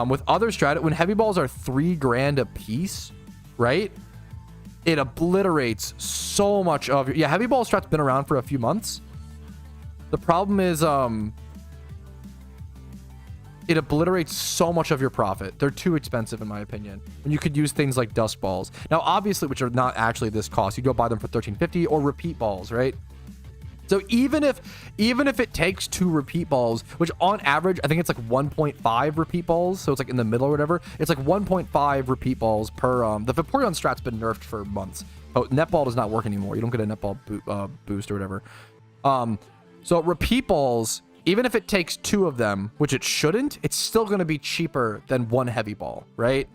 With other strat, when heavy balls are $3 grand a piece, right? It obliterates so much of your... Yeah, heavy ball strat's been around for a few months. The problem is, it obliterates so much of your profit. They're too expensive, in my opinion. And you could use things like dust balls. Now, obviously, which are not actually this cost. You go buy them for $13.50 or repeat balls, right? So even if it takes 2 repeat balls, which on average, I think it's like 1.5 repeat balls. So it's like in the middle or whatever. It's like 1.5 repeat balls per, the Vaporeon strat's been nerfed for months. Oh, netball does not work anymore. You don't get a netball boost or whatever. So repeat balls, even if it takes 2 of them, which it shouldn't, it's still going to be cheaper than 1 heavy ball, right?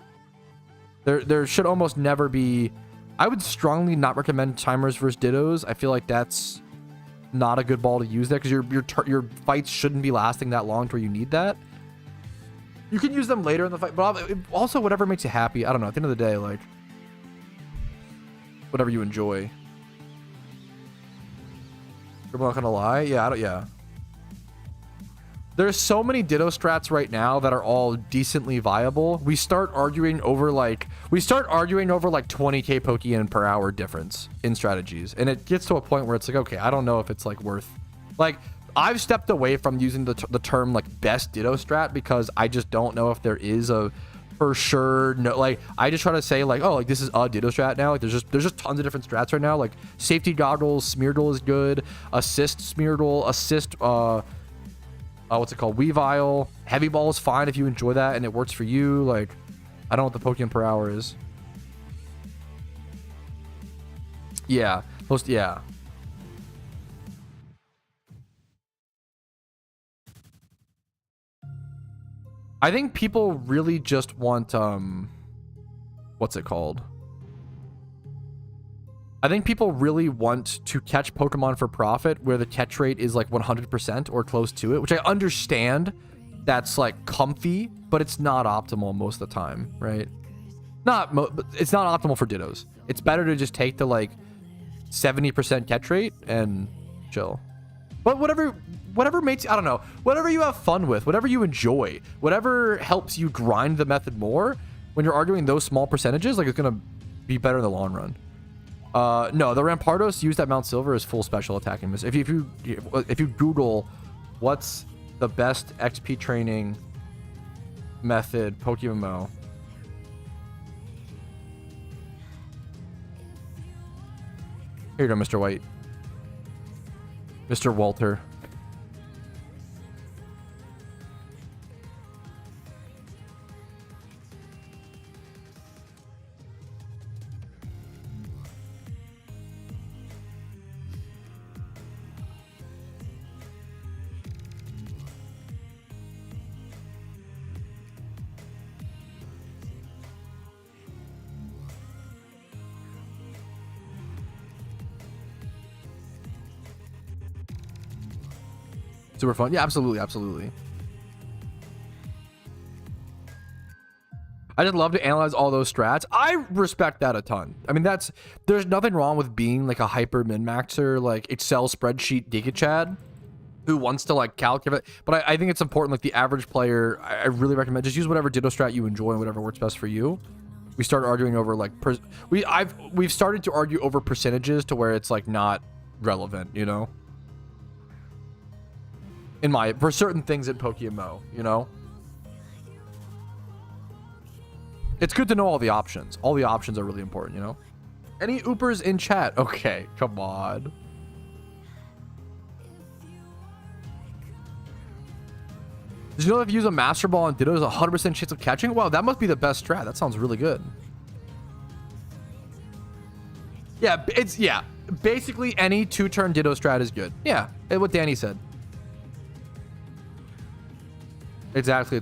There should almost never be, I would strongly not recommend timers versus Dittos. I feel like that's not a good ball to use there because your fights shouldn't be lasting that long to where you need that. You can use them later in the fight, but also whatever makes you happy. I don't know. At the end of the day, like whatever you enjoy. I'm not gonna lie. Yeah. There's so many Ditto strats right now that are all decently viable. We start arguing over like 20k Pokeyen per hour difference in strategies. And it gets to a point where it's like, okay, I don't know if it's like worth, like I've stepped away from using the term like best Ditto strat because I just don't know if there is a for sure. No, like I just try to say like, oh, like this is a Ditto strat now. Like there's just tons of different strats right now. Like safety goggles, Smeargle is good. Assist Smeargle, assist, what's it called? Weavile. Heavy ball is fine if you enjoy that and it works for you. Like, I don't know what the Pokemon per hour is. Yeah. Yeah. I think people really just want, what's it called? I think people really want to catch Pokemon for profit where the catch rate is like 100% or close to it, which I understand that's like comfy, but it's not optimal most of the time, right? It's not optimal for Dittos. It's better to just take the like 70% catch rate and chill. But whatever makes, I don't know, whatever you have fun with, whatever you enjoy, whatever helps you grind the method more, when you're arguing those small percentages, like it's going to be better in the long run. No, the Rampardos used at Mount Silver is full special attacking miss. If you Google what's the best XP training method PokeMMO, here you go, Mr. White, Mr. Walter. Super fun. Yeah, absolutely, absolutely. I just love to analyze all those strats. I respect that a ton. I mean, there's nothing wrong with being like a hyper min-maxer, like Excel spreadsheet Chad who wants to like calculate. But I think it's important, like the average player, I really recommend just use whatever Ditto strat you enjoy and whatever works best for you. We start arguing over like, we've started to argue over percentages to where it's like not relevant, you know? For certain things in PokeMMO, you know? It's good to know all the options. All the options are really important, you know? Any oopers in chat? Okay, come on. Did you know if you use a Master Ball on Ditto, there's a 100% chance of catching? Wow, that must be the best strat. That sounds really good. Yeah, yeah. Basically, any 2-turn Ditto strat is good. Yeah, what Danny said. Exactly.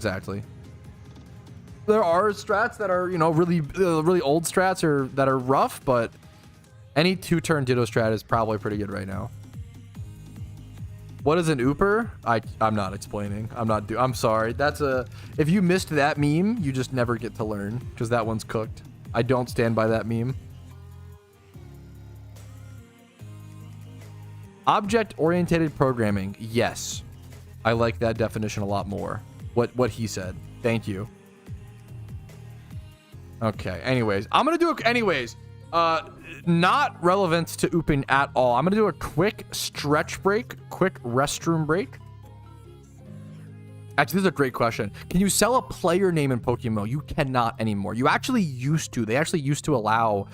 There are strats that are, you know, really old strats or that are rough, but any 2-turn Ditto strat is probably pretty good right now. What is an ooper? I'm not explaining. I'm sorry. If you missed that meme, you just never get to learn because that one's cooked. I don't stand by that meme. Object-oriented programming. Yes. I like that definition a lot more. What he said. Thank you. Okay, anyways. I'm going to do anyways. Not relevant to ooping at all. I'm going to do a quick stretch break, quick restroom break. Actually, this is a great question. Can you sell a player name in PokeMMO? You cannot anymore. You actually used to. They actually used to allow...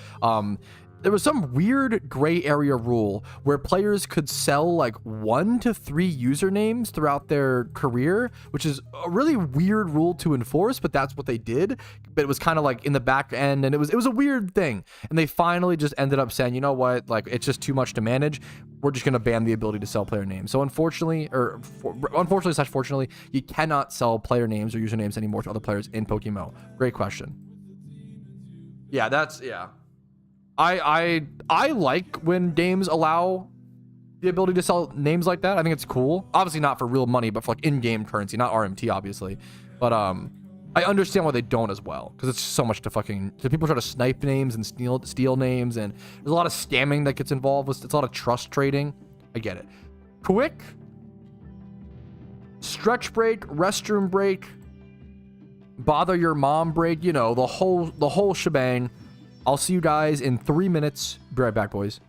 there was some weird gray area rule where players could sell like 1 to 3 usernames throughout their career, which is a really weird rule to enforce, but that's what they did. But it was kind of like in the back end, and it was a weird thing. And they finally just ended up saying, you know what, like it's just too much to manage. We're just gonna ban the ability to sell player names. So unfortunately, fortunately, you cannot sell player names or usernames anymore to other players in PokeMMO. Great question. Yeah, yeah. I like when games allow the ability to sell names like that. I think it's cool. Obviously not for real money, but for like in-game currency, not RMT obviously. But I understand why they don't as well, because it's so much to people try to snipe names and steal names, and there's a lot of scamming that gets involved with. It's a lot of trust trading. I get it. Quick stretch break, restroom break, bother your mom break, you know, the whole shebang. I'll see you guys in 3 minutes. Be right back, boys.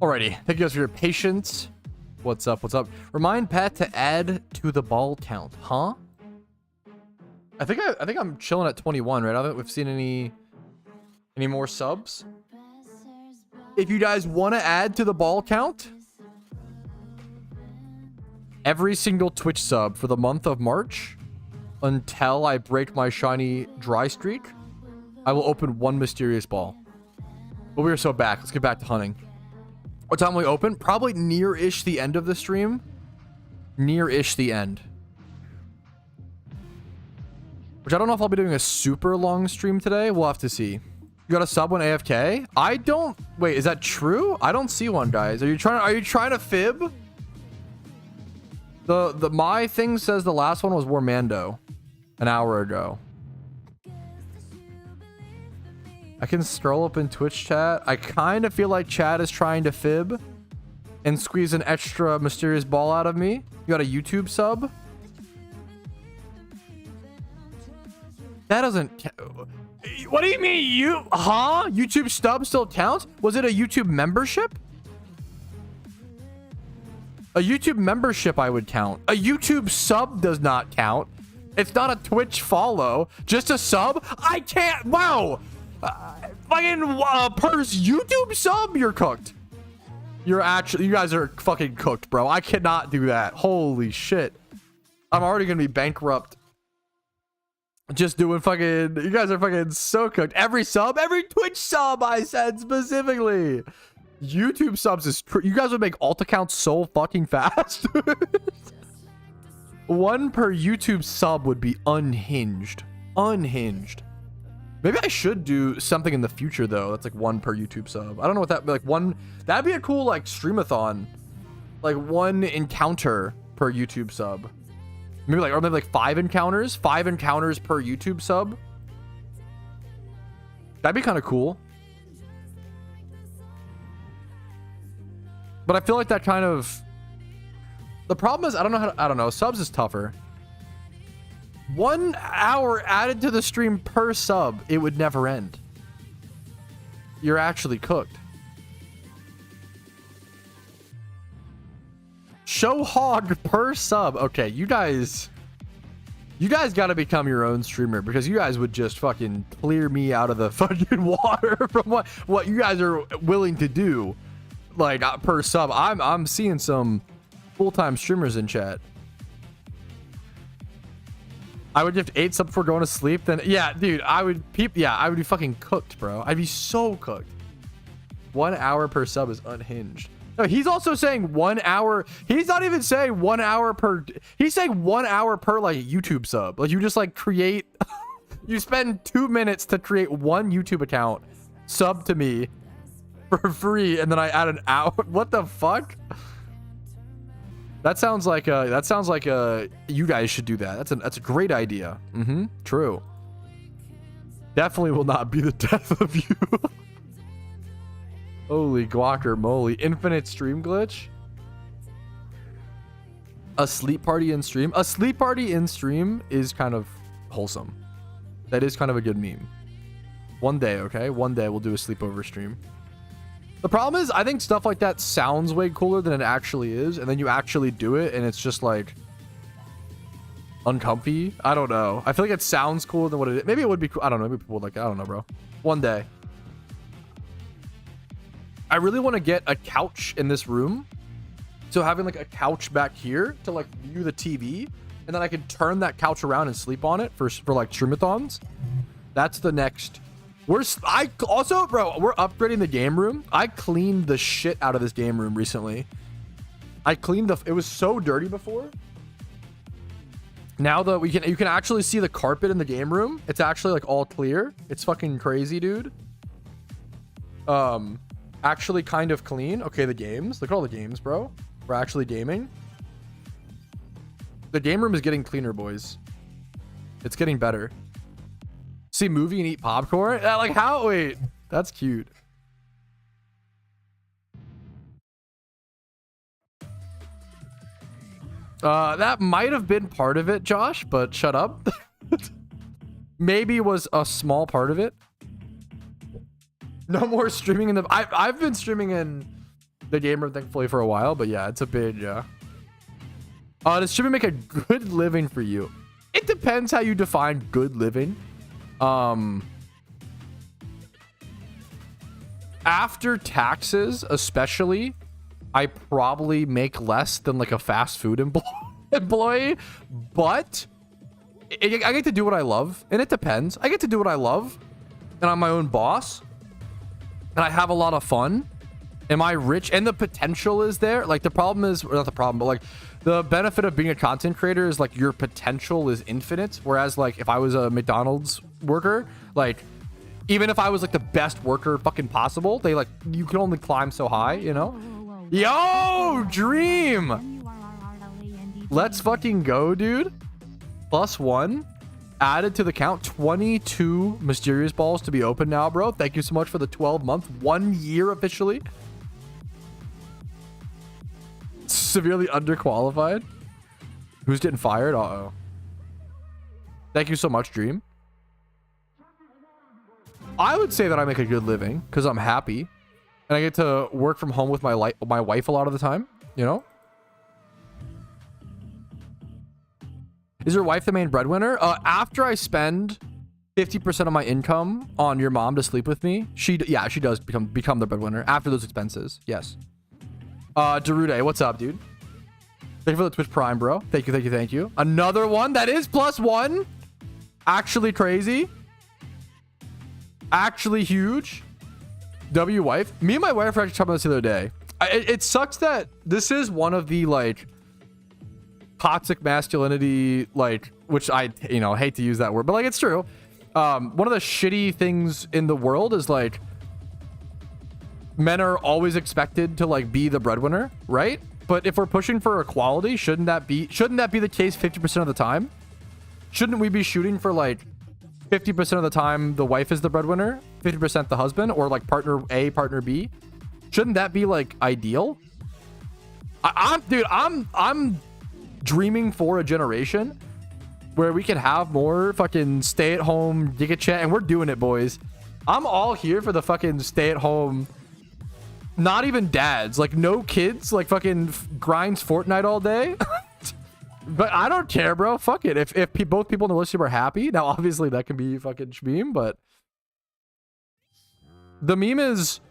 Alrighty, thank you guys for your patience. What's up? What's up? Remind Pat to add to the ball count, huh? I think I'm chilling at 21, right? I don't think we've seen any more subs. If you guys want to add to the ball count, every single Twitch sub for the month of March until I break my shiny dry streak, I will open one mysterious ball. But we are so back. Let's get back to hunting. What time will we open? Probably near-ish the end of the stream. Near-ish the end. Which I don't know if I'll be doing a super long stream today. We'll have to see. You got a sub when AFK? I don't... Wait, is that true? I don't see one, guys. Are you trying to fib? My thing says the last one was Warmando an hour ago. I can scroll up in Twitch chat. I kind of feel like chat is trying to fib and squeeze an extra mysterious ball out of me. You got a YouTube sub? That doesn't... What do you mean? YouTube sub still counts? Was it a YouTube membership? A YouTube membership I would count. A YouTube sub does not count. It's not a Twitch follow. Just a sub? I can't... Wow! Fucking per YouTube sub, you're cooked. You guys are fucking cooked, bro. I cannot do that. Holy shit. I'm already gonna be bankrupt. Just doing fucking... You guys are fucking so cooked. Every Twitch sub, I said specifically. YouTube subs is... You guys would make alt accounts so fucking fast. One per YouTube sub would be unhinged. Unhinged. Maybe I should do something in the future, though. That's like one per YouTube sub. I don't know what that... Like one... That'd be a cool, like, streamathon. Like, one encounter per YouTube sub. Maybe like 5 encounters. 5 encounters per YouTube sub. That'd be kind of cool. But I feel like that kind of... The problem is, I don't know. Subs is tougher. 1 hour added to the stream per sub, it would never end. You're actually cooked. Show hog per sub. Okay, you guys gotta become your own streamer, because you guys would just fucking clear me out of the fucking water from what you guys are willing to do. Like per sub. I'm seeing some full-time streamers in chat. I would just 8 subs before going to sleep. Then yeah, dude, I would be fucking cooked, bro. I'd be so cooked. 1 hour per sub is unhinged. No, he's also saying 1 hour. He's not even saying 1 hour per. He's saying 1 hour per like YouTube sub. Like you just like create. You spend 2 minutes to create one YouTube account, sub to me for free, and then I add an hour. What the fuck? That sounds like you guys should do that. That's a great idea. True. Definitely will not be the death of you. Holy guacamole. Infinite stream glitch. A sleep party in stream. A sleep party in stream is kind of wholesome. That is kind of a good meme. One day, okay? One day we'll do a sleepover stream. The problem is, I think stuff like that sounds way cooler than it actually is, and then you actually do it, and it's just like uncomfy. I don't know. I feel like it sounds cooler than what it is. Maybe it would be cool. I don't know. Maybe people would like it. I don't know, bro. One day. I really want to get a couch in this room So having like a couch back here to like view the TV, and then I can turn that couch around and sleep on it for like streamathons. That's the next. We're upgrading the game room. I cleaned the shit out of this game room recently. It was so dirty before. Now that you can actually see the carpet in the game room. It's actually like all clear. It's fucking crazy, dude. Actually kind of clean. Okay, the games. Look at all the games, bro. We're actually gaming. The game room is getting cleaner, boys. It's getting better. See movie and eat popcorn? Like how? Wait, that's cute. That might have been part of it, Josh, but shut up. Maybe was a small part of it. No more streaming in the... I've been streaming in the game room, thankfully, for a while, but yeah, it's a big... does streaming make a good living for you? It depends how you define good living. After taxes, especially, I probably make less than like a fast food employee, but I get to do what I love, and it depends. I get to do what I love, and I'm my own boss, and I have a lot of fun. Am I rich? And the potential is there. Like the problem is, or not the problem, but like the benefit of being a content creator is like your potential is infinite. Whereas like if I was a McDonald's worker, like even if I was like the best worker fucking possible, they like, you can only climb so high, you know? Yo, Dream! Let's fucking go, dude. +1. Added to the count. 22 mysterious balls to be open now, bro. Thank you so much for the 12-month. 1 year officially. Severely underqualified. Who's getting fired? Uh-oh. Thank you so much, Dream. I would say that I make a good living because I'm happy. And I get to work from home with my wife a lot of the time, you know? Is your wife the main breadwinner? After I spend 50% of my income on your mom to sleep with me, she does become the breadwinner after those expenses. Yes. Darude, what's up, dude? Thank you for the Twitch Prime, bro. Thank you. Another one that is +1. Actually crazy. Actually huge. W wife. Me and my wife were actually talking about this the other day. It sucks that this is one of the like toxic masculinity, like, which I hate to use that word, but like it's true. One of the shitty things in the world is like men are always expected to like be the breadwinner, right? But if we're pushing for equality, shouldn't that be the case 50% of the time? Shouldn't we be shooting for like 50% of the time the wife is the breadwinner, 50% the husband, or like partner A, partner B? Shouldn't that be like ideal? I'm dreaming for a generation where we can have more fucking stay-at-home giga chat, and we're doing it, boys. I'm all here for the fucking stay-at-home, not even dads, like no kids, like fucking grinds Fortnite all day. But I don't care, bro. Fuck it. If both people in the relationship are happy, now obviously that can be fucking shmeem, but the meme is,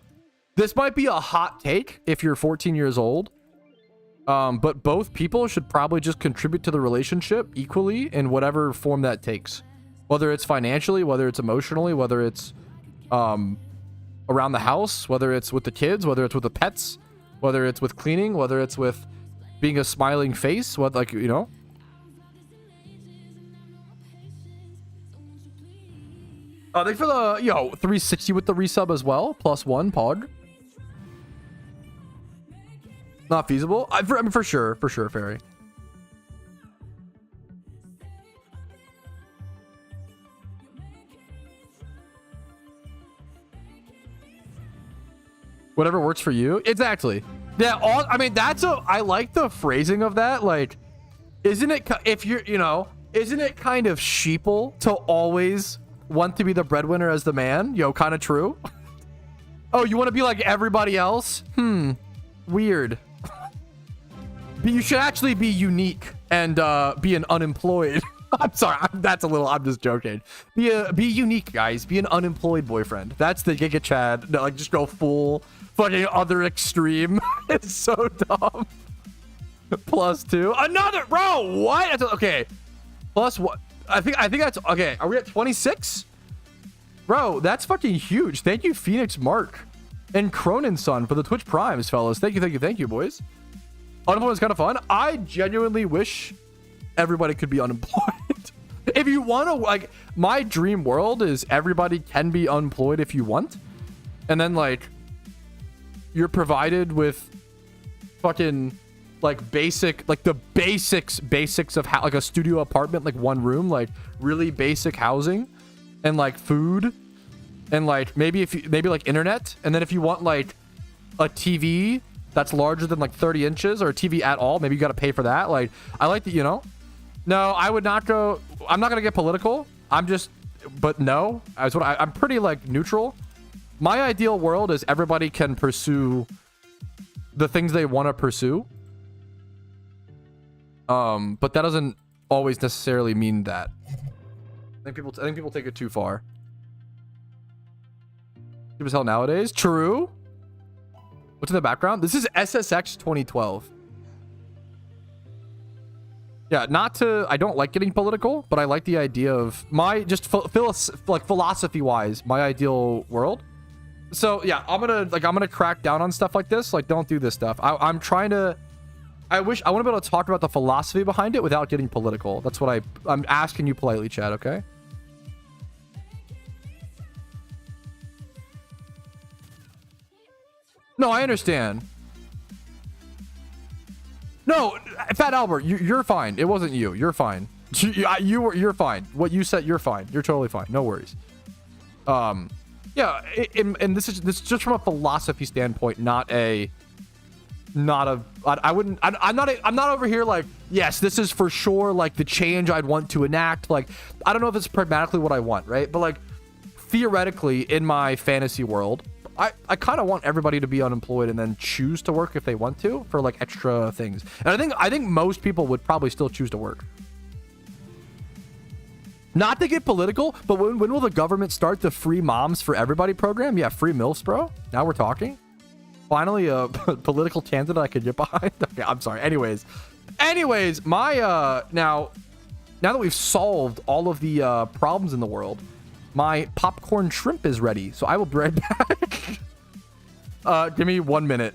this might be a hot take if you're 14 years old, but both people should probably just contribute to the relationship equally in whatever form that takes. Whether it's financially, whether it's emotionally, whether it's around the house, whether it's with the kids, whether it's with the pets, whether it's with cleaning, whether it's with being a smiling face, what, like, you know? Thanks for the 360 with the resub as well. +1 pog. Not feasible. I mean, for sure, Fairy. Whatever works for you. Exactly. Yeah. I mean, I like the phrasing of that. Like, isn't it, if you're, isn't it kind of sheeple to always want to be the breadwinner as the man? Kind of true. Oh, you want to be like everybody else? Weird. But you should actually be unique and be an unemployed. I'm sorry. I'm just joking. Be unique, guys. Be an unemployed boyfriend. That's the Giga Chad. No, like, just go full fucking other extreme. It's so dumb. +2. Another, bro. What? Okay. Plus what? I think that's okay. Are we at 26? Bro, that's fucking huge. Thank you, Phoenix Mark and Cronin Son for the Twitch Primes, fellas. Thank you, boys. Unemployment is kind of fun. I genuinely wish everybody could be unemployed. If you want to, like, my dream world is everybody can be unemployed if you want, and then like you're provided with fucking like basic, like the basics of how, like a studio apartment, like one room, like really basic housing, and like food, and like maybe like internet, and then if you want like a TV that's larger than like 30 inches or a TV at all, maybe you got to pay for that. Like, I like that, you know. No, I would not go. I'm not gonna get political. But no, I'm pretty like neutral. My ideal world is everybody can pursue the things they want to pursue. But that doesn't always necessarily mean that. I think people take it too far. Cheap as hell nowadays. True. What's in the background? This is SSX 2012. Yeah, I don't like getting political, but I like the idea of my, just philosophy-wise, my ideal world. So yeah, I'm gonna crack down on stuff like this. Like, don't do this stuff. I'm trying to, I want to be able to talk about the philosophy behind it without getting political. That's what I'm asking you politely, Chad, okay? No, I understand. No, Fat Albert, you're fine. It wasn't you. You're fine. You're fine. What you said, you're fine. You're totally fine. No worries. Yeah, and this is just from a philosophy standpoint, I'm not over here like, yes, this is for sure like the change I'd want to enact. Like, I don't know if it's pragmatically what I want, right? But like theoretically in my fantasy world, I kind of want everybody to be unemployed and then choose to work if they want to for like extra things. And I think most people would probably still choose to work. Not to get political, but when will the government start the free moms for everybody program? Yeah, free MILFs, bro. Now we're talking. Finally, a political candidate I could get behind. Okay, I'm sorry. Anyways, my now that we've solved all of the problems in the world, my popcorn shrimp is ready, so I will be right back. Give me 1 minute.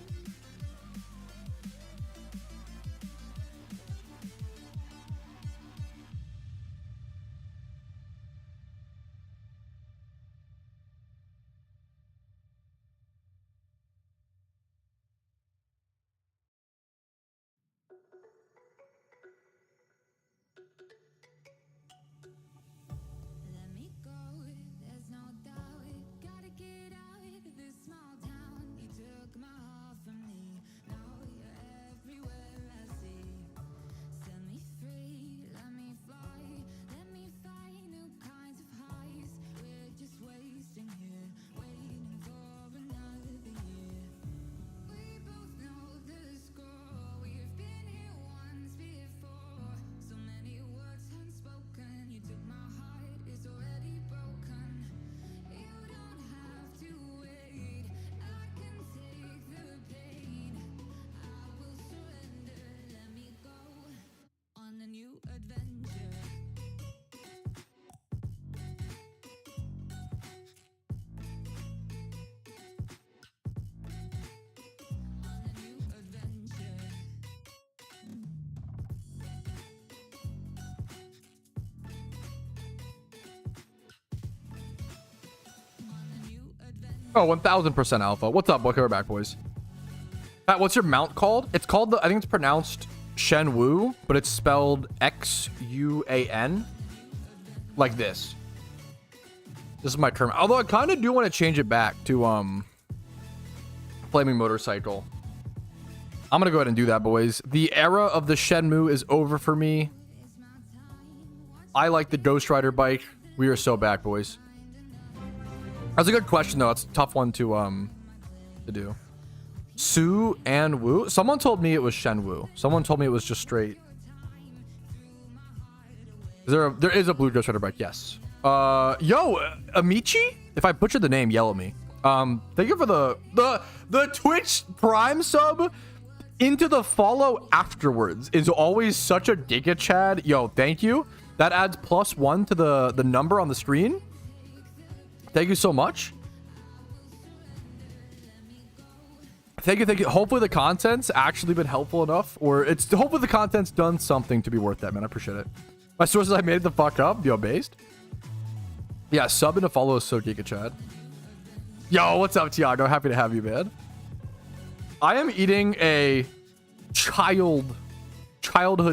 Let me go, there's no doubt. Gotta get out of this small town. You took my heart from me. Now you're everywhere I see. Set me free, let me fly. Let me find new kinds of highs. We're just wasting here, waiting for another year. We both know the score. We've been here once before. So many words unspoken. You took my heart, it's already broken. You don't have to wait. I can take the pain. I will surrender. Let me go on a new adventure. On a new adventure. On a new adventure. Oh, 1000% alpha. What's up? Welcome back, boys. Pat, what's your mount called? It's called I think it's pronounced Shen Wu, but it's spelled Xuan. Like this. This is my term. Although I kind of do want to change it back to Flaming Motorcycle. I'm gonna go ahead and do that, boys. The era of the Shenmue is over for me. I like the Ghost Rider bike. We are so back, boys. That's a good question, though. It's a tough one to do. Su and Wu. Someone told me it was Shenwu. Someone told me it was just straight. There is a blue Ghost Rider bike. Yes. Yo, Amici. If I butchered the name, yell at me. Thank you for the Twitch Prime sub. into the follow afterwards is always such a giga chad. Yo, thank you. That adds +1 to the number on the screen. Thank you so much. Thank you, thank you. Hopefully the content's actually been helpful enough, or it's hopefully the content's done something to be worth that, man. I appreciate it. My sources, I made it the fuck up. Yo, based. Yeah, sub and a follow is so giga chad. Yo, what's up, Tiago? Happy to have you, man. I am eating a childhood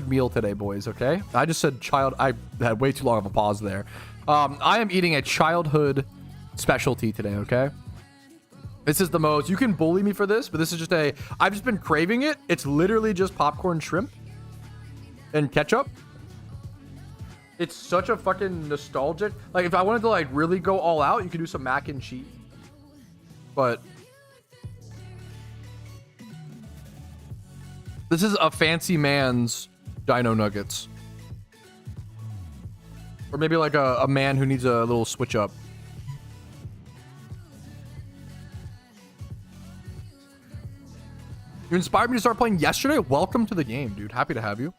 meal today, boys, okay? I just said child. I had way too long of a pause there. I am eating a childhood specialty today, okay? This is the most, you can bully me for this, but this is just I've just been craving it. It's literally just popcorn shrimp and ketchup. It's such a fucking nostalgic. Like, if I wanted to, like, really go all out, you could do some mac and cheese. But this is a fancy man's Dino Nuggets. Or maybe like a man who needs a little switch up. You inspired me to start playing yesterday. Welcome to the game, dude. Happy to have you.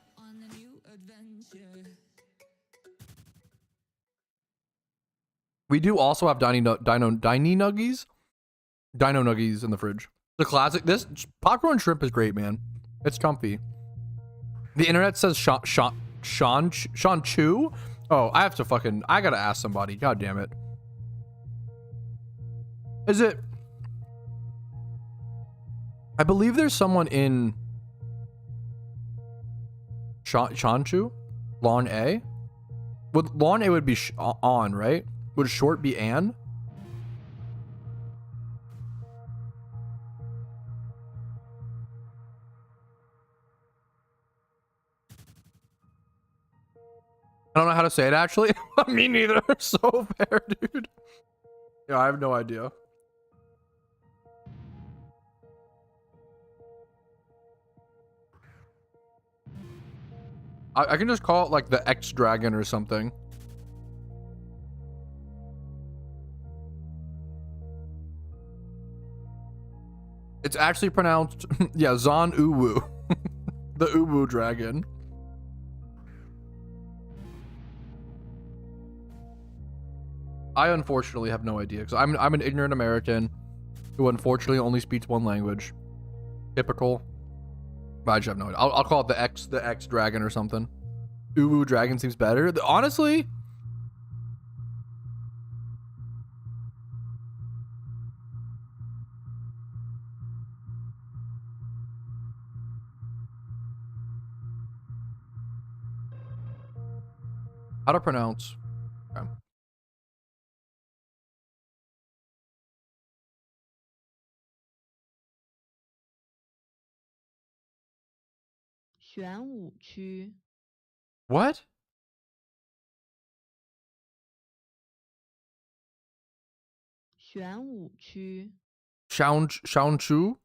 We do also have Dino Nuggies in the fridge. The classic. This popcorn shrimp is great, man. It's comfy. The internet says Sean Chu. Oh, I gotta ask somebody. God damn it. Is it? I believe there's someone in Sean Chu? Lawn A? With Lawn A would be on, right? Would short be Ann? I don't know how to say it, actually. Me neither. So fair, dude. Yeah, I have no idea. I can just call it like the X Dragon or something. It's actually pronounced, yeah, Zon Uwu. The Uwu Dragon. I unfortunately have no idea, because I'm an ignorant American who unfortunately only speaks one language. Typical. But I just have no idea. I'll call it the X Dragon or something. Uwu Dragon seems better. Honestly, how to pronounce? Okay. 玄武区 What? 玄武区 Shaochu?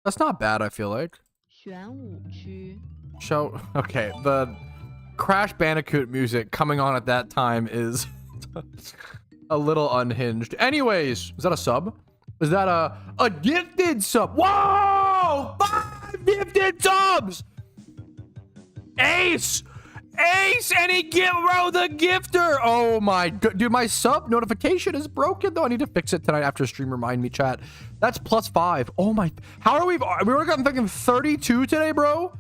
That's not bad, I feel like. 玄武区 Okay, the Crash Bandicoot music coming on at that time is a little unhinged. Anyways, is that a sub? Is that a gifted sub? Whoa! 5 gifted subs! Ace! And he bro, the gifter! Oh my god, dude, my sub notification is broken though. I need to fix it tonight after stream. Remind me, chat. That's +5. Oh my, how are we already gotten fucking 32 today, bro?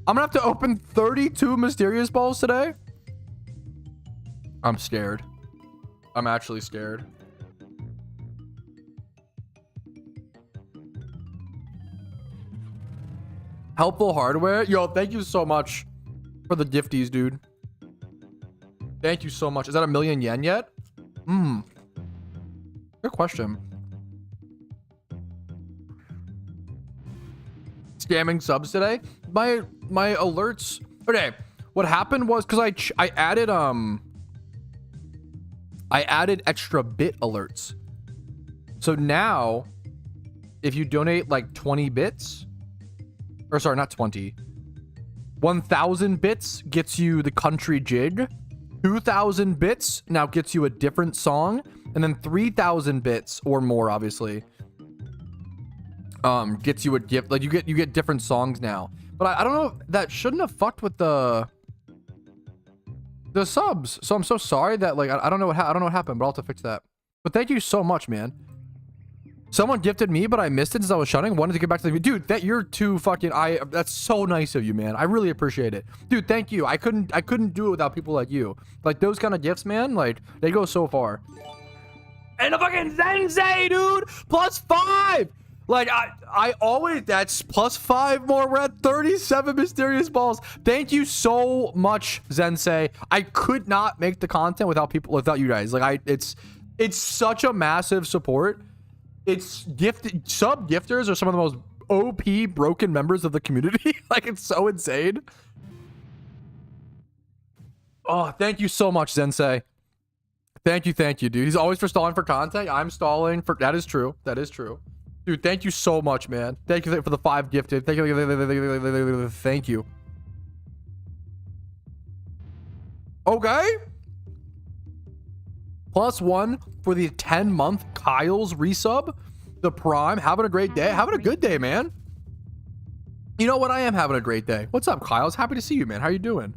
I'm gonna have to open 32 mysterious balls today. I'm scared. I'm actually scared. Helpful hardware. Yo, thank you so much for the gifties, dude. Thank you so much. Is that 1,000,000 yen yet? Good question. Scamming subs today. My alerts. Okay, what happened was because I added extra bit alerts. So now, if you donate like 20 bits, or sorry, not 20. 1,000 bits gets you the country jig. 2,000 bits now gets you a different song, and then 3,000 bits or more, obviously, gets you a gift. Like you get different songs now. But I don't know, that shouldn't have fucked with the subs. So I'm so sorry that like I don't know what happened, but I'll have to fix that. But thank you so much, man. Someone gifted me, but I missed it since I was shunning. Wanted to get back to the dude. That you're too fucking. That's so nice of you, man. I really appreciate it, dude. Thank you. I couldn't do it without people like you. Like those kind of gifts, man. Like they go so far. And the fucking Sensei, dude, +5. Like I always, that's +5 more red, 37 mysterious balls. Thank you so much, Sensei. I could not make the content without you guys. Like it's such a massive support. It's sub gifters are some of the most OP broken members of the community. Like it's so insane. Oh, thank you so much, Sensei. Thank you, dude. He's always for stalling for content. I'm stalling for, that is true. That is true. Dude, thank you so much, man. Thank you for the 5 gifted. Thank you. Thank you. Okay. +1 for the 10-month Kyle's resub. The Prime. Having a great day. Having a good day, man. You know what? I am having a great day. What's up, Kyle's? Happy to see you, man. How you doing?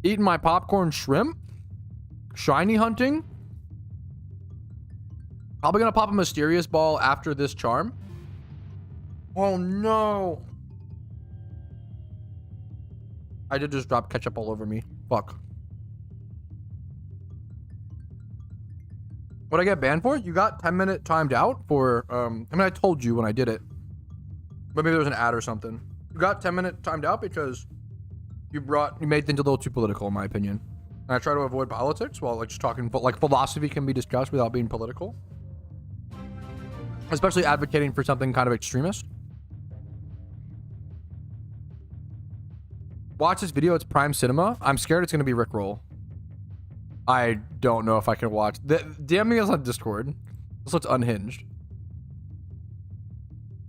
Eating my popcorn shrimp. Shiny hunting. Probably gonna pop a mysterious ball after this charm. Oh no. I did just drop ketchup all over me. Fuck. What I get banned for? You got 10-minute timed out for, I mean, I told you when I did it. But maybe there was an ad or something. You got 10-minute timed out because you made things a little too political, in my opinion. And I try to avoid politics while like just talking, but like philosophy can be discussed without being political. Especially advocating for something kind of extremist. Watch this video. It's Prime Cinema. I'm scared it's going to be Rickroll. I don't know if I can watch. DM me us on Discord. This looks unhinged.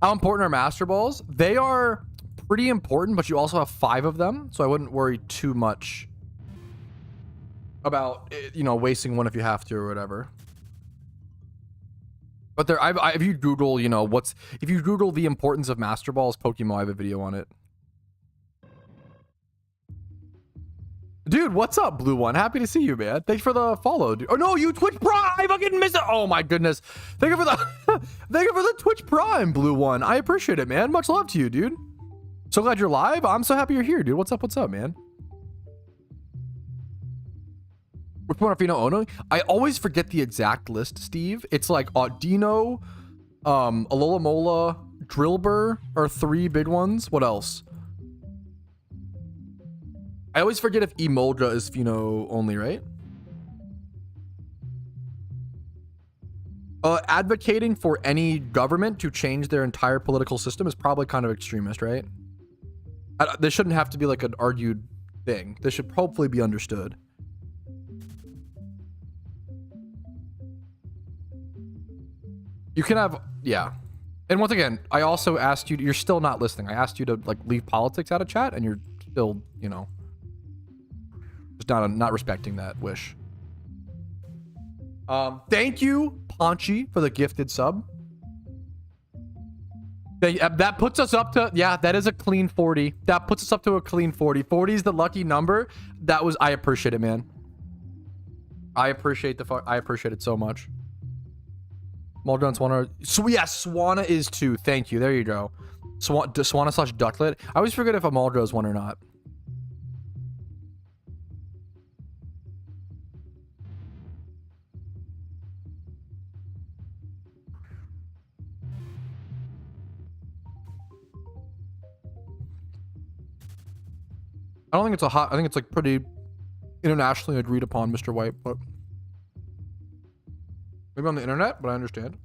How important are Master Balls? They are pretty important, but you also have 5 of them. So I wouldn't worry too much about, you know, wasting one if you have to or whatever. But there, if you Google, you know, if you Google the importance of Master Balls Pokemon, I have a video on it. Dude, what's up, Blue One? Happy to see you, man. Thanks for the follow, dude. Oh no, you Twitch Prime! I fucking missed it. Oh my goodness. Thank you for the thank you for the Twitch Prime, Blue One. I appreciate it, man. Much love to you, dude. So glad you're live. I'm so happy you're here, dude. What's up, man? Which one if you know Ono? I always forget the exact list, Steve. It's like Dino, Alola Mola, Drillbur are 3 big ones. What else? I always forget if Emoldra is Pheno only, right? Advocating for any government to change their entire political system is probably kind of extremist, right? This shouldn't have to be like an argued thing. This should hopefully be understood. You can have, yeah. And once again, I also asked you, you're still not listening. I asked you to like leave politics out of chat and you're still, you know, just not respecting that wish. Thank you, Paunchy, for the gifted sub. That puts us up to, yeah, that is a clean 40. That puts us up to a clean 40. 40 is the lucky number. I appreciate it, man. I appreciate it so much. Moldra and Swanna. So yeah, Swanna is 2. Thank you. There you go. Swanna/Ducklet. I always forget if a Moldra is 1 or not. I don't think it's I think it's like pretty internationally agreed upon, Mr. White, but maybe on the internet, but I understand.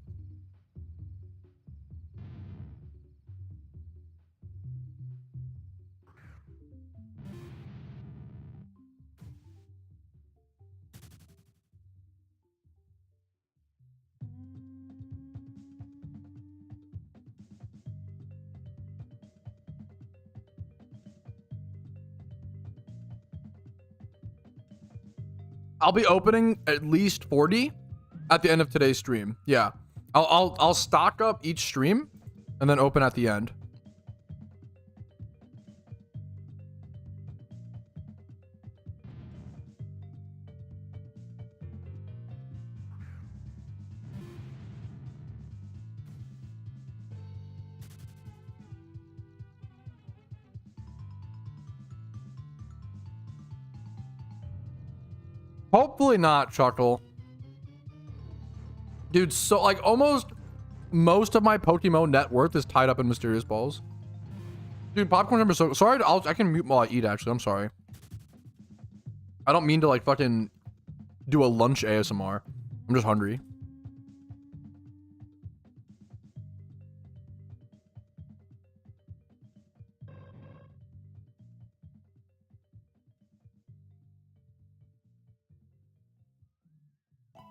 I'll be opening at least 40. At the end of today's stream. Yeah. I'll stock up each stream and then open at the end. Hopefully not, Chuckle. Dude, so like almost most of my Pokemon net worth is tied up in mysterious balls. Dude, popcorn number, so sorry. I can mute while I eat, actually. I'm sorry. I don't mean to like fucking do a lunch ASMR. I'm just hungry.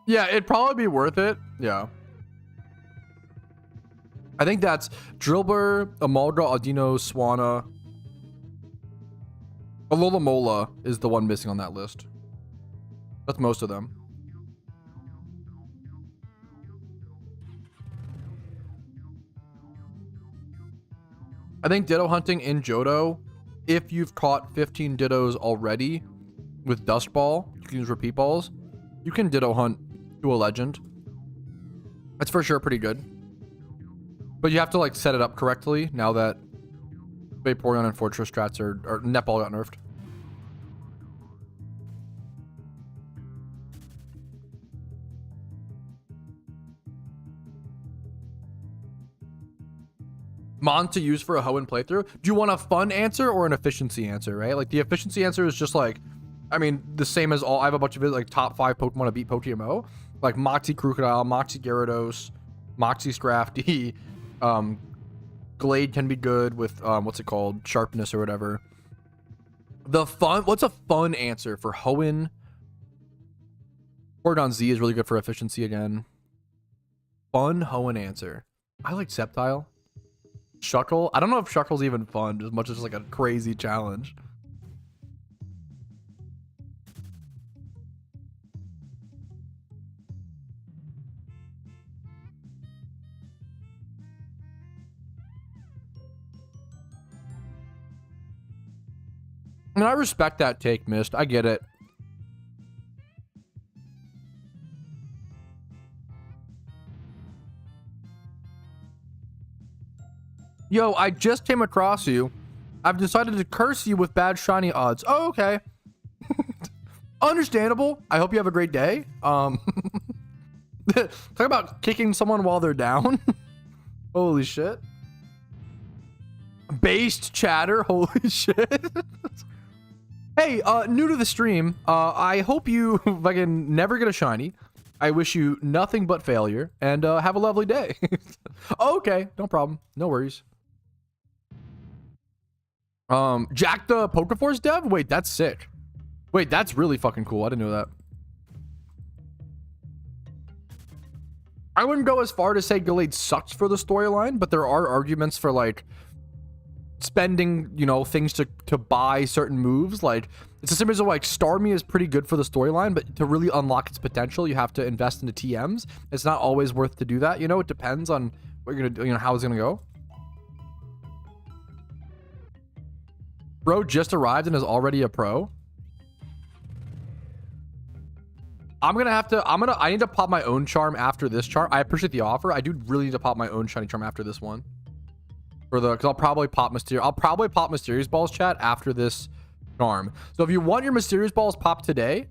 Yeah, it'd probably be worth it. Yeah. I think that's Drillbur, Amalga, Audino, Swanna. Alola Mola is the one missing on that list. That's most of them. I think Ditto hunting in Johto, if you've caught 15 Dittos already with Dust Ball, you can use repeat balls. You can Ditto hunt to a legend. That's for sure pretty good. But you have to like set it up correctly now that Vaporeon and Fortress strats or Netball got nerfed. Mon to use for a Hoenn playthrough. Do you want a fun answer or an efficiency answer, right? Like the efficiency answer is just like, I mean, the same as all, I have a bunch of like top 5 Pokemon to beat PokeMMO. Like Moxie Crocodile, Moxie Gyarados, Moxie Scrafty. Glade can be good with, what's it called? Sharpness or whatever. What's a fun answer for Hoenn? Porygon Z is really good for efficiency again. Fun Hoenn answer. I like Sceptile. Shuckle. I don't know if Shuckle's even fun as much as like a crazy challenge. I mean, I respect that take, Mist. I get it. Yo, I just came across you. I've decided to curse you with bad shiny odds. Oh, okay. Understandable. I hope you have a great day. Talk about kicking someone while they're down. Holy shit. Based chatter. Holy shit. Hey, new to the stream. I hope you fucking never get a shiny. I wish you nothing but failure and have a lovely day. Okay, no problem. No worries. Jack the Pokeforce dev? Wait, that's sick. Wait, that's really fucking cool. I didn't know that. I wouldn't go as far to say Gallade sucks for the storyline, but there are arguments for like spending, you know, things to buy certain moves. Like it's the same as like Starmie is pretty good for the storyline, but to really unlock its potential, you have to invest into TMs. It's not always worth to do that. You know, it depends on what you're gonna do, you know, how it's gonna go. Bro just arrived and is already a pro. I need to pop my own charm after this charm. I appreciate the offer. I do really need to pop my own shiny charm after this one. Because I'll probably pop Mysterious Balls, chat, after this charm. So if you want your Mysterious Balls popped today,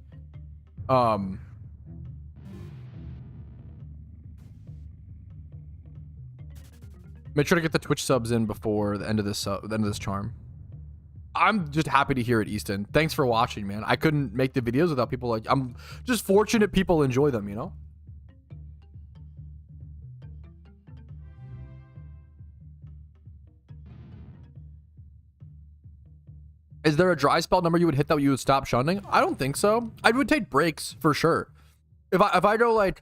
make sure to get the Twitch subs in before the end of this charm. I'm just happy to hear it, Easton. Thanks for watching, man. I couldn't make the videos without people like, I'm just fortunate people enjoy them, you know? Is there a dry spell number you would hit that you would stop shunning? I don't think so. I would take breaks for sure. If I go like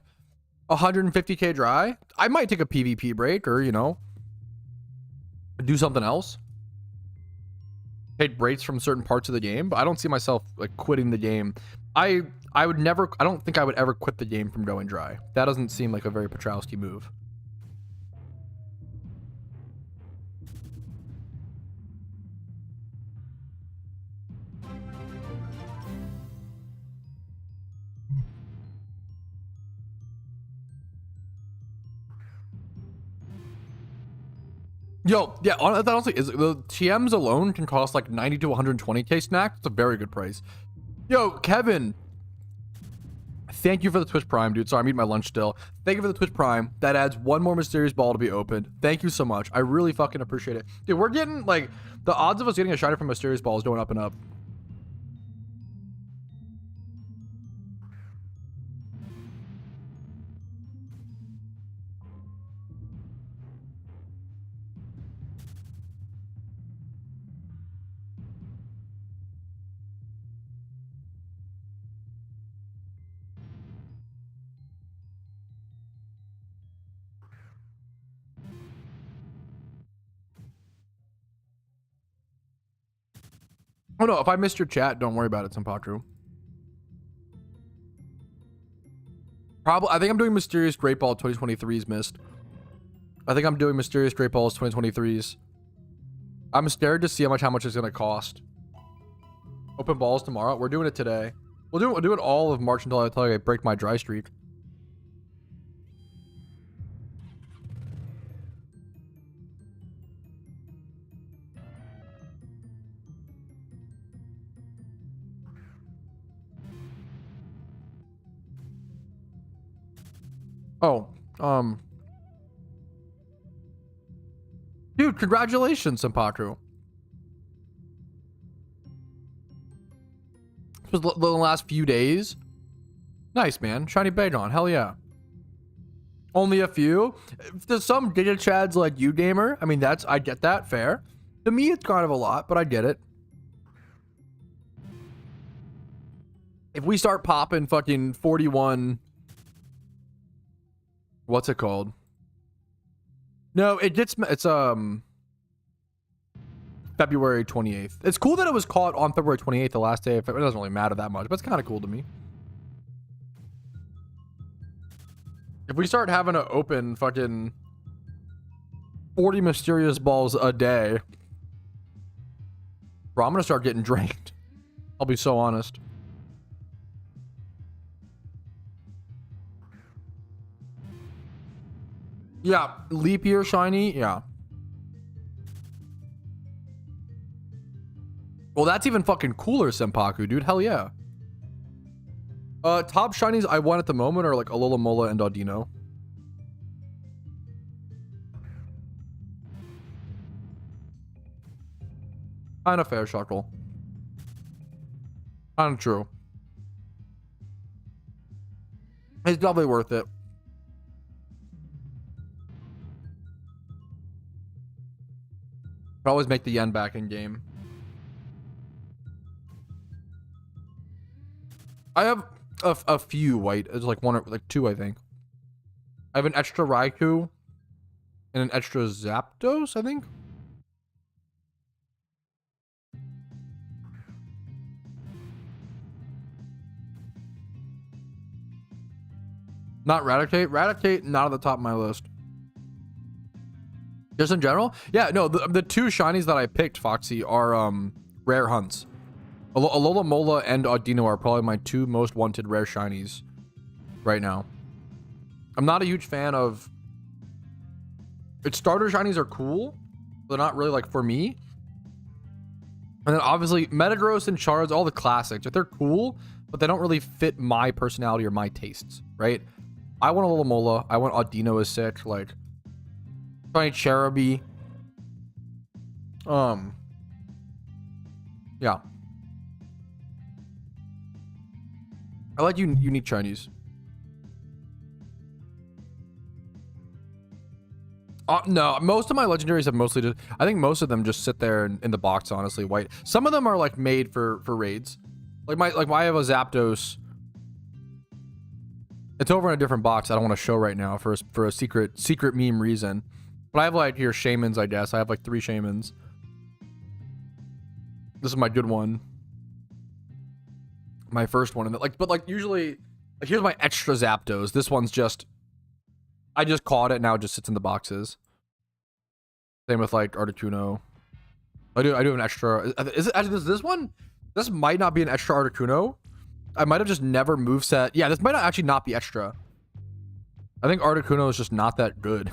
150k dry, I might take a PvP break or, you know, do something else. Take breaks from certain parts of the game, but I don't see myself like quitting the game. I I don't think I would ever quit the game from going dry. That doesn't seem like a very Patrouski move. Yo, yeah, that honestly is the TMs alone can cost like 90 to 120k snack. It's a very good price. Yo, Kevin, thank you for the Twitch Prime, dude. Sorry, I'm eating my lunch still. Thank you for the Twitch Prime. That adds one more mysterious ball to be opened. Thank you so much. I really fucking appreciate it. Dude, we're getting like the odds of us getting a shiner from mysterious ball is going up and up. Oh no, if I missed your chat, don't worry about it, Senpatru. Probably, I think I'm doing Mysterious Great Ball 2023's missed. I think I'm doing Mysterious Great Balls 2023's. I'm scared to see how much it's gonna cost. Open balls tomorrow. We're doing it today. We'll do it all of March until I break my dry streak. Oh, dude, congratulations, Senpatru. This was the last few days. Nice, man. Shiny Bagon. Hell yeah. Only a few. There's some Giga Chads like you, gamer. I mean, I get that. Fair. To me, it's kind of a lot, but I get it. If we start popping fucking 41... What's it called? No, it's February 28th. It's cool that it was caught on February 28th, the last day. It doesn't really matter that much, but it's kind of cool to me. If we start having to open fucking 40 mysterious balls a day, bro, I'm gonna start getting drained. I'll be so honest. Yeah, leap year shiny, yeah. Well, that's even fucking cooler, Senpaku, dude. Hell yeah. Top shinies I want at the moment are like Alola and Audino. Kind of fair, Shuckle. Kind of true. It's definitely worth it. I always make the yen back in game. I have a few white. It's like one or like two, I think. I have an extra Raikou and an extra Zapdos, I think. Not Raticate. Raticate, not at the top of my list. Just in general? Yeah, no, the two shinies that I picked, Foxy, are rare hunts. Alola and Audino are probably my two most wanted rare shinies right now. I'm not a huge fan of... Its starter shinies are cool, but they're not really like for me. And then obviously Metagross and Charizard, all the classics, like, they're cool, but they don't really fit my personality or my tastes, right? I want Alola, I want Audino as sick, like... Shiny Cherubi. Yeah. I like unique Chinese. No, most of my legendaries have mostly just... I think most of them just sit there in the box, honestly, white. Some of them are like made for raids. Like I have a Zapdos. It's over in a different box I don't want to show right now for a secret meme reason. But I have like here Shamans, I guess. I have like 3 Shamans. This is my good one. my first one. And like, but like usually, like here's my extra Zapdos. This one's just, I just caught it. Now it just sits in the boxes. Same with like Articuno. I do have an extra. Is it actually this one? This might not be an extra Articuno. I might have just never moveset. Yeah, this might actually not be extra. I think Articuno is just not that good.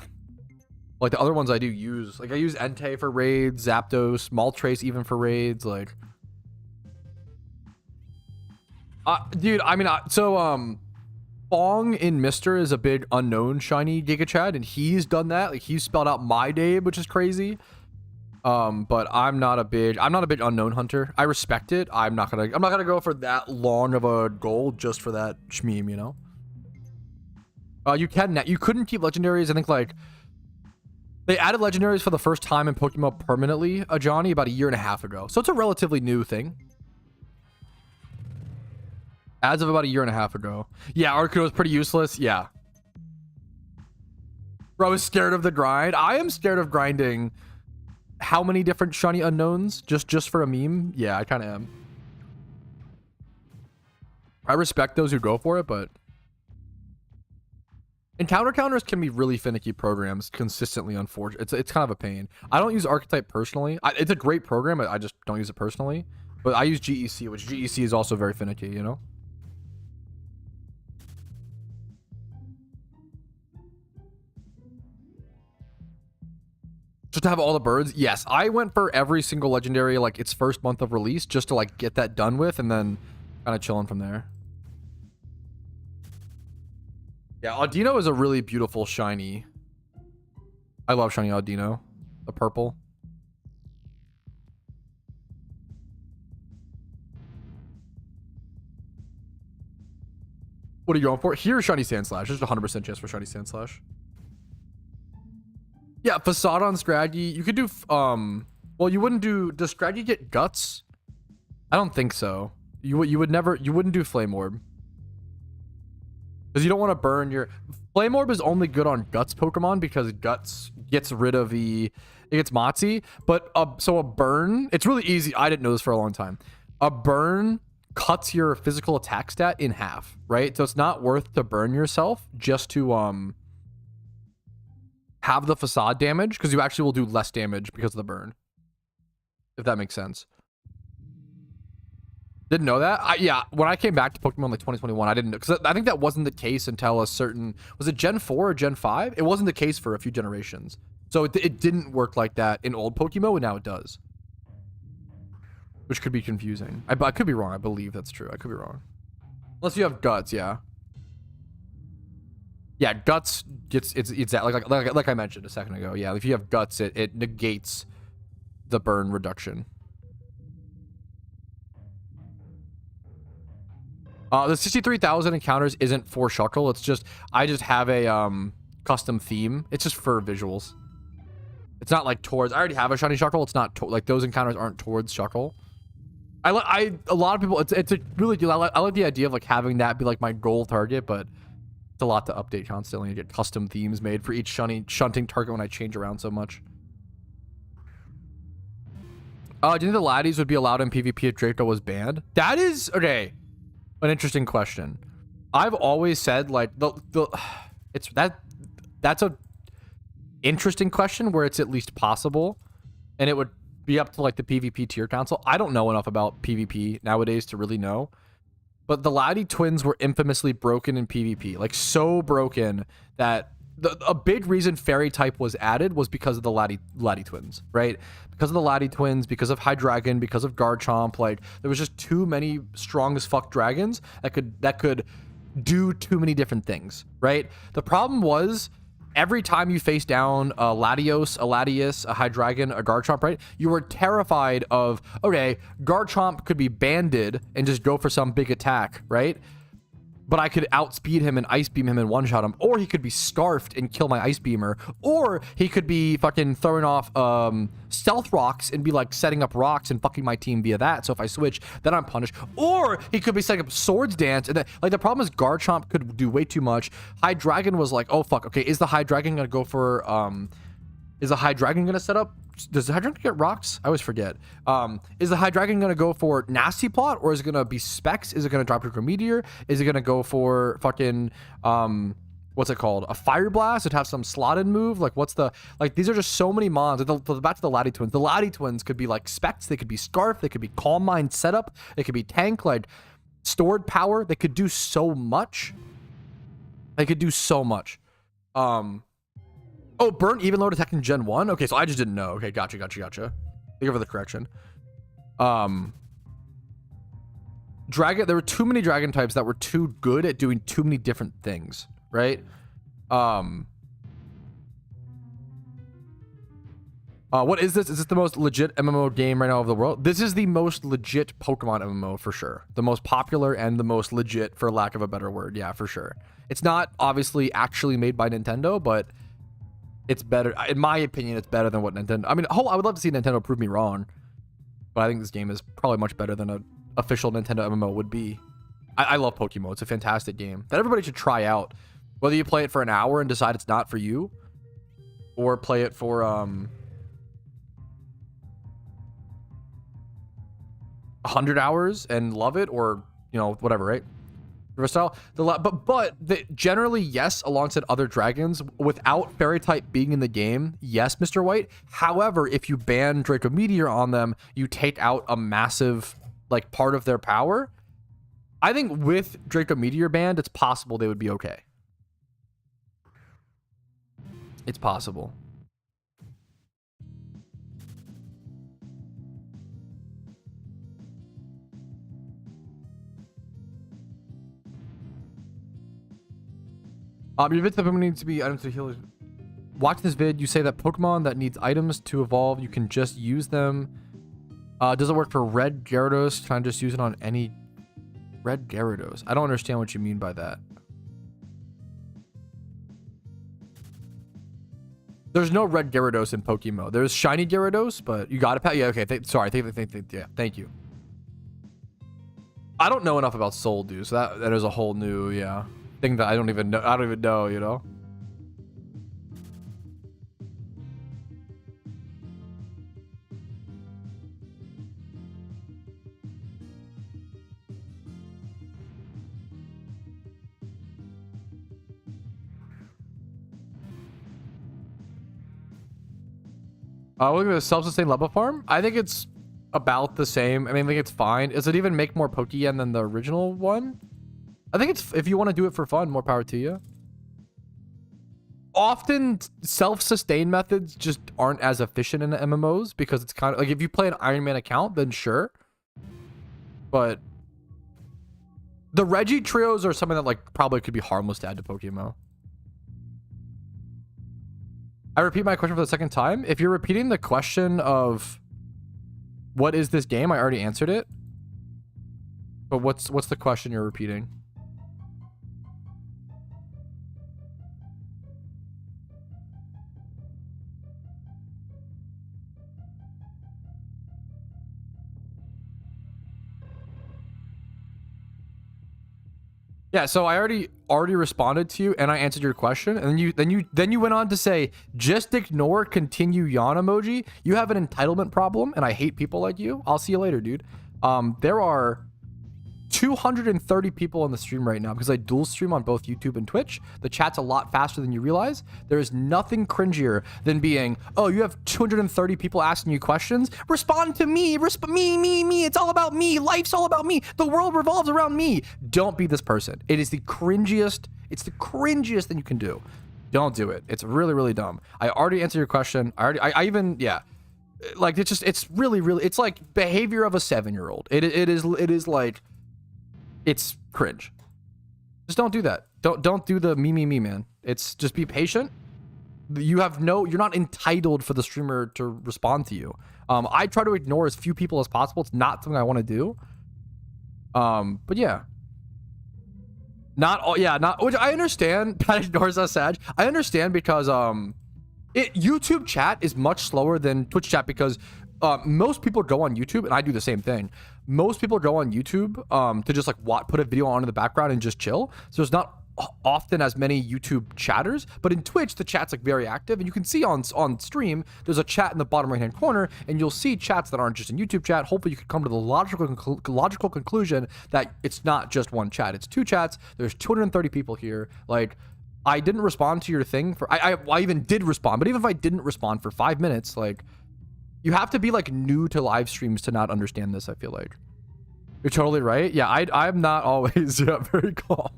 Like the other ones I do use. Like I use Entei for raids, Zapdos, Moltres even for raids. Like, dude, I mean, Fong in Mister is a big unknown shiny Giga Chad, and he's done that. Like he's spelled out my name, which is crazy. But I'm not a big unknown hunter. I respect it. I'm not gonna go for that long of a goal just for that shmeem, you know. You couldn't keep legendaries. I think like they added legendaries for the first time in Pokemon permanently, Johnny, about a year and a half ago. So it's a relatively new thing. As of about a year and a half ago. Yeah, Articuno is pretty useless. Yeah. Bro is scared of the grind. I am scared of grinding. How many different shiny unknowns just for a meme? Yeah, I kind of am. I respect those who go for it, but encounter counters can be really finicky programs consistently. Unfortunately, it's kind of a pain. I don't use Archetype personally. It's a great program. I just don't use it personally. But I use GEC, which GEC is also very finicky. You know. Just to have all the birds? Yes. I went for every single legendary, like, its first month of release, just to, like, get that done with, and then kind of chilling from there. Yeah, Audino is a really beautiful shiny. I love shiny Audino. The purple. What are you going for? Here's shiny Sandslash. There's a 100% chance for shiny Sandslash. Yeah, Facade on Scraggy. You could do, well, you wouldn't do, does Scraggy get guts? I don't think so. You wouldn't do Flame Orb. Because you don't want to burn your, Flame Orb is only good on guts Pokemon because guts gets rid of it gets Motsy. But, so a burn, it's really easy. I didn't know this for a long time. A burn cuts your physical attack stat in half, right? So it's not worth to burn yourself just to, have the facade damage, because you actually will do less damage because of the burn, if that makes sense. Didn't know that. Yeah, when I came back to Pokemon like 2021, I didn't know, because I think that wasn't the case until a certain, was it Gen 4 or Gen 5? It wasn't the case for a few generations, so it didn't work like that in old Pokemon, and now it does, which could be confusing. I could be wrong. I believe that's true. I could be wrong, unless you have guts. Yeah, guts gets it's that like I mentioned a second ago. Yeah, if you have guts, it negates the burn reduction. The 63,000 encounters isn't for Shuckle. It's just I just have a custom theme. It's just for visuals. It's not like towards. I already have a shiny Shuckle. It's not like those encounters aren't towards Shuckle. A lot of people. It's a really. I like the idea of like having that be like my goal target, but it's a lot to update constantly and get custom themes made for each shunting target when I change around so much. Do you think the laddies would be allowed in PvP if Draco was banned? That is okay. An interesting question. I've always said like that's a interesting question where it's at least possible, and it would be up to like the PvP tier council. I don't know enough about PvP nowadays to really know. But the Laddie twins were infamously broken in PvP. Like, so broken that a big reason Fairy type was added was because of the Laddie twins, right? Because of the Laddie twins, because of Hydreigon, because of Garchomp. Like, there was just too many strong as fuck dragons that could do too many different things, right? The problem was, every time you face down a Latios, a Latias, a Hydreigon, a Garchomp, right? You were terrified of, okay, Garchomp could be banded and just go for some big attack, right? But I could outspeed him and Ice Beam him and one-shot him. Or he could be Scarfed and kill my Ice Beamer. Or he could be fucking throwing off Stealth Rocks and be like setting up rocks and fucking my team via that. So if I switch, then I'm punished. Or he could be setting up Swords Dance. And then, like, the problem is Garchomp could do way too much. Hydreigon was like, oh fuck, okay, is the Hydreigon gonna go for Is the High Dragon gonna set up? Does the High Dragon get rocks? I always forget. Is the High Dragon gonna go for Nasty Plot, or is it gonna be Specs? Is it gonna drop Draco Meteor? Is it gonna go for fucking what's it called? A Fire Blast? It'd have some slotted move. Like what's the like? These are just so many mons. Back to the Laddie Twins. The Laddie Twins could be like Specs. They could be Scarf. They could be Calm Mind setup. They could be Tank. Like stored power. They could do so much. They could do so much. Oh, burn even low detecting Gen 1? Okay, so I just didn't know. Okay, gotcha. Thank you for the correction. Dragon, there were too many dragon types that were too good at doing too many different things, right? What is this? Is this the most legit MMO game right now of the world? This is the most legit Pokemon MMO for sure. The most popular and the most legit, for lack of a better word. Yeah, for sure. It's not obviously actually made by Nintendo, but it's better. In my opinion, it's better than what Nintendo... I mean, I would love to see Nintendo prove me wrong, but I think this game is probably much better than an official Nintendo MMO would be. I love PokeMMO. It's a fantastic game that everybody should try out. Whether you play it for an hour and decide it's not for you, or play it for 100 hours and love it, or whatever, right? Style. Generally, yes, alongside other dragons, without fairy type being in the game, yes, Mr. White. However, if you ban Draco Meteor on them, you take out a massive like part of their power. I think with Draco Meteor banned, it's possible they would be okay. It's possible. Your vid Pokemon needs to be items to heal. Watch this vid. You say that Pokemon that needs items to evolve, you can just use them. Does it work for Red Gyarados? Can I just use it on any Red Gyarados? I don't understand what you mean by that. There's no Red Gyarados in PokeMMO. There's Shiny Gyarados, but you got it. Yeah, okay. Sorry. Yeah, thank you. I don't know enough about Soul Dew, so that is a whole new thing that I don't even know, you know. Look at the self-sustained level farm. I think it's about the same. I mean, I think it's fine. Does it even make more Pokeyen than the original one? I think it's, if you want to do it for fun, more power to you. Often self-sustained methods just aren't as efficient in MMOs because it's kind of like, if you play an Iron Man account, then sure. But the Reggie trios are something that like probably could be harmless to add to PokeMMO. I repeat my question for the second time. If you're repeating the question of what is this game, I already answered it. But what's the question you're repeating? Yeah, so I already responded to you and I answered your question, and then you went on to say, just ignore continue yawn emoji. You have an entitlement problem and I hate people like you. I'll see you later, dude. There are 230 people on the stream right now because I dual stream on both YouTube and Twitch. The chat's a lot faster than you realize. There is nothing cringier than being, oh, you have 230 people asking you questions. Respond to me. Me. It's all about me. Life's all about me. The world revolves around me. Don't be this person. It is the cringiest. It's the cringiest thing you can do. Don't do it. It's really, really dumb. I already answered your question. I even, yeah. Like, it's really, really, it's like behavior of a 7-year-old. It is like, it's cringe. Just don't do that. Don't do the me, man. It's just be patient. You're not entitled for the streamer to respond to you. I try to ignore as few people as possible. It's not something I want to do. But yeah. Which I understand. Pat ignores us, Sag. I understand because YouTube chat is much slower than Twitch chat because most people go on YouTube, and I do the same thing. Most people go on YouTube to just like put a video on in the background and just chill. So there's not often as many YouTube chatters, but in Twitch, the chat's like very active. And you can see on stream, there's a chat in the bottom right-hand corner, and you'll see chats that aren't just in YouTube chat. Hopefully you can come to the logical conclusion that it's not just one chat. It's two chats. There's 230 people here. Like, I didn't respond to your thing for, I even did respond, but even if I didn't respond for 5 minutes, like, you have to be like new to live streams to not understand this, I feel like. You're totally right. Yeah, I'm not always very calm.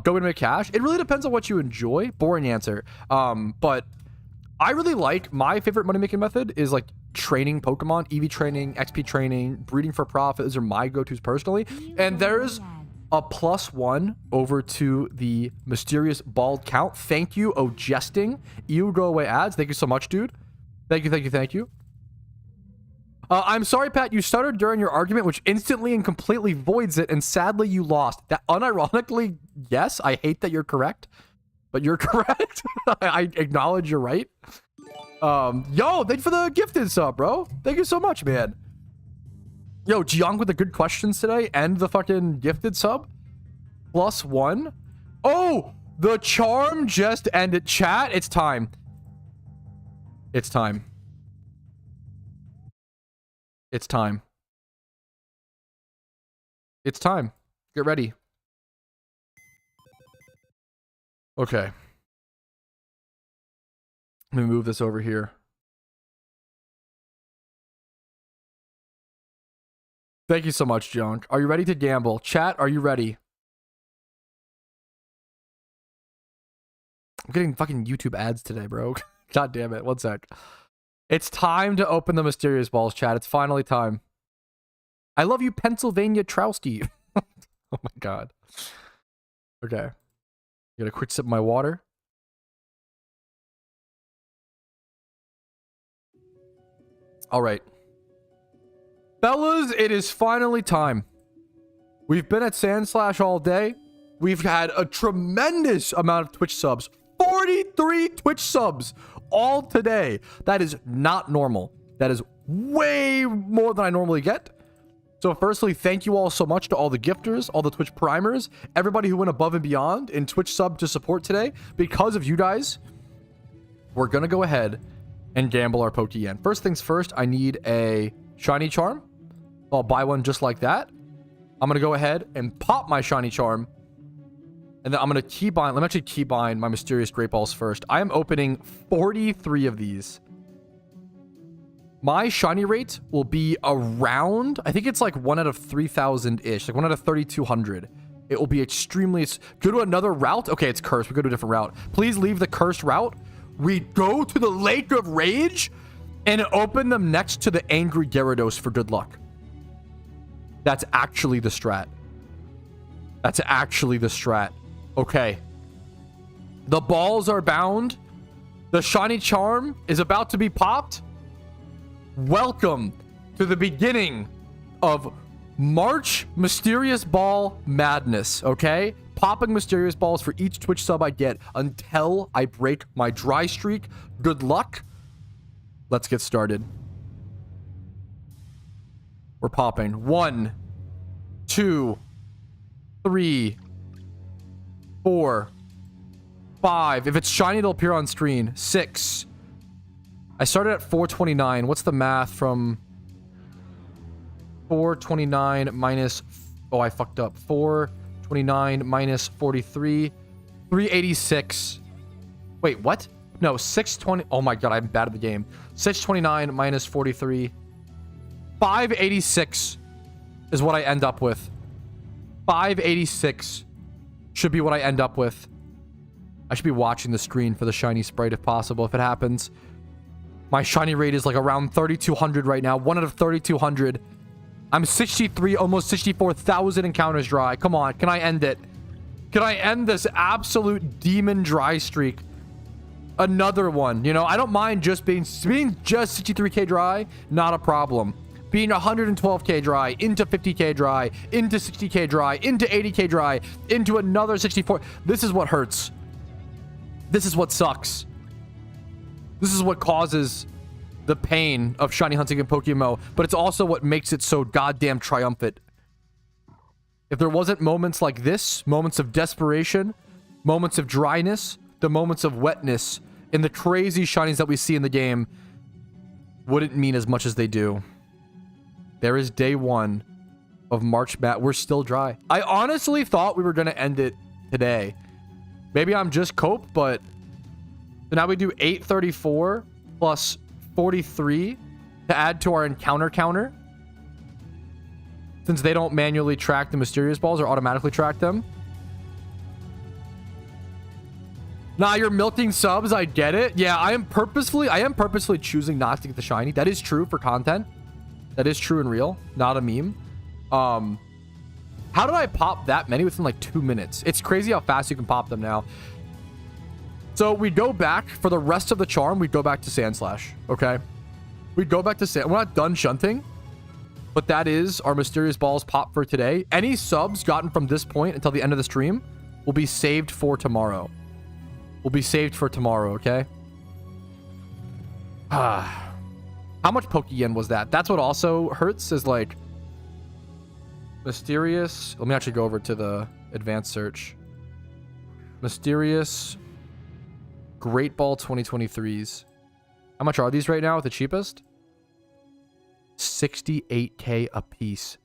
Go and make cash. It really depends on what you enjoy. Boring answer. But I really like, my favorite money making method is like training Pokemon, EV training, XP training, breeding for profit. Those are my go-tos personally. And there's a +1 over to the mysterious bald count. Thank you, oh jesting. You go away ads. Thank you so much, dude. Thank you. I'm sorry, Pat, you stuttered during your argument, which instantly and completely voids it, and sadly you lost. That unironically, yes, I hate that you're correct, but you're correct. I acknowledge you're right. Yo, thank you for the gifted sub, bro. Thank you so much, man. Yo, Jiang with the good questions today and the fucking gifted sub. +1. Oh, the charm just ended. Chat, it's time. It's time. It's time. It's time. Get ready. Okay. Let me move this over here. Thank you so much, Junk. Are you ready to gamble? Chat, are you ready? I'm getting fucking YouTube ads today, bro. God damn it. One sec. It's time to open the mysterious balls, chat. It's finally time. I love you, Pennsylvania Trowski. Oh my god. Okay. Get a quick sip of my water. All right. Fellas, it is finally time. We've been at Sandslash all day. We've had a tremendous amount of Twitch subs. 43 Twitch subs all today. That is not normal. That is way more than I normally get. So firstly, thank you all so much to all the gifters, all the Twitch primers, everybody who went above and beyond in Twitch sub to support today. Because of you guys, we're going to go ahead and gamble our Pokeyen. First things first, I need a shiny charm. I'll buy one just like that. I'm going to go ahead and pop my shiny charm. And then I'm going to keybind. Let me actually keybind my mysterious great balls first. I am opening 43 of these. My shiny rate will be around, I think it's like 1 out of 3,000-ish. Like 1 out of 3,200. It will be extremely... Go to another route. Okay, it's cursed. We go to a different route. Please leave the cursed route. We go to the Lake of Rage and open them next to the Angry Gyarados for good luck. That's actually the strat. That's actually the strat. Okay. The balls are bound. The shiny charm is about to be popped. Welcome to the beginning of March Mysterious Ball Madness, okay? Popping Mysterious Balls for each Twitch sub I get until I break my dry streak. Good luck. Let's get started. We're popping. 1, 2, 3, 4, 5. If it's shiny, it'll appear on screen. 6. I started at 429. What's the math from 429 minus... Oh, I fucked up. 429 minus 43. 386. Wait, what? No, 620. Oh my god, I'm bad at the game. 629 minus 43. 586 is what I end up with. 586 should be what I end up with. I should be watching the screen for the shiny sprite if possible, if it happens. My shiny rate is like around 3,200 right now. 1 out of 3,200. I'm 63, almost 64,000 encounters dry. Come on, can I end it? Can I end this absolute demon dry streak? Another one. You know, I don't mind just being just 63k dry. Not a problem. Being 112k dry, into 50k dry, into 60k dry, into 80k dry, into another 64. This is what hurts. This is what sucks. This is what causes the pain of shiny hunting in PokeMMO, but it's also what makes it so goddamn triumphant. If there wasn't moments like this, moments of desperation, moments of dryness, the moments of wetness, and the crazy shinies that we see in the game wouldn't mean as much as they do. There is day 1 of March Madness. We're still dry. I honestly thought we were going to end it today. Maybe I'm just cope, but so now we do 834 plus 43 to add to our encounter counter. Since they don't manually track the mysterious balls or automatically track them. Nah, you're milking subs. I get it. Yeah, I am purposefully choosing not to get the shiny. That is true for content. That is true and real. Not a meme. How did I pop that many within like 2 minutes? It's crazy how fast you can pop them now. So we go back for the rest of the charm. We go back to Sand Slash. Okay. We go back to Sand. We're not done shunting. But that is our mysterious balls pop for today. Any subs gotten from this point until the end of the stream will be saved for tomorrow. Will be saved for tomorrow, okay? How much Pokeyen was that? That's what also hurts is like mysterious. Let me actually go over to the advanced search. Mysterious Great Ball 2023s. How much are these right now at the cheapest? 68k a piece.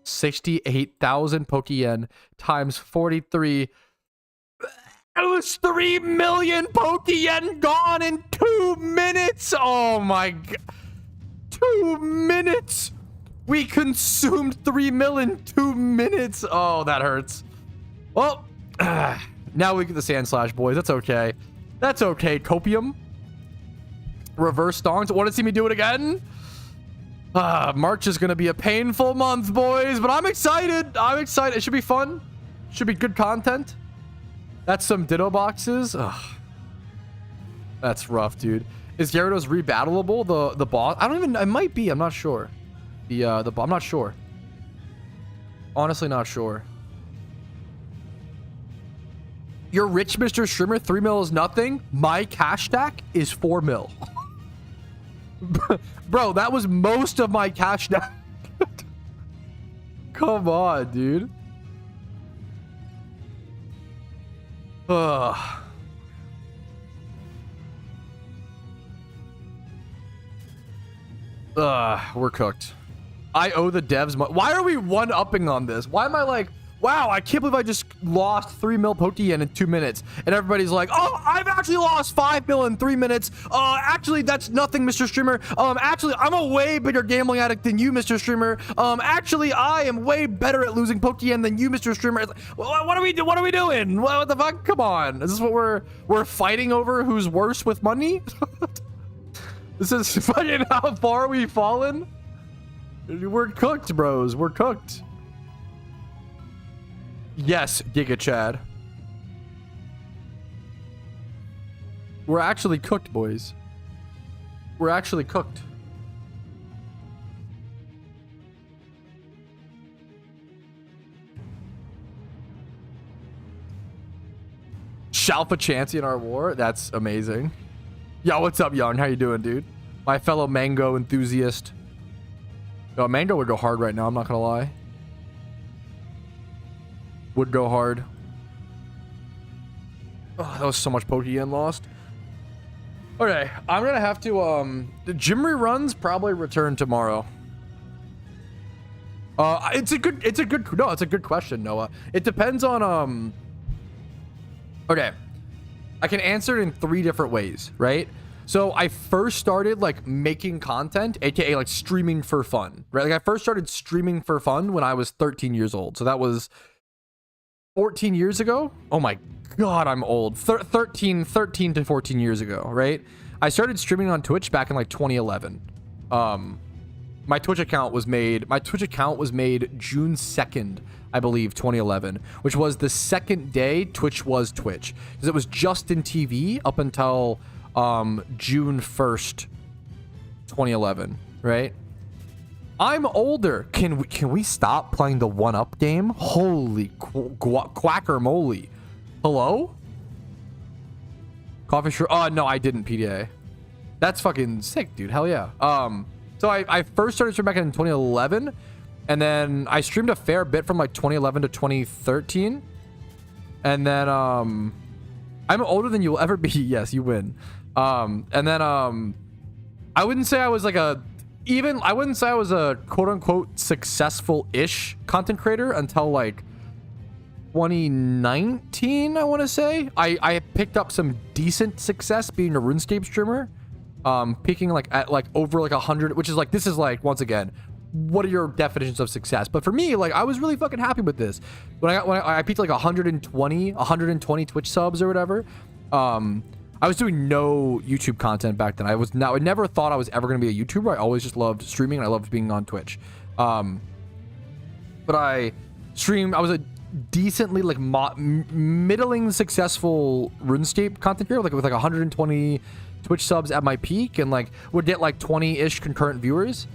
68,000 Pokeyen times 43. It was 3 million Pokeyen gone in 2 minutes. Oh my god. 2 minutes. We consumed 3 mil in 2 minutes. Oh, that hurts. Well, now we get the Sand Slash, boys. That's okay. That's okay, Copium. Reverse Stongs. Want to see me do it again? March is going to be a painful month, boys, but I'm excited. I'm excited. It should be fun. Should be good content. That's some Ditto boxes. Ugh. That's rough, dude. Is Gyarados rebattleable, the boss? I don't even... It might be. I'm not sure. I'm not sure. Honestly, not sure. You're rich, Mr. Streamer. 3 mil is nothing. My cash stack is 4 mil. Bro, that was most of my cash stack. Come on, dude. Ugh. We're cooked. I owe the devs money. Why are we one-upping on this? Why am I like, wow, I can't believe I just lost 3 mil Pokeyen in 2 minutes. And everybody's like, oh, I've actually lost 5 mil in 3 minutes. Actually, that's nothing, Mr. Streamer. Actually, I'm a way bigger gambling addict than you, Mr. Streamer. Actually, I am way better at losing Pokeyen than you, Mr. Streamer. It's like, what are we doing? What the fuck? Come on. Is this what we're fighting over? Who's worse with money? This is fucking how far we've fallen. We're cooked, bros. We're cooked. Yes, Giga Chad. We're actually cooked, boys. We're actually cooked. Shalfa Chansey in our war? That's amazing. Yo, what's up, Young? How you doing, dude? My fellow mango enthusiast. Yo, mango would go hard right now, I'm not gonna lie. Would go hard. Oh, that was so much Pokeyen lost. Okay, I'm gonna have to the gym reruns probably return tomorrow. It's a good question, Noah. It depends on okay. I can answer it in 3 different ways, right? So I first started like making content, aka like streaming for fun, right? Like I first started streaming for fun when I was 13 years old. So that was 14 years ago. Oh my god, I'm old. 13 to 14 years ago, right? I started streaming on Twitch back in like 2011. My Twitch account was made June 2nd, I believe, 2011, which was the second day Twitch was Twitch, because it was Justin TV up until June 1st, 2011, right? I'm older. Can we stop playing the 1-up game? Holy quacker moly. Hello? Coffee shop. Oh, no, I didn't, PDA. That's fucking sick, dude. Hell yeah. So I first started streaming back in 2011. And then I streamed a fair bit from like 2011 to 2013. And then I'm older than you'll ever be. Yes, you win. And then I wouldn't say I was like I wouldn't say I was a quote unquote successful-ish content creator until like 2019, I want to say. I picked up some decent success being a RuneScape streamer. Peaking like at like over like 100, which is like, this is like, once again, what are your definitions of success? But for me, like, I was really fucking happy with this. When I peaked like 120 Twitch subs or whatever. I was doing no YouTube content back then. I never thought I was ever going to be a YouTuber. I always just loved streaming and I loved being on Twitch. But I was a decently like middling successful RuneScape content creator, like with like 120 Twitch subs at my peak, and like would get like 20-ish concurrent viewers.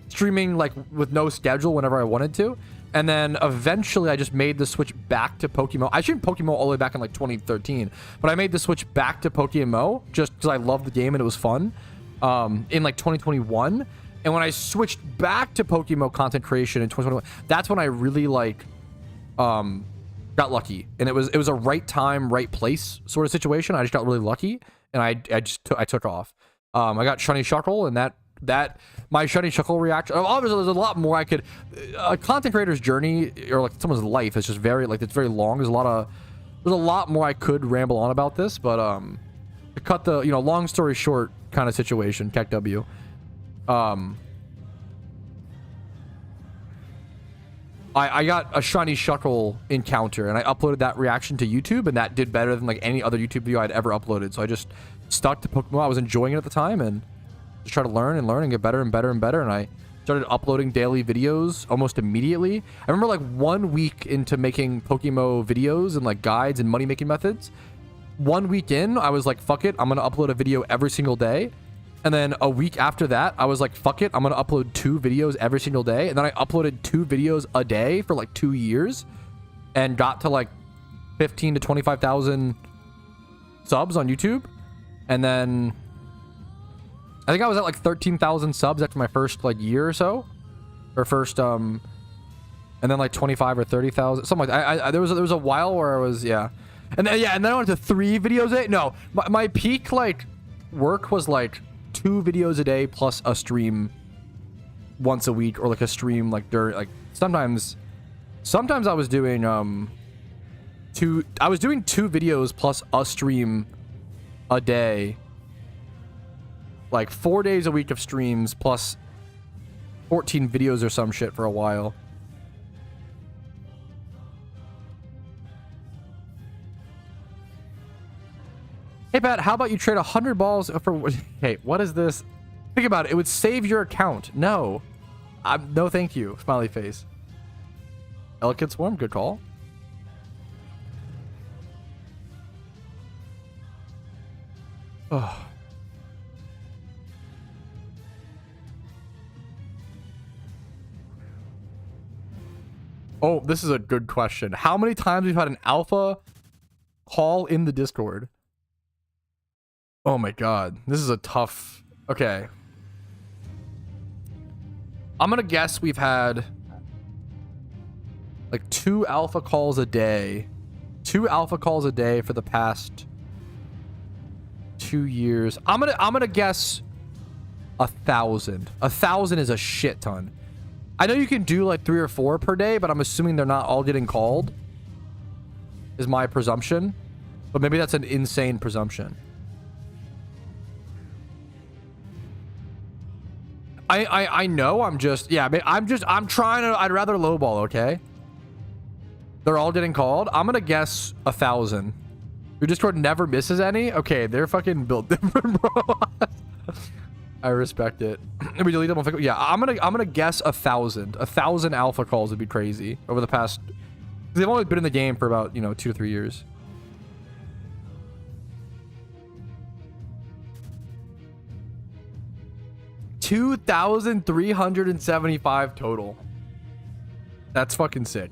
Streaming like with no schedule whenever I wanted to. And then eventually I just made the switch back to PokeMMO. I streamed PokeMMO all the way back in like 2013, but I made the switch back to PokeMMO just because I loved the game and it was fun, in like 2021. And when I switched back to PokeMMO content creation in 2021, that's when I really like got lucky. And it was a right time, right place sort of situation. I just got really lucky and I took off. I got Shiny Shuckle, and that my Shiny Shuckle reaction. Obviously, there's a lot more I could. A content creator's journey, or like someone's life, is just very like, it's very long. There's a lot more I could ramble on about this, but to cut the long story short kind of situation, Keck W. I got a Shiny Shuckle encounter, and I uploaded that reaction to YouTube, and that did better than like any other YouTube video I'd ever uploaded. So I just stuck to Pokemon. I was enjoying it at the time, and just try to learn and get better and better and better. And I started uploading daily videos almost immediately. I remember like 1 week into making PokeMMO videos and like guides and money making methods. 1 week in, I was like, fuck it, I'm gonna upload a video every single day. And then a week after that, I was like, fuck it, I'm gonna upload 2 videos every single day. And then I uploaded 2 videos a day for like 2 years and got to like 15 to 25,000 subs on YouTube. And then I think I was at like 13,000 subs after my first like year or so, or first and then like 25 or 30,000, something like that. There was a while where I was, and then I went to 3 videos a day. No, my peak like work was like 2 videos a day plus a stream once a week, or like a stream like during like sometimes I was doing 2 videos plus a stream a day. Like 4 days a week of streams plus 14 videos or some shit for a while. Hey Pat, how about you trade 100 balls for... Hey, what is this? Think about it. It would save your account. No. No thank you. Smiley face. Elegant Swarm, good call. Oh. Oh, this is a good question. How many times we've had an alpha call in the Discord? Oh my god. This is a tough... Okay. I'm gonna guess we've had like 2 alpha calls a day. 2 alpha calls a day for the past 2 years. I'm gonna guess 1,000. 1,000 is a shit ton. I know you can do like 3 or 4 per day, but I'm assuming they're not all getting called, is my presumption. But maybe that's an insane presumption. I know, I'm trying to, I'd rather lowball, okay? They're all getting called. I'm gonna guess 1,000. Your Discord never misses any? Okay, they're fucking built different, bro. I respect it. We delete them. Yeah, I'm gonna guess 1,000. 1,000 alpha calls would be crazy over the past. They've only been in the game for about 2 to 3 years. $2,375 total. That's fucking sick.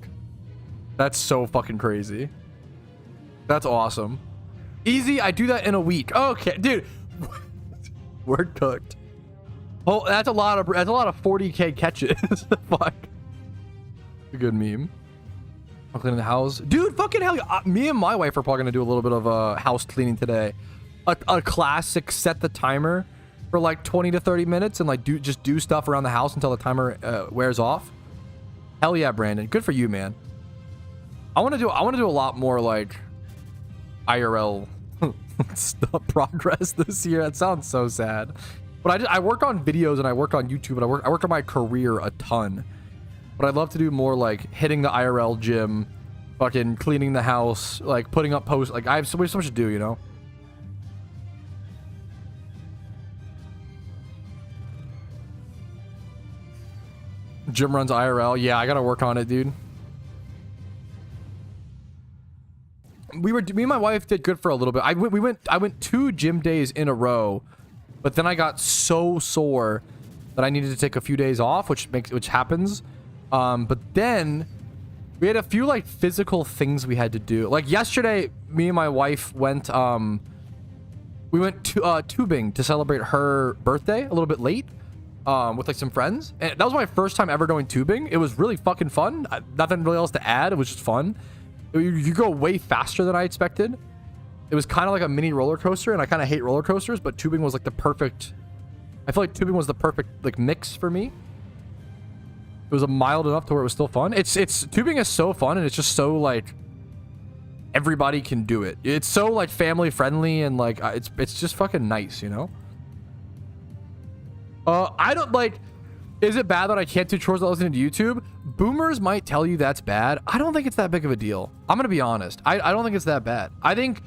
That's so fucking crazy. That's awesome. Easy. I do that in a week. Okay, dude. Word cooked. Oh, that's a lot of 40K catches. Fuck. A good meme. I'm cleaning the house. Dude, fucking hell. Me and my wife are probably gonna do a little bit of house cleaning today. A classic set the timer for like 20 to 30 minutes and like just do stuff around the house until the timer wears off. Hell yeah, Brandon. Good for you, man. I want to do a lot more like IRL stuff progress this year. That sounds so sad. But I work on videos and I work on YouTube and I work on my career a ton. But I'd love to do more like hitting the IRL gym, fucking cleaning the house, like putting up posts. Like I have so much to do, you know? Gym runs IRL. Yeah, I gotta work on it, dude. Me and my wife did good for a little bit. I went 2 gym days in a row, but then I got so sore that I needed to take a few days off, which happens. But then we had a few like physical things we had to do. Like yesterday, me and my wife went we went to tubing to celebrate her birthday a little bit late. With like some friends, and that was my first time ever going tubing. It was really fucking fun. Nothing really else to add. It was just fun. You go way faster than I expected. It was kind of like a mini roller coaster, and I kind of hate roller coasters, but tubing was like the perfect. I feel like tubing was the perfect like mix for me. It was a mild enough to where it was still fun. It's tubing is so fun, and it's just so like everybody can do it. It's so like family friendly, and like it's just fucking nice, you know. I don't like. Is it bad that I can't do chores while listening to YouTube? Boomers might tell you that's bad. I don't think it's that big of a deal. I'm gonna be honest. I don't think it's that bad. I think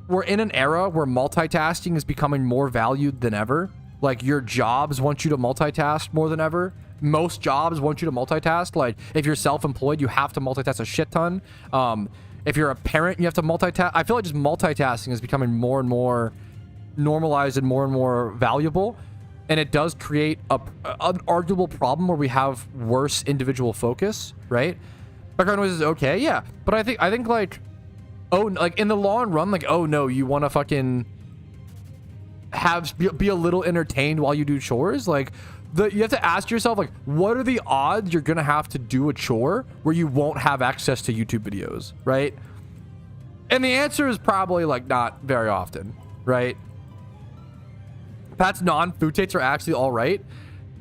we're in an era where multitasking is becoming more valued than ever. Like your jobs want you to multitask more than ever. Most jobs want you to multitask. Like if you're self-employed, you have to multitask a shit ton. If you're a parent, you have to multitask. I feel like just multitasking is becoming more and more normalized and more valuable. And it does create an arguable problem where we have worse individual focus, right? Background noise is okay, yeah. But I think like, oh, like in the long run, like, oh no, you want to fucking be a little entertained while you do chores? Like, you have to ask yourself, like, what are the odds you're gonna have to do a chore where you won't have access to YouTube videos, right? And the answer is probably like not very often, right? Pat's non-food takes are actually all right.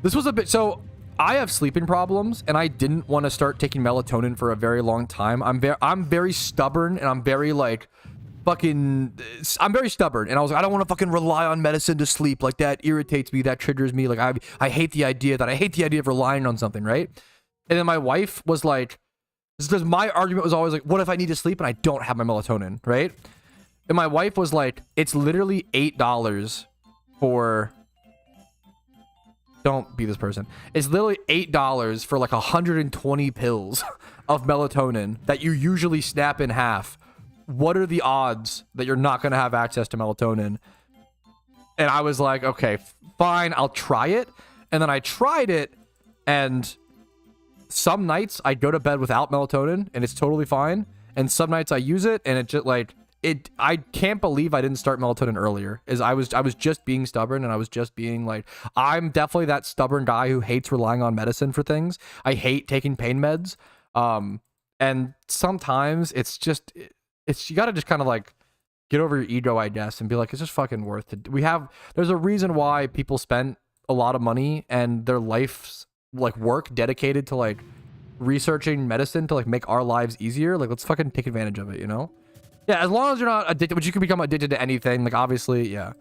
This was a bit... So, I have sleeping problems, and I didn't want to start taking melatonin for a very long time. I'm very stubborn, and I'm very, like, fucking... I'm very stubborn, and I was like, I don't want to fucking rely on medicine to sleep. Like, that irritates me, that triggers me. Like, I hate the idea of relying on something, right? And then my wife was like... Because my argument was always like, what if I need to sleep and I don't have my melatonin, right? And my wife was like, it's literally $8 for... Don't be this person. It's literally $8 for like 120 pills of melatonin that you usually snap in half. What are the odds that you're not going to have access to melatonin? And I was like, okay, fine, I'll try it. And then I tried it, and some nights I go to bed without melatonin and it's totally fine. And some nights I use it and it just like... I can't believe I didn't start melatonin earlier. I was just being stubborn, and I was just being like, I'm definitely that stubborn guy who hates relying on medicine for things. I hate taking pain meds. And sometimes it's you got to just kind of like get over your ego, I guess, and be like, it's just fucking worth it. There's a reason why people spend a lot of money and their life's like work dedicated to like researching medicine to like make our lives easier. Like, let's fucking take advantage of it, you know? Yeah, as long as you're not addicted, but you can become addicted to anything. Like, obviously, yeah.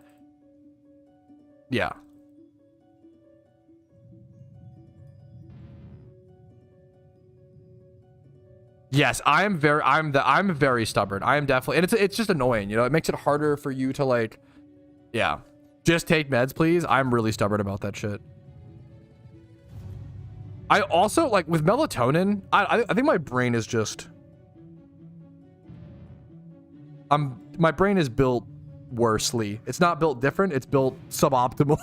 Yeah. Yes, I'm very stubborn. I am definitely, and it's just annoying, you know? It makes it harder for you to like, yeah. Just take meds, please. I'm really stubborn about that shit. I also, like, with melatonin, I think my brain is just... my brain is built worsely. It's not built different, it's built suboptimally.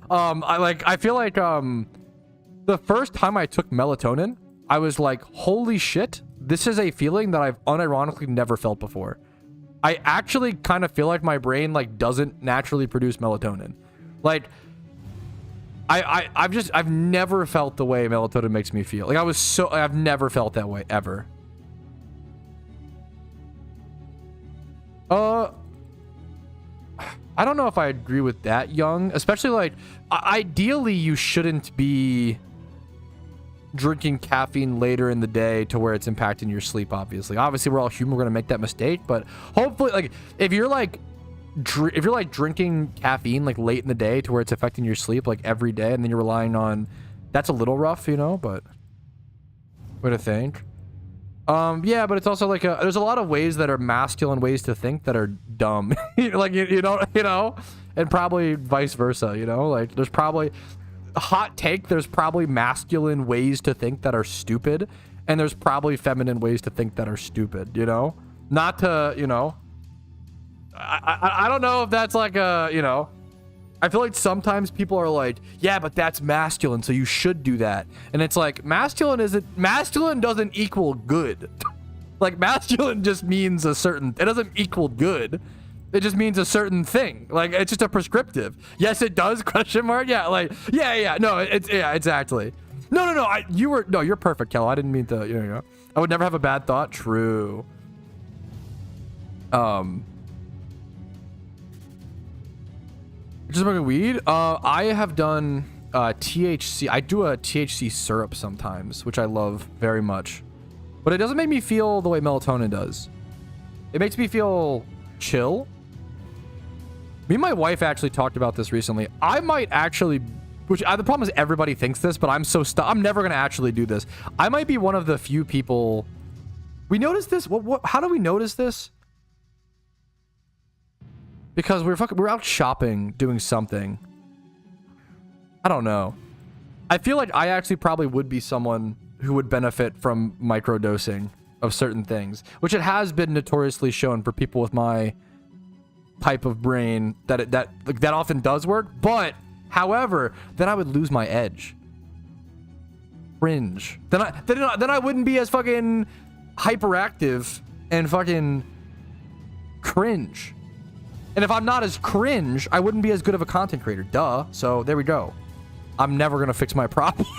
I feel like the first time I took melatonin, I was like, holy shit, this is a feeling that I've unironically never felt before. I actually kind of feel like my brain like doesn't naturally produce melatonin. Like, I've never felt the way melatonin makes me feel. Like I've never felt that way ever. I don't know if I agree with that, Young. Especially like, ideally you shouldn't be drinking caffeine later in the day to where it's impacting your sleep. Obviously we're all human. We're gonna make that mistake, but hopefully, like if you're like drinking caffeine like late in the day to where it's affecting your sleep like every day, and then you're relying on, that's a little rough, you know. But what to think. Yeah, but it's also like there's a lot of ways that are masculine ways to think that are dumb. Like you know, and probably vice versa, you know. Like there's probably a hot take, there's probably masculine ways to think that are stupid, and there's probably feminine ways to think that are stupid, you know. Not to, you know, I don't know if that's like a, you know, I feel like sometimes people are like, yeah, but that's masculine, so you should do that. And it's like, masculine doesn't equal good. Like masculine just means a certain, it doesn't equal good. It just means a certain thing. Like it's just a prescriptive. Yes, it does, question mark. Yeah, like, yeah. No, it's, yeah, exactly. No. You're perfect, Kello. I didn't mean to, you know, I would never have a bad thought. True. Just smoking weed? I have done THC. I do a THC syrup sometimes, which I love very much. But it doesn't make me feel the way melatonin does. It makes me feel chill. Me and my wife actually talked about this recently. I might actually, the problem is everybody thinks this, but I'm never going to actually do this. I might be one of the few people. We noticed this. How do we notice this? Because we're out shopping, doing something. I don't know. I feel like I actually probably would be someone who would benefit from microdosing of certain things, which it has been notoriously shown for people with my type of brain that often does work. But however, then I would lose my edge. Cringe. Then I wouldn't be as fucking hyperactive and fucking cringe. And if I'm not as cringe, I wouldn't be as good of a content creator. Duh. So there we go. I'm never going to fix my problems.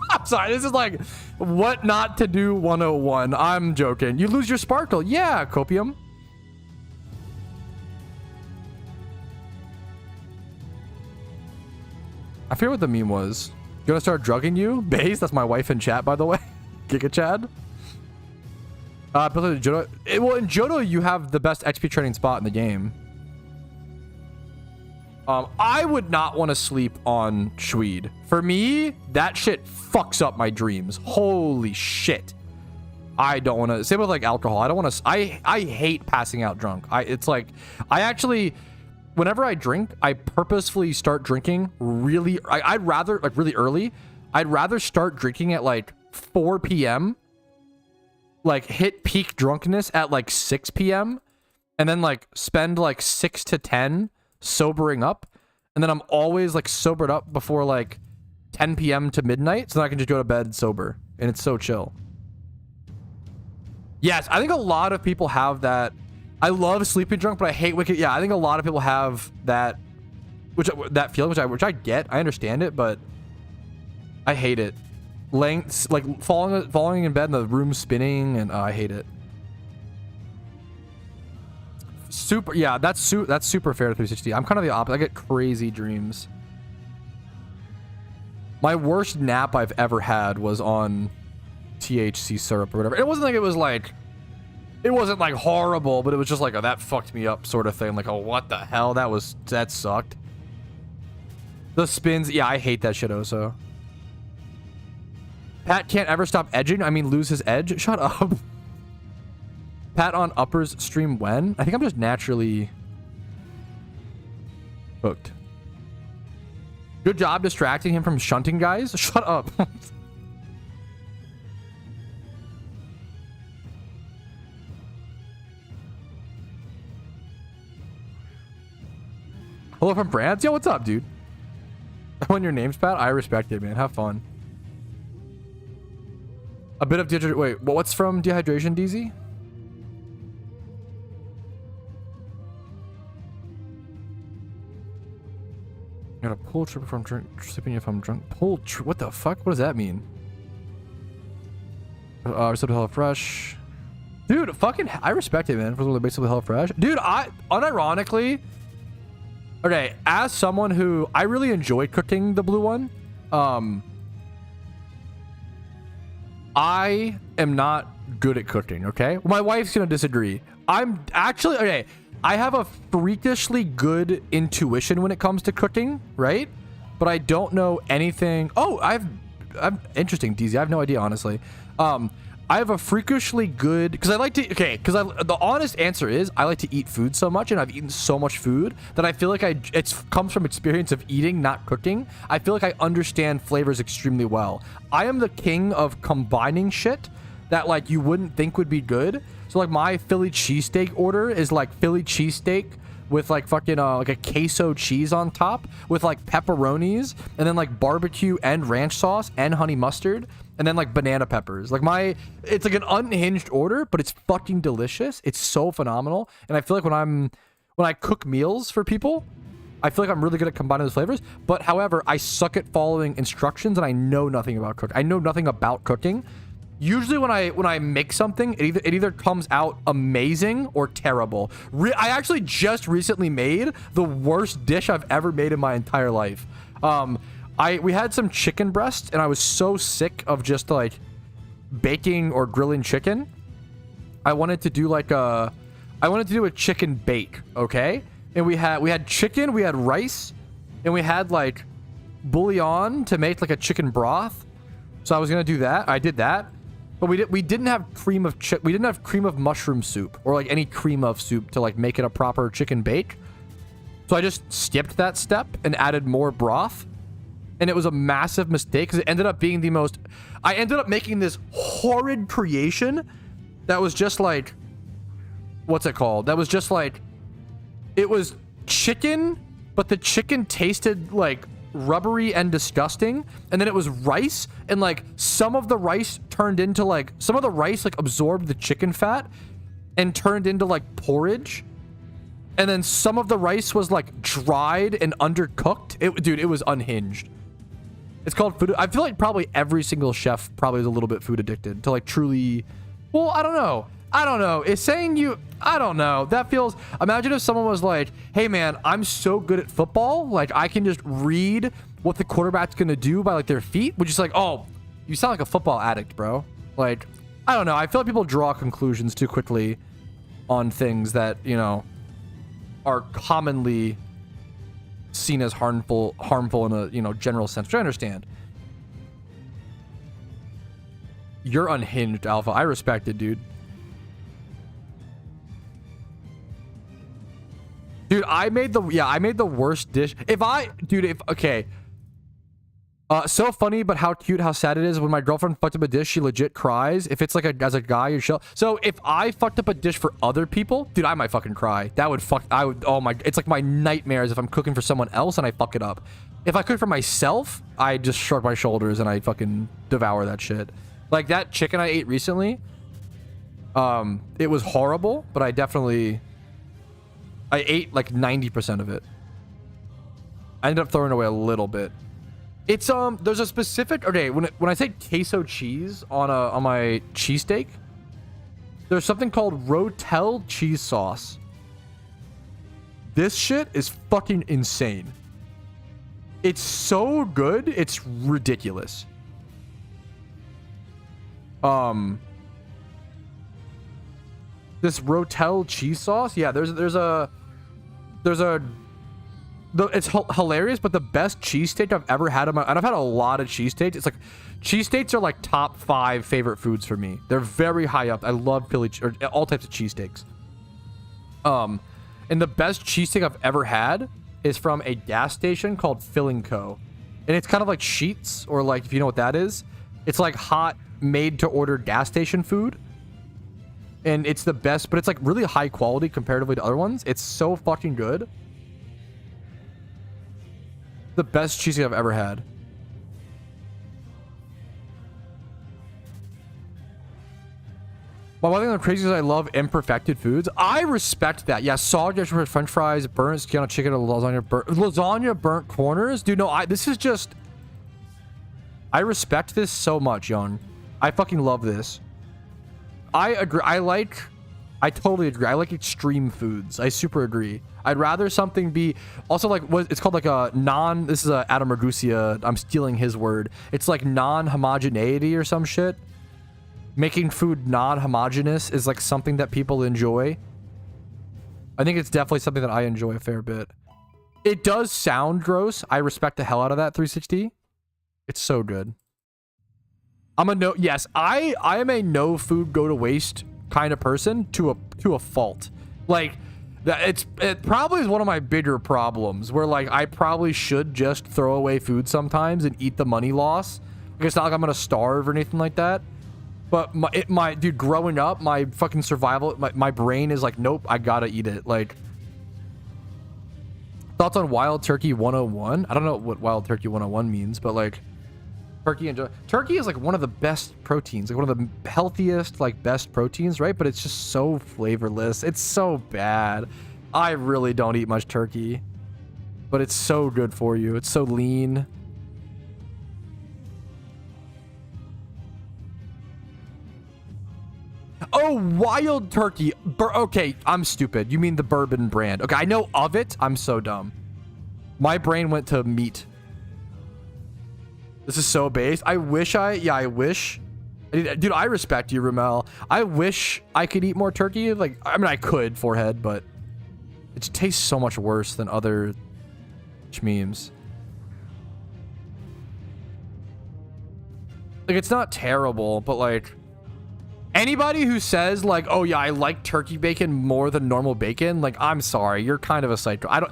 I'm sorry. This is like what not to do 101. I'm joking. You lose your sparkle. Yeah, copium. I forget what the meme was. Gonna start drugging you? Base, that's my wife in chat, by the way. Giga Chad. Well, in Johto, you have the best XP trading spot in the game. I would not want to sleep on Shweed. For me, that shit fucks up my dreams. Holy shit. I don't want to. Same with like alcohol. I don't want to. I hate passing out drunk. It's like, I actually, whenever I drink, I purposefully start drinking really. I'd rather like really early. I'd rather start drinking at like 4 p.m. Like hit peak drunkenness at like 6 p.m. and then like spend like 6 to 10 sobering up, and then I'm always like sobered up before like 10 p.m. to midnight, so then I can just go to bed sober, and it's so chill. Yes, I think a lot of people have that. I love sleeping drunk, but I hate waking. Yeah, I think a lot of people have that, that feeling, which I get. I understand it, but I hate it. Like falling in bed and the room spinning, and I hate it. Super, yeah, that's super fair to 360. I'm kind of the opposite. I get crazy dreams. My worst nap I've ever had was on THC syrup or whatever. It wasn't like horrible, but it was just like, oh, that fucked me up sort of thing. Like, oh, what the hell? That sucked. The spins, yeah, I hate that shit also. Pat can't ever stop edging. I mean, lose his edge. Shut up. Pat on uppers stream when? I think I'm just naturally hooked. Good job distracting him from shunting guys. Shut up. Hello from France? Yo, what's up, dude? When your name's Pat, I respect it, man. Have fun. A bit of dehydration. Wait, what's from dehydration, DZ? I gotta pull trip if I'm drunk, sipping if I'm drunk. What the fuck? What does that mean? Recipe Hello Fresh. Dude, fucking, I respect it, man. For basically Hello Fresh. Dude, unironically, okay, as someone who, I really enjoy cooking the blue one, I am not good at cooking, okay? My wife's gonna disagree. I'm actually, okay, I have a freakishly good intuition when it comes to cooking, right? But I don't know anything. Oh, I'm interesting, DZ. I have no idea, honestly. I have a freakishly good, because I like to, okay, because the honest answer is I like to eat food so much, and I've eaten so much food that I feel like it comes from experience of eating, not cooking. I feel like I understand flavors extremely well. I am the king of combining shit that like you wouldn't think would be good. So like my Philly cheesesteak order is like Philly cheesesteak with like fucking like a queso cheese on top with like pepperonis and then like barbecue and ranch sauce and honey mustard and then like banana peppers. Like it's like an unhinged order, but it's fucking delicious. It's so phenomenal. And I feel like when I cook meals for people, I feel like I'm really good at combining those flavors. But however, I suck at following instructions and I know nothing about cooking. I know nothing about cooking. Usually when I make something, it either comes out amazing or terrible. I actually just recently made the worst dish I've ever made in my entire life. We had some chicken breast and I was so sick of just like baking or grilling chicken. I wanted to do a chicken bake, okay? And we had chicken, we had rice, and we had like bouillon to make like a chicken broth. So I was gonna do that. I did that. But we didn't have cream of mushroom soup or like any cream of soup to like make it a proper chicken bake. So I just skipped that step and added more broth. And it was a massive mistake because it ended up being I ended up making this horrid creation that was just like, what's it called? That was just like, it was chicken, but the chicken tasted like rubbery and disgusting, and then it was rice, and like some of the rice absorbed the chicken fat and turned into like porridge, and then some of the rice was like dried and undercooked. Dude, it was unhinged. It's called food. I feel like probably every single chef probably is a little bit food addicted to like truly, well, I don't know. It's saying I don't know. That feels, imagine if someone was like, hey man, I'm so good at football. Like I can just read what the quarterback's going to do by like their feet. Which is like, oh, you sound like a football addict, bro. Like, I don't know. I feel like people draw conclusions too quickly on things that, you know, are commonly seen as harmful in a, you know, general sense, which I understand. You're unhinged, Alpha. I respect it, dude. Dude, I made the worst dish. Okay. So funny, but how cute, how sad it is. When my girlfriend fucked up a dish, she legit cries. If it's like as a guy, you chill. So if I fucked up a dish for other people, dude, I might fucking cry. It's like my nightmares if I'm cooking for someone else and I fuck it up. If I cook for myself, I just shrug my shoulders and I fucking devour that shit. Like that chicken I ate recently, it was horrible, but I ate like 90% of it. I ended up throwing away a little bit. It's there's a specific, okay, when I say queso cheese on my cheesesteak, there's something called Rotel cheese sauce. This shit is fucking insane. It's so good, it's ridiculous. This Rotel cheese sauce, yeah, it's hilarious, but the best cheesesteak I've ever had and I've had a lot of cheesesteaks. It's like, cheesesteaks are like top 5 favorite foods for me. They're very high up. I love all types of cheesesteaks. And the best cheesesteak I've ever had is from a gas station called Filling Co. And it's kind of like Sheetz, or like, if you know what that is, it's like hot, made to order gas station food. And it's the best, but it's like really high quality comparatively to other ones. It's so fucking good. The best cheesesteak I've ever had. Well, one thing that's crazy is I love imperfected foods. I respect that. Yeah, soggy French fries, burnt skin on chicken, lasagna, burnt corners. Dude, no, this is just... I respect this so much, young. I fucking love this. I agree. I totally agree. I like extreme foods. I super agree. I'd rather something be also like what it's called, like a non. This is Adam Ragusia. I'm stealing his word. It's like non-homogeneity or some shit. Making food non-homogeneous is like something that people enjoy. I think it's definitely something that I enjoy a fair bit. It does sound gross. I respect the hell out of that 360. It's so good. Yes, I am a no food go to waste kind of person to a fault. Like that it probably is one of my bigger problems where like I probably should just throw away food sometimes and eat the money loss. Like, it's not like I'm gonna starve or anything like that. But my dude, growing up, my fucking survival, my brain is like, nope, I gotta eat it. Like, thoughts on Wild Turkey 101? I don't know what Wild Turkey 101 means, but like, turkey is like one of the best proteins, like one of the healthiest, like best proteins, right? But it's just so flavorless. It's so bad. I really don't eat much turkey, but it's so good for you. It's so lean. Oh, Wild Turkey. Okay, I'm stupid. You mean the bourbon brand. Okay, I know of it. I'm so dumb. My brain went to meat. This is so based. I wish. Dude, I respect you, Ramel. I wish I could eat more turkey. Like, I mean, I could, forehead, but it just tastes so much worse than other memes. Like, it's not terrible, but like, anybody who says like, oh yeah, I like turkey bacon more than normal bacon, like, I'm sorry, you're kind of a psycho. I don't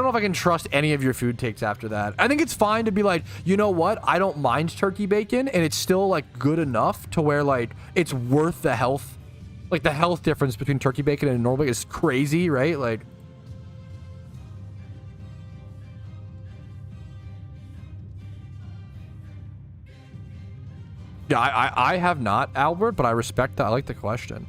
know if I can trust any of your food takes after that. I think it's fine to be like, you know what, I don't mind turkey bacon and it's still like good enough to where like it's worth the health. Like the health difference between turkey bacon and normal bacon is crazy, right? Like, yeah, I have not, Albert, but I respect that. I like the question.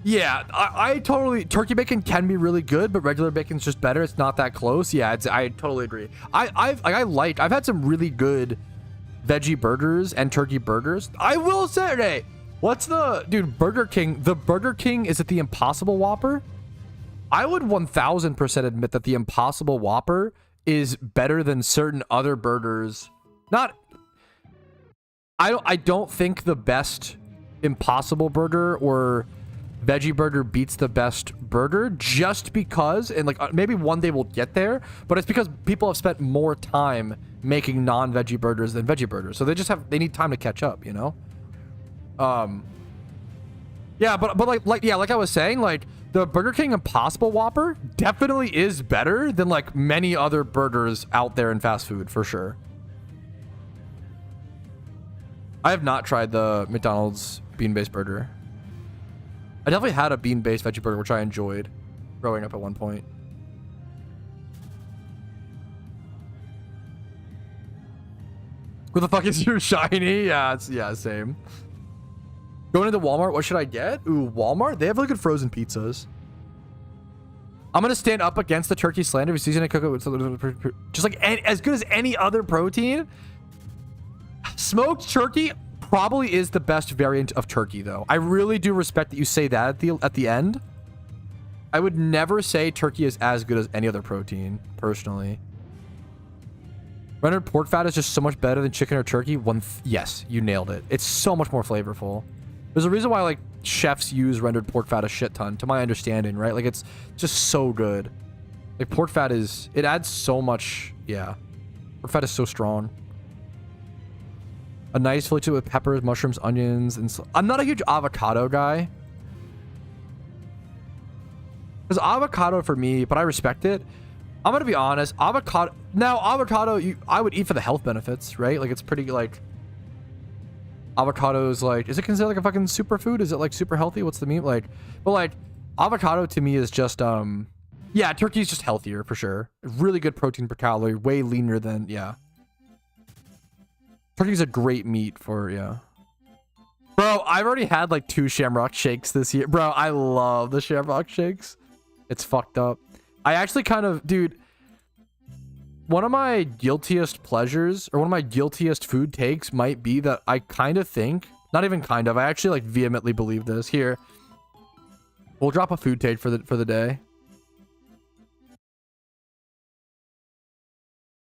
Yeah, I totally... Turkey bacon can be really good, but regular bacon's just better. It's not that close. Yeah, I totally agree. I've had some really good veggie burgers and turkey burgers. I will say, hey, what's the... Dude, Burger King... The Burger King, is it the Impossible Whopper? I would 1000% admit that the Impossible Whopper is better than certain other burgers. I don't think the best Impossible Burger or veggie burger beats the best burger, just because, and like maybe one day we'll get there, but it's because people have spent more time making non-veggie burgers than veggie burgers, so they need time to catch up, you know. Yeah, but like I was saying, like the Burger King Impossible Whopper definitely is better than like many other burgers out there in fast food, for sure. I have not tried the McDonald's bean-based burger. I definitely had a bean-based veggie burger, which I enjoyed growing up at one point. What the fuck is your shiny? Yeah, same. Going into Walmart, what should I get? Ooh, Walmart? They have really good frozen pizzas. I'm gonna stand up against the turkey slander. If you season it, cook it with just like as good as any other protein. Smoked turkey probably is the best variant of turkey, though. I really do respect that you say that at the end. I would never say turkey is as good as any other protein, personally. Rendered pork fat is just so much better than chicken or turkey. Yes, you nailed it. It's so much more flavorful. There's a reason why like chefs use rendered pork fat a shit ton, to my understanding, right? Like it's just so good. Like pork fat it adds so much. Yeah, pork fat is so strong. A nice fillet with peppers, mushrooms, onions, and I'm not a huge avocado guy. There's avocado for me, but I respect it. I'm gonna be honest. Avocado. I would eat for the health benefits, right? Like it's pretty like. Avocado is like, is it considered like a fucking superfood? Is it like super healthy? What's the meat like? But like, avocado to me is just yeah, turkey is just healthier for sure. Really good protein per calorie, way leaner than, yeah. Turkey's a great meat for, yeah. Bro, I've already had like 2 Shamrock Shakes this year. Bro, I love the Shamrock Shakes. It's fucked up. I actually kind of, dude, one of my guiltiest pleasures or one of my guiltiest food takes might be that I kind of think, not even kind of, I actually like vehemently believe this. Here, we'll drop a food take for the day.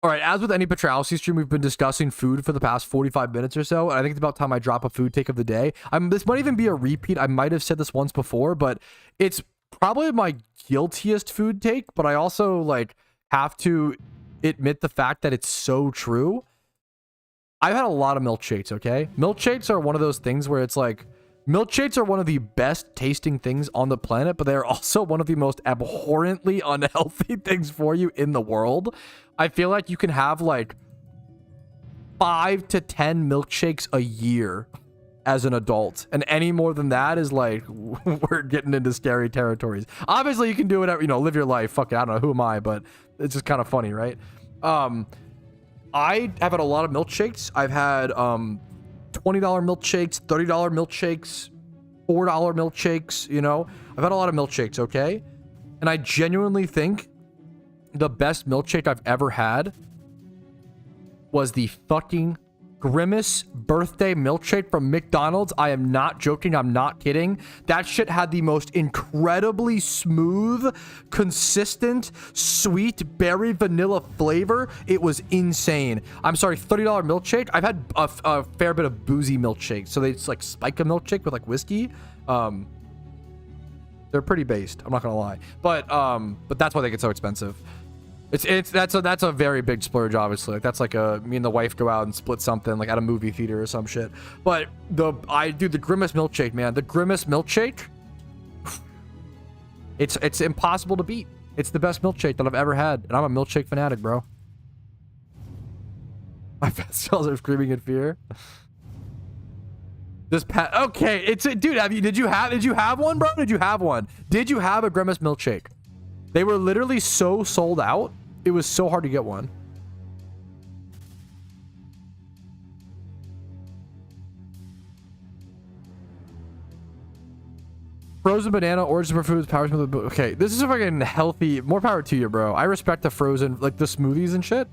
All right, as with any Patrouski stream, we've been discussing food for the past 45 minutes or so. And I think it's about time I drop a food take of the day. This might even be a repeat. I might have said this once before, but it's probably my guiltiest food take. But I also like have to admit the fact that it's so true. I've had a lot of milkshakes, okay? Milkshakes are one of those things where it's like, milkshakes are one of the best tasting things on the planet, but they're also one of the most abhorrently unhealthy things for you in the world. I feel like you can have like 5 to 10 milkshakes a year as an adult, and any more than that is like, we're getting into scary territories. Obviously, you can do whatever, you know, live your life. Fuck it, I don't know, who am I, but it's just kind of funny, right? I have had a lot of milkshakes. I've had $20 milkshakes, $30 milkshakes, $4 milkshakes, you know? I've had a lot of milkshakes, okay? And I genuinely think the best milkshake I've ever had was the fucking Grimace birthday milkshake from McDonald's. I am not joking. I'm not kidding. That shit had the most incredibly smooth, consistent, sweet berry vanilla flavor. It was insane. I'm sorry, $30 milkshake. I've had a fair bit of boozy milkshakes. So they just like spike a milkshake with like whiskey. They're pretty based. I'm not gonna lie, but that's why they get so expensive. That's a very big splurge, obviously. Like that's like me and the wife go out and split something like at a movie theater or some shit. But I do the Grimace milkshake, man. The Grimace milkshake, it's impossible to beat. It's the best milkshake that I've ever had, and I'm a milkshake fanatic, bro. My fat cells are screaming in fear. Okay, dude. Did you have one, bro? Did you have one? Did you have a Grimace milkshake? They were literally so sold out. It was so hard to get one. Frozen banana, origin for foods, power smoothie. Okay, this is a fucking healthy. More power to you, bro. I respect the frozen, like the smoothies and shit.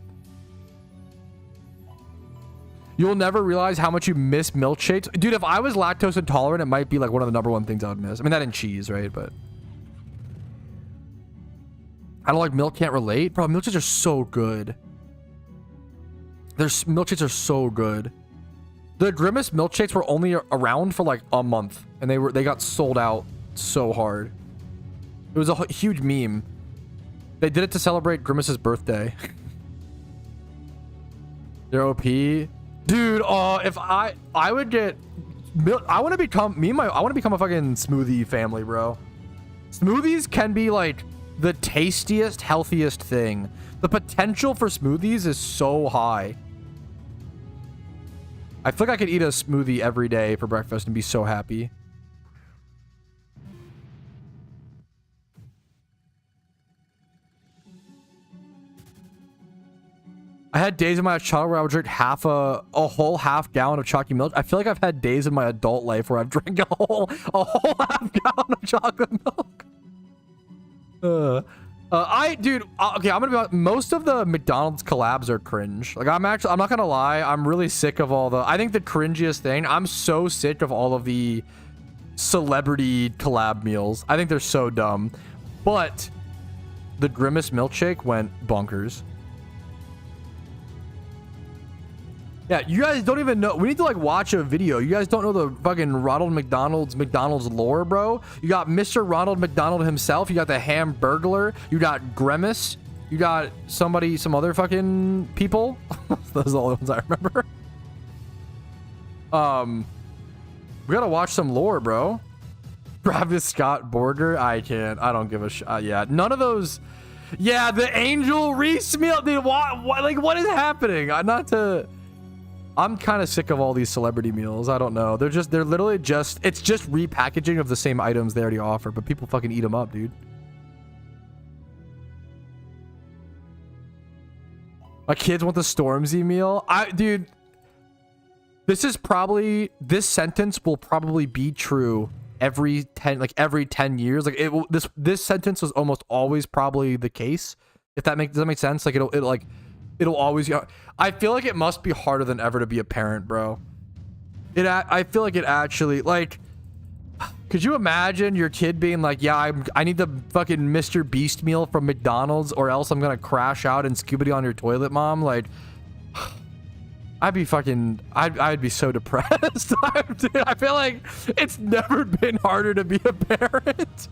You'll never realize how much you miss milkshakes. Dude, if I was lactose intolerant, it might be like one of the #1 things I would miss. I mean, that and cheese, right? But I don't like milk, can't relate. Bro, milkshakes are so good. Milkshakes are so good. The Grimace milkshakes were only around for like a month, and they got sold out so hard. It was a huge meme. They did it to celebrate Grimace's birthday. They're OP. Dude, if I would get milk, I want to become a fucking smoothie family, bro. Smoothies can be like the tastiest, healthiest thing. The potential for smoothies is so high. I feel like I could eat a smoothie every day for breakfast and be so happy. I had days in my childhood where I would drink a whole half gallon of chalky milk. I feel like I've had days in my adult life where I've drank a whole half gallon of chocolate milk. Dude, okay, I'm gonna be honest, most of the McDonald's collabs are cringe. Like I'm not gonna lie, I'm really sick of I think the cringiest thing, I'm so sick of all of the celebrity collab meals. I think they're so dumb. But the Grimace milkshake went bonkers. Yeah, you guys don't even know. We need to like watch a video. You guys don't know the fucking Ronald McDonald's lore, bro. You got Mr. Ronald McDonald himself. You got the Hamburglar. You got Grimace. You got some other fucking people. Those are the only ones I remember. We gotta watch some lore, bro. Travis Scott Burger. I don't give a shit. Yeah, none of those. Yeah, the Angel Reese meal. Dude, what is happening? I'm kind of sick of all these celebrity meals. I don't know. It's just repackaging of the same items they already offer, but people fucking eat them up, dude. My kids want the Stormzy meal. Dude, This sentence will probably be true every 10 years. Like this sentence was almost always probably the case. If that does that make sense? Like it'll always, I feel like it must be harder than ever to be a parent, bro. I feel like it actually, like, could you imagine your kid being like, yeah, I need the fucking Mr. Beast meal from McDonald's or else I'm gonna crash out and Scooby-Doo on your toilet, mom? Like, I'd be so depressed. Dude, I feel like it's never been harder to be a parent.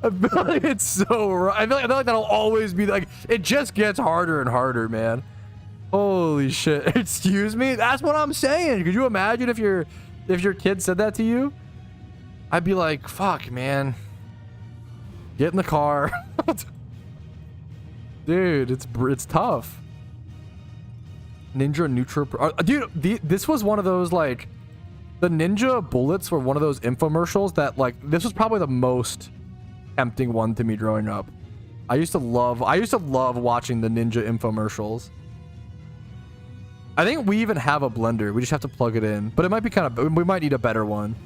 I feel like it's so, I feel like that'll always be like, it just gets harder and harder, man. Holy shit. Excuse me? That's what I'm saying. Could you imagine if your kid said that to you? I'd be like, fuck, man. Get in the car. Dude, it's tough. Ninja neutral. Dude, this was one of those, like, the Ninja bullets were one of those infomercials that, like, this was probably the most tempting one to me growing up. I used to love watching the Ninja infomercials. I think we even have a blender. We just have to plug it in, but it might be we might need a better one.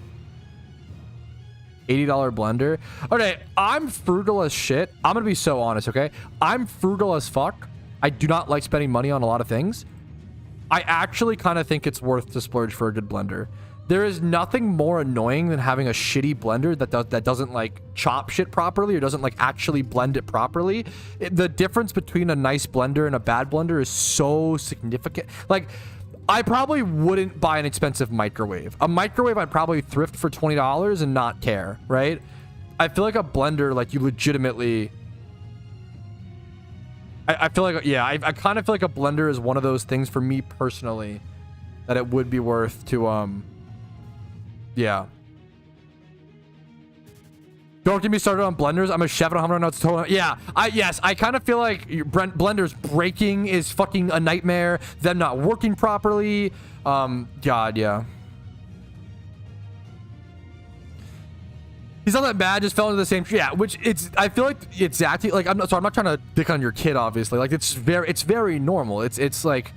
$80 blender. Okay, I'm frugal as shit. I'm gonna be so honest, okay? I'm frugal as fuck. I do not like spending money on a lot of things. I actually kind of think it's worth to splurge for a good blender. There is nothing more annoying than having a shitty blender that doesn't like chop shit properly or doesn't like actually blend it properly. The difference between a nice blender and a bad blender is so significant. Like, I probably wouldn't buy an expensive microwave. A microwave I'd probably thrift for $20 and not care, right? I feel like a blender, like, you legitimately... I feel like, yeah, I kind of feel like a blender is one of those things for me personally that it would be worth to, yeah. Don't get me started on blenders. I'm a chef at home right now. It's totally, yeah. I kind of feel like blenders breaking is fucking a nightmare. Them not working properly. God, yeah. He's not that bad, just fell into the same, yeah, which I feel like exactly, like, I'm not trying to dick on your kid, obviously. Like, it's very normal. It's like,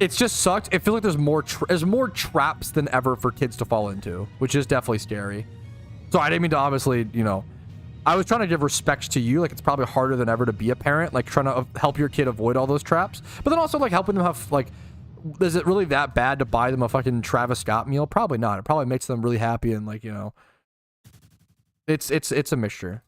it's just sucked. It feels like there's more traps than ever for kids to fall into, which is definitely scary. So I didn't mean to, obviously, you know, I was trying to give respect to you. Like, it's probably harder than ever to be a parent, like, trying to help your kid avoid all those traps. But then also, like, helping them have, like, is it really that bad to buy them a fucking Travis Scott meal? Probably not. It probably makes them really happy and, like, you know, it's a mixture.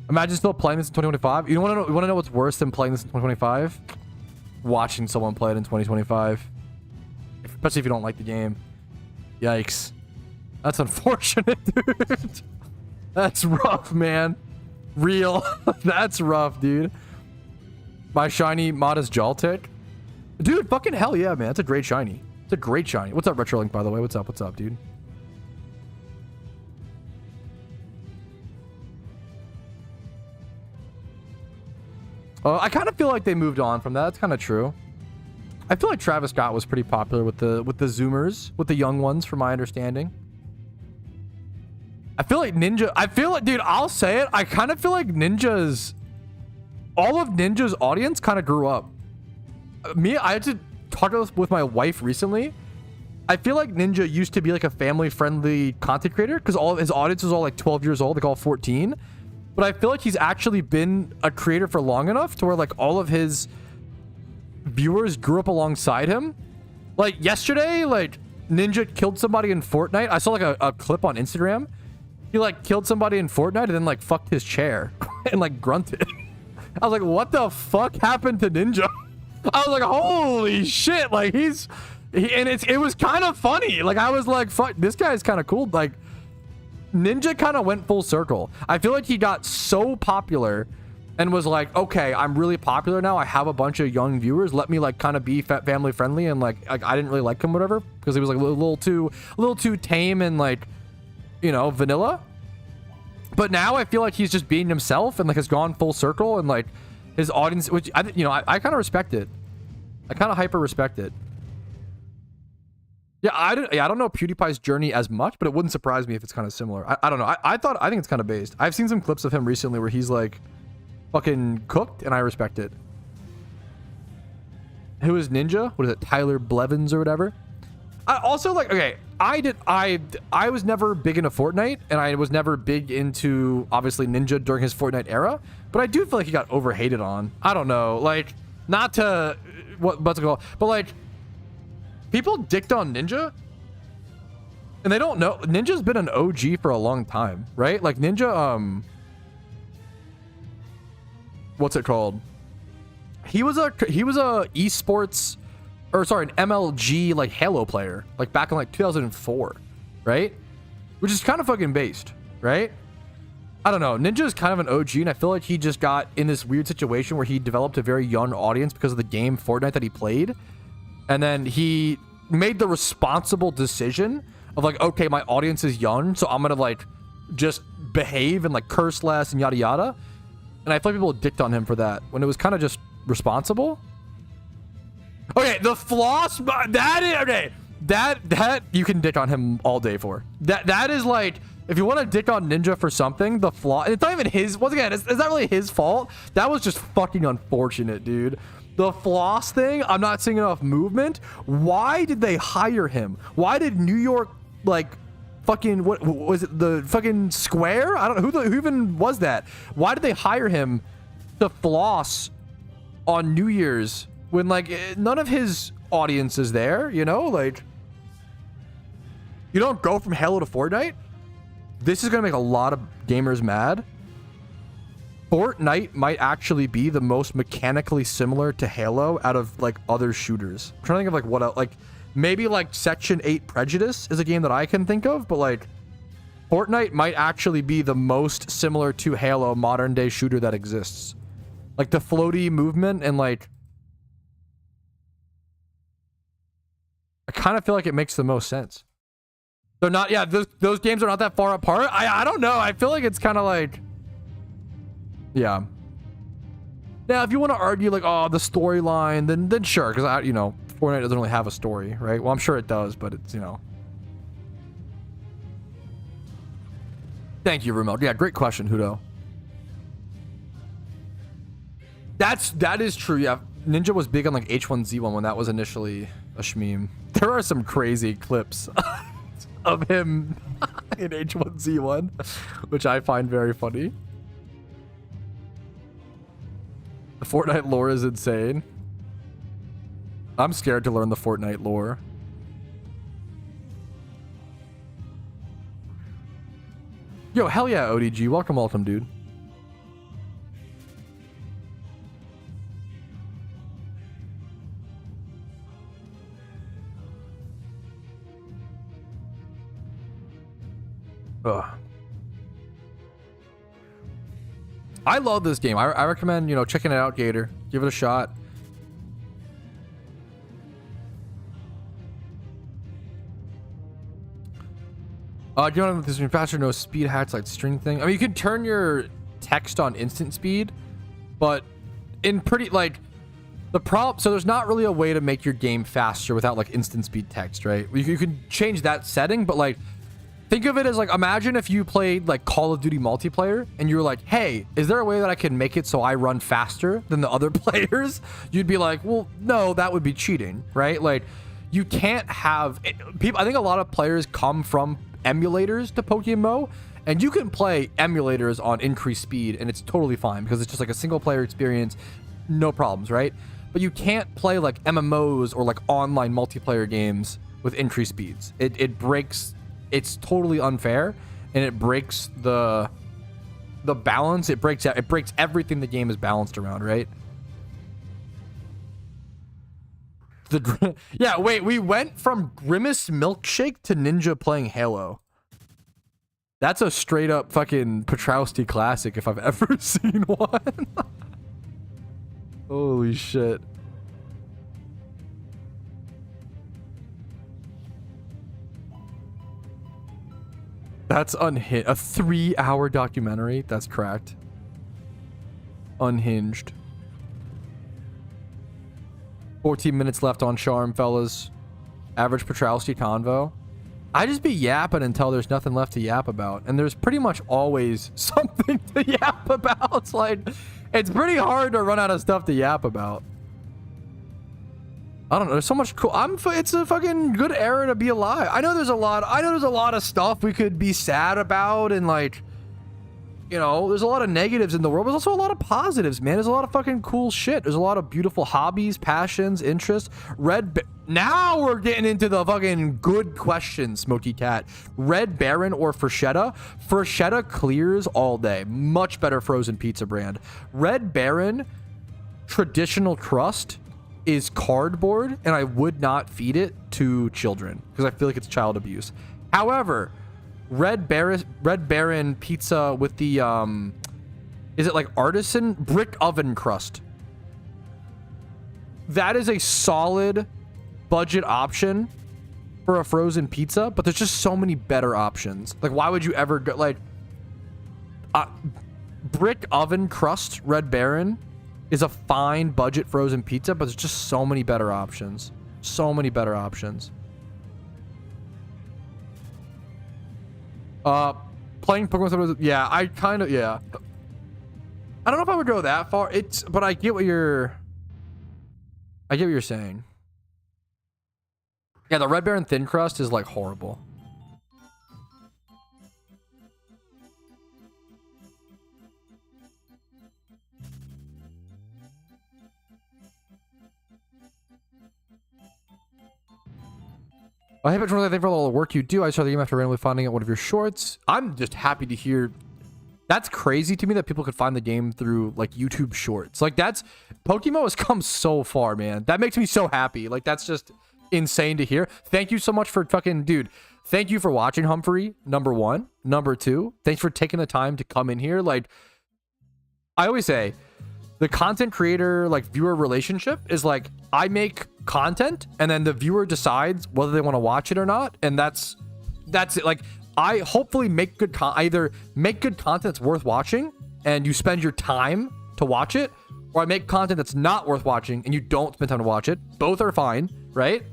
Imagine still playing this in 2025. You want to know what's worse than playing this in 2025? Watching someone play it in 2025. Especially if you don't like the game. Yikes. That's unfortunate, dude. That's rough, man. Real. That's rough, dude. My shiny modest Joltik. Dude, fucking hell yeah, man. It's a great shiny. It's a great shiny. What's up, Retrolink, by the way? What's up, dude? I kind of feel like they moved on from that. That's kind of true. I feel like Travis Scott was pretty popular with the Zoomers, with the young ones, from my understanding. I feel like dude, I'll say it. I kind of feel like all of Ninja's audience kind of grew up. I had to talk with my wife recently. I feel like Ninja used to be like a family-friendly content creator because all of his audience was all like 12 years old, like all 14. But I feel like he's actually been a creator for long enough to where like all of his viewers grew up alongside him. Like yesterday, like Ninja killed somebody in Fortnite. I saw like a clip on Instagram. He like killed somebody in Fortnite and then like fucked his chair and like grunted. I was like, what the fuck happened to Ninja? I was like, holy shit. Like it was kind of funny. Like I was like, fuck, this guy's kind of cool. Like Ninja kind of went full circle. I feel like he got so popular and was like, okay, I'm really popular now. I have a bunch of young viewers. Let me like kind of be family friendly. And like I didn't really like him, whatever, because he was like a little too tame and like, you know, vanilla. But now I feel like he's just being himself and like has gone full circle and like his audience, which I kind of respect it. I kind of hyper respect it. Yeah, I don't know PewDiePie's journey as much, but it wouldn't surprise me if it's kind of similar. I don't know. I think it's kind of based. I've seen some clips of him recently where he's like fucking cooked, and I respect it. Who is Ninja? What is it? Tyler Blevins or whatever. I also like, okay, I was never big into Fortnite, and I was never big into obviously Ninja during his Fortnite era, but I do feel like he got overhated on. I don't know, like, not to what's it called, but like people dicked on Ninja and they don't know Ninja's been an OG for a long time, right? Like Ninja, what's it called? He was a esports, or sorry, an MLG like Halo player, like back in like 2004, right? Which is kind of fucking based, right? I don't know. Ninja is kind of an OG, and I feel like he just got in this weird situation where he developed a very young audience because of the game Fortnite that he played. And then he made the responsible decision of like, okay, my audience is young, so I'm going to like just behave and like curse less and yada yada. And I feel like people dicked on him for that when it was kind of just responsible. Okay, the floss, that is, okay, that you can dick on him all day for. That is like, if you want to dick on Ninja for something, the flaw, it's not even his, once again, it's not really his fault. That was just fucking unfortunate, dude. The floss thing, I'm not seeing enough movement. Why did they hire him? Why did New York, like, fucking, what was it, the fucking Square? I don't know, who even was that? Why did they hire him to floss on New Year's when, like, none of his audience is there, you know? Like, you don't go from Halo to Fortnite? This is going to make a lot of gamers mad. Fortnite might actually be the most mechanically similar to Halo out of like other shooters. I'm trying to think of like what else, like maybe like Section 8 Prejudice is a game that I can think of, but like Fortnite might actually be the most similar to Halo modern day shooter that exists. Like the floaty movement and like, I kind of feel like it makes the most sense. They're not, yeah, those games are not that far apart. I don't know. I feel like it's kind of like, yeah. Now, if you want to argue like, oh, the storyline, then sure, because you know, Fortnite doesn't really have a story, right? Well, I'm sure it does, but it's, you know. Thank you, Remote. Yeah, great question, Hudo. That is true. Yeah, Ninja was big on like H1Z1 when that was initially a shmeme. There are some crazy clips of him in H1Z1, which I find very funny. The Fortnite lore is insane. I'm scared to learn the Fortnite lore. Yo, hell yeah, ODG. Welcome, dude. Ugh. I love this game. I recommend, you know, checking it out, Gator. Give it a shot. Do you know this faster, no speed hacks like string thing? I mean, you can turn your text on instant speed, but in pretty like the problem. So there's not really a way to make your game faster without like instant speed text, right? You can change that setting, but like think of it as like, imagine if you played like Call of Duty multiplayer and you were like, hey, is there a way that I can make it so I run faster than the other players? You'd be like, well, no, that would be cheating, right? Like you can't have people. I think a lot of players come from emulators to PokeMMO, and you can play emulators on increased speed and it's totally fine because it's just like a single player experience, no problems, right? But you can't play like MMOs or like online multiplayer games with increased speeds. It breaks. It's totally unfair, and it breaks the balance. It breaks everything the game is balanced around, right? Yeah, wait, we went from Grimace Milkshake to Ninja playing Halo. That's a straight up fucking Patrouski classic if I've ever seen one. Holy shit. That's unhinged. A 3-hour documentary? That's cracked. Unhinged. 14 minutes left on Charm, fellas. Average Patrouski convo. I just be yapping until there's nothing left to yap about. And there's pretty much always something to yap about. It's like, it's pretty hard to run out of stuff to yap about. I don't know. There's so much cool. It's a fucking good era to be alive. I know there's a lot of stuff we could be sad about, and like, you know, there's a lot of negatives in the world, but there's also a lot of positives, man. There's a lot of fucking cool shit. There's a lot of beautiful hobbies, passions, interests. Now we're getting into the fucking good questions, Smoky Cat. Red Baron or Freshetta? Freshetta clears all day. Much better frozen pizza brand. Red Baron, traditional crust, is cardboard, and I would not feed it to children because I feel like it's child abuse. However, Red Baron pizza with the is it like artisan brick oven crust? That is a solid budget option for a frozen pizza, but there's just so many better options. Like, why would you ever go like brick oven crust Red Baron is a fine budget frozen pizza, but there's just so many better options. So many better options. Playing Pokemon, yeah, I kind of, yeah. I don't know if I would go that far. But I get what you're saying. Yeah, the Red Baron thin crust is like horrible. I have Patrouski, thank for all the work you do. I started the game after randomly finding out one of your shorts. I'm just happy to hear. That's crazy to me that people could find the game through like YouTube shorts. Like PokeMMO has come so far, man. That makes me so happy. Like that's just insane to hear. Thank you so much for fucking, dude. Thank you for watching, Humphrey. Number one. Number two, thanks for taking the time to come in here. Like I always say, the content creator like viewer relationship is like I make content and then the viewer decides whether they want to watch it or not, and that's it. Like I hopefully make good either make good content that's worth watching and you spend your time to watch it, or I make content that's not worth watching and you don't spend time to watch it. Both are fine, right?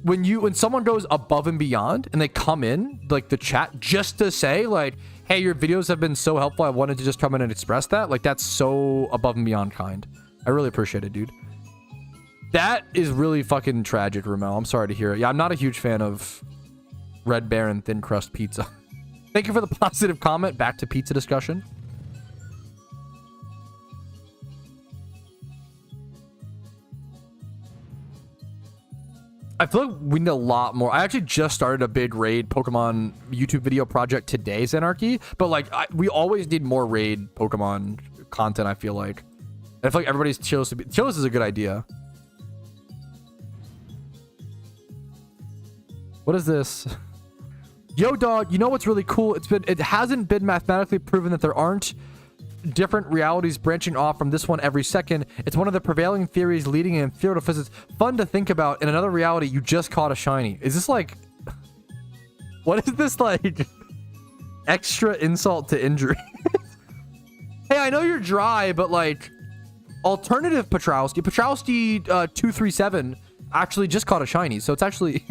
When someone goes above and beyond and they come in like the chat just to say like, hey, your videos have been so helpful, I wanted to just come in and express that, like that's so above and beyond kind. I really appreciate it, dude. That is really fucking tragic, Ramel. I'm sorry to hear it. Yeah, I'm not a huge fan of Red Baron thin crust pizza. Thank you for the positive comment. Back to pizza discussion. I feel like we need a lot more. I actually just started a big raid Pokemon YouTube video project today, Zanarchy, but like we always need more raid Pokemon content, I feel like. And I feel like everybody's Chillis is a good idea. What is this? Yo, dog, you know what's really cool? It hasn't been mathematically proven that there aren't different realities branching off from this one every second. It's one of the prevailing theories leading in theoretical physics. Fun to think about. In another reality, you just caught a shiny. Is this like... What is this like? Extra insult to injury. Hey, I know you're dry, but like... Alternative Patrouski. Patrouski 237 actually just caught a shiny. So it's actually...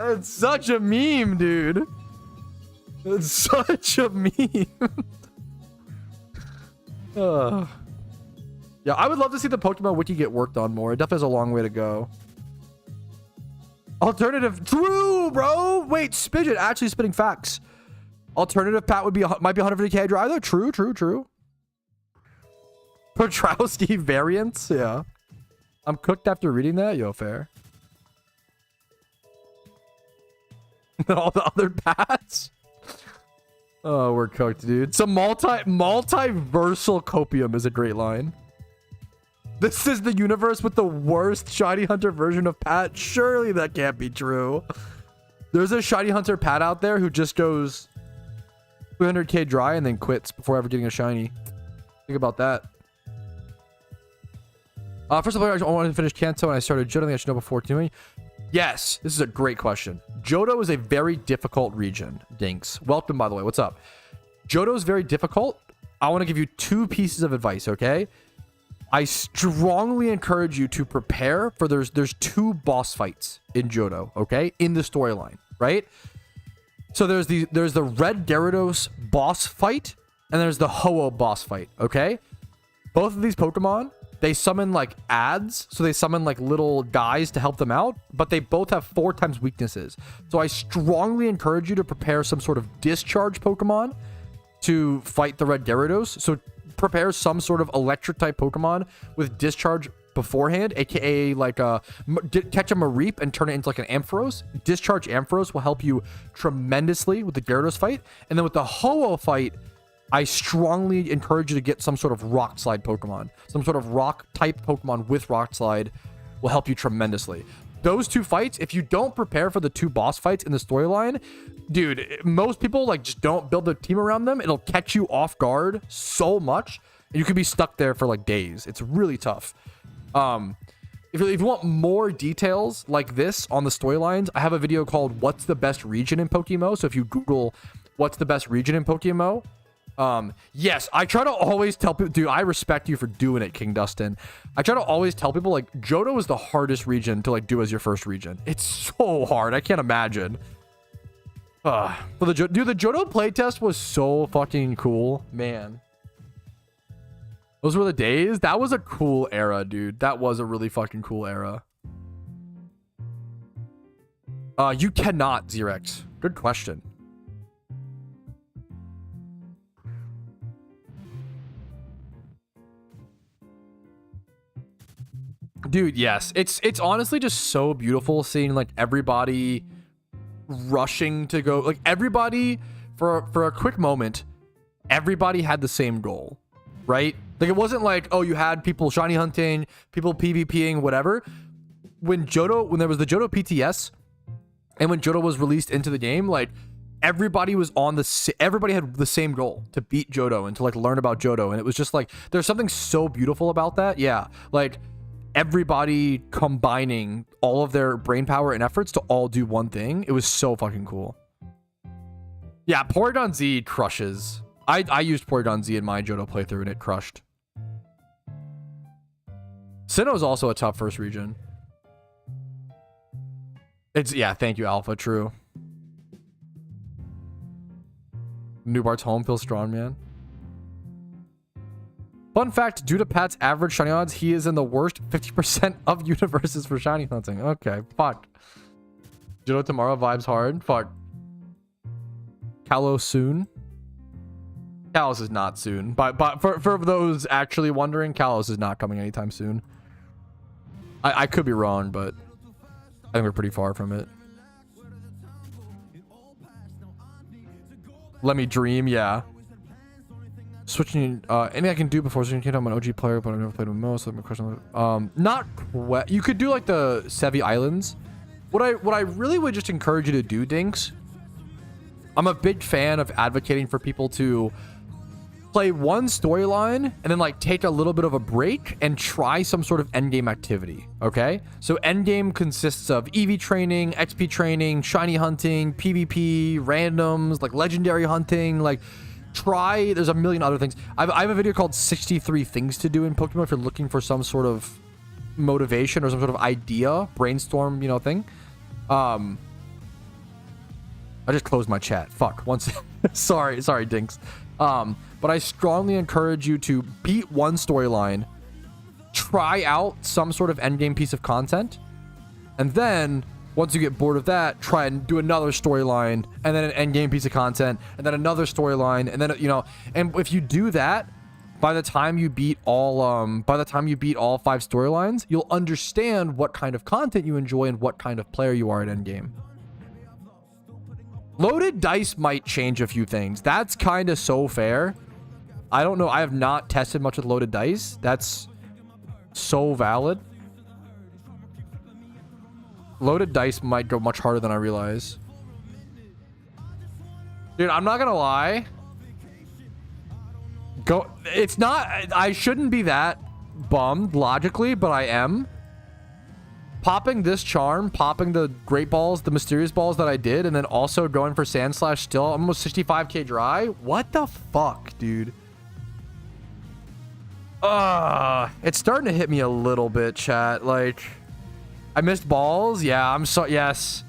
It's such a meme, dude. It's such a meme. Yeah, I would love to see the Pokemon Wiki get worked on more. It definitely has a long way to go. Alternative, true, bro. Wait, Spidget actually spitting facts. Alternative Pat might be 150k dry though. True. Patrouski variants, yeah. I'm cooked after reading that. Yo, fair. All the other Pats. Oh, we're cooked, dude. Some multiversal copium is a great line. This is the universe with the worst Shiny Hunter version of Pat. Surely that can't be true. There's a Shiny Hunter Pat out there who just goes 300k dry and then quits before ever getting a shiny. Think about that. First of all, I wanted to finish Kanto and I started Johto. I should know before doing. Yes, this is a great question. Johto is a very difficult region. Dinks. Welcome, by the way. What's up? Johto is very difficult. I want to give you two pieces of advice, okay? I strongly encourage you to prepare for there's 2 boss fights in Johto, okay? In the storyline, right? So there's the Red Gyarados boss fight and there's the Ho-Oh boss fight, okay? Both of these Pokemon, they summon like ads, so they summon like little guys to help them out, but they both have 4 times weaknesses. So I strongly encourage you to prepare some sort of discharge Pokemon to fight the Red Gyarados. So prepare some sort of electric type Pokemon with discharge beforehand, aka like catch a Mareep and turn it into like an Ampharos. Discharge Ampharos will help you tremendously with the Gyarados fight. And then with the Ho-Oh fight, I strongly encourage you to get some sort of Rock Slide Pokemon. Some sort of rock type Pokemon with Rock Slide will help you tremendously. Those 2 fights, if you don't prepare for the 2 boss fights in the storyline, dude, most people like just don't build their team around them. It'll catch you off guard so much, and you could be stuck there for like days. It's really tough. If you want more details like this on the storylines, I have a video called "What's the Best Region in PokeMMO?" So if you Google "What's the Best Region in PokeMMO?" Yes, I try to always tell people, dude, I respect you for doing it, King Dustin. I try to always tell people like Johto is the hardest region to like do as your first region. It's so hard. I can't imagine. But the Johto playtest was so fucking cool, man. Those were the days. That was a cool era, dude. That was a really fucking cool era. You cannot, Xerex. Good question. Dude, yes. It's honestly just so beautiful seeing like everybody rushing to go, like everybody for a quick moment, everybody had the same goal, right? Like it wasn't like, oh, you had people shiny hunting, people PvPing, whatever. When there was the Johto PTS and when Johto was released into the game, like everybody was everybody had the same goal, to beat Johto and to like learn about Johto. And it was just like, there's something so beautiful about that. Yeah. Like everybody combining all of their brain power and efforts to all do one thing. It was so fucking cool. Yeah, Porygon Z crushes. I used Porygon Z in my Johto playthrough and it crushed. Sinnoh is also a tough first region. Yeah, thank you, Alpha. True. Newbart's home feels strong, man. Fun fact, due to Pat's average shiny odds, he is in the worst 50% of universes for shiny hunting. Okay, fuck. Johto tomorrow vibes hard. Fuck. Kalos soon. Kalos is not soon. But for those actually wondering, Kalos is not coming anytime soon. I could be wrong, but I think we're pretty far from it. Let me dream, yeah. Switching, anything I can do before switching kid. I'm an OG player, but I've never played with most. So my question, not quite. You could do like the Sevi Islands. What I really would just encourage you to do, Dinks. I'm a big fan of advocating for people to play one storyline and then like take a little bit of a break and try some sort of endgame activity. Okay, so endgame consists of EV training, XP training, shiny hunting, PvP, randoms, like legendary hunting, like. There's a million other things. I have a video called 63 things to do in Pokemon if you're looking for some sort of motivation or some sort of idea, brainstorm, thing. I just closed my chat. Fuck. Once. sorry, Dinks. But I strongly encourage you to beat one storyline, try out some sort of endgame piece of content, and then once you get bored of that, try and do another storyline, and then an endgame piece of content, and then another storyline, and then and if you do that, by the time you beat all 5 storylines, you'll understand what kind of content you enjoy and what kind of player you are at endgame. Loaded dice might change a few things. That's kind of so fair. I don't know. I have not tested much with loaded dice. That's so valid. Loaded dice might go much harder than I realize. Dude, I'm not gonna lie. It's not, I shouldn't be that bummed logically, but I am. Popping this charm, popping the great balls, the mysterious balls that I did, and then also going for Sand Slash still, almost 65k dry. What the fuck, dude? It's starting to hit me a little bit, chat. Like, I missed balls. Yeah, yes.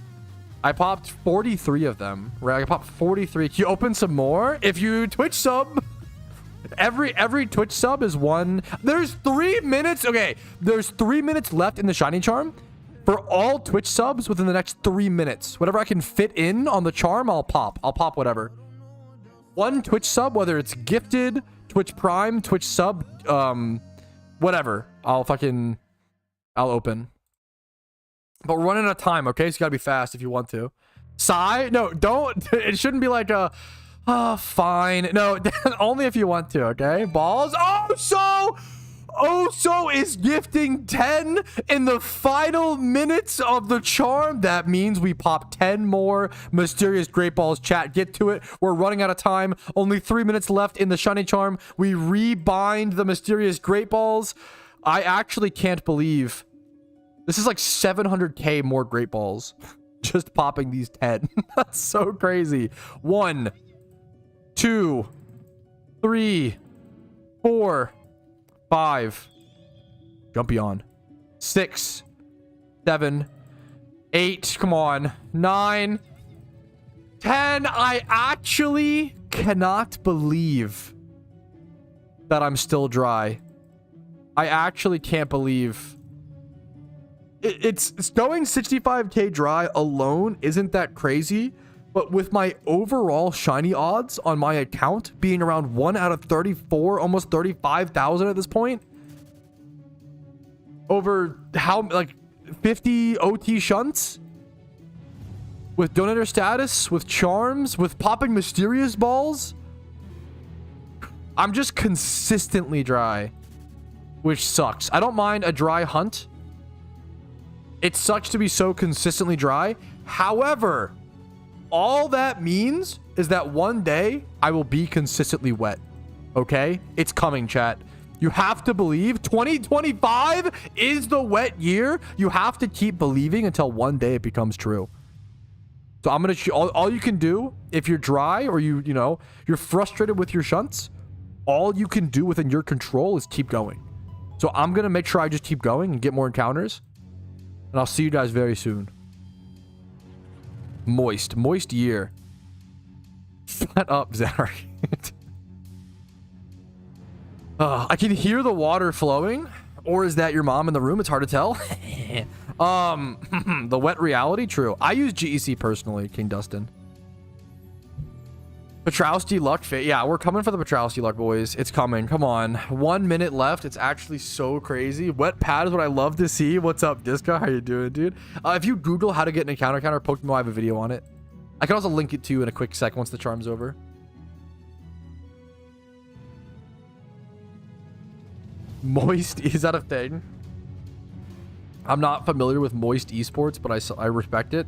I popped 43 of them. Right, I popped 43. Can you open some more? If you Twitch sub, every Twitch sub is one. There's 3 minutes. Okay, there's 3 minutes left in the shiny charm. For all Twitch subs within the next 3 minutes, whatever I can fit in on the charm, I'll pop. I'll pop whatever. One Twitch sub, whether it's gifted, Twitch Prime, Twitch sub, whatever. I'll open. But we're running out of time, okay? So you gotta be fast if you want to. Sigh? No, don't. It shouldn't be like a, fine. No, only if you want to, okay? Balls. Oso is gifting 10 in the final minutes of the charm. That means we pop 10 more mysterious great balls. Chat, get to it. We're running out of time. Only 3 minutes left in the shiny charm. We rebind the mysterious great balls. I actually can't believe this is like 700k more great balls. Just popping these 10. That's so crazy. 1, 2, 3, 4, 5. Jumpy on. 6, 7, 8. Come on. 9, 10. I actually cannot believe that I'm still dry. I actually can't believe it's going 65k dry alone isn't that crazy, but with my overall shiny odds on my account being around 1 out of 34, almost 35,000 at this point, over how like 50 OT shunts with donator status, with charms, with popping mysterious balls, I'm just consistently dry, which sucks. I don't mind a dry hunt. It sucks to be so consistently dry. However, all that means is that one day I will be consistently wet. Okay? It's coming, chat. You have to believe 2025 is the wet year. You have to keep believing until one day it becomes true. So I'm going to all you can do if you're dry or you know, you're frustrated with your shunts, all you can do within your control is keep going. So I'm going to make sure I just keep going and get more encounters. And I'll see you guys very soon. Moist year. Shut up, Zach. I can hear the water flowing. Or is that your mom in the room? It's hard to tell. The wet reality? True. I use GEC personally, King Dustin. Patrouski luck fit. Yeah, we're coming for the Patrouski luck, boys. It's coming. Come on. 1 minute left. It's actually so crazy. Wet pad is what I love to see. What's up, Disco? How you doing, dude? If you Google how to get an encounter counter, PokeMMO, I have a video on it. I can also link it to you in a quick sec once the charm's over. Moist, is that a thing? I'm not familiar with moist esports, but I respect it.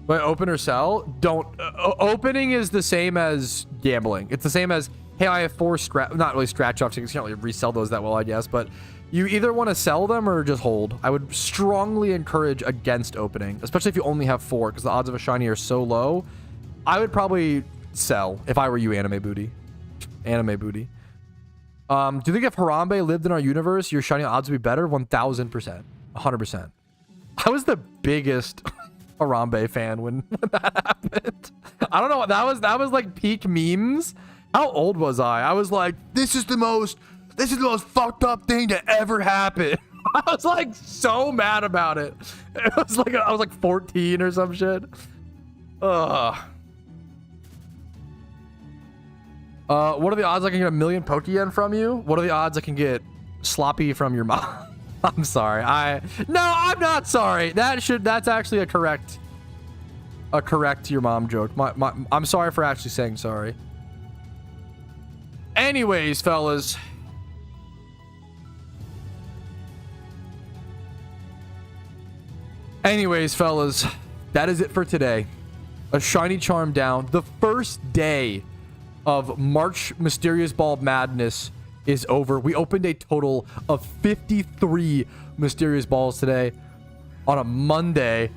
But open or sell? Don't. Opening is the same as gambling. It's the same as, hey, I have 4 not really scratch offs. You can't really resell those that well, I guess. But you either want to sell them or just hold. I would strongly encourage against opening, especially if you only have 4, because the odds of a shiny are so low. I would probably sell if I were you, Anime Booty. Anime Booty. Do you think if Harambe lived in our universe, your shiny odds would be better? 1000%. 100%. I was the biggest Harambe fan when that happened. I don't know. That was like peak memes. How old was I? I was like, this is the most fucked up thing to ever happen. I was like so mad about it. It was like I was like 14 or some shit. What are the odds I can get 1 million Pokeyen from you? What are the odds I can get sloppy from your mom? I'm sorry. No, I'm not sorry. That's actually a correct your mom joke. I'm sorry for actually saying sorry. Anyways, fellas. That is it for today. A shiny charm down. The first day of March Mysterious Ball Madness is over. We opened a total of 53 Mysterious Balls today on a Monday.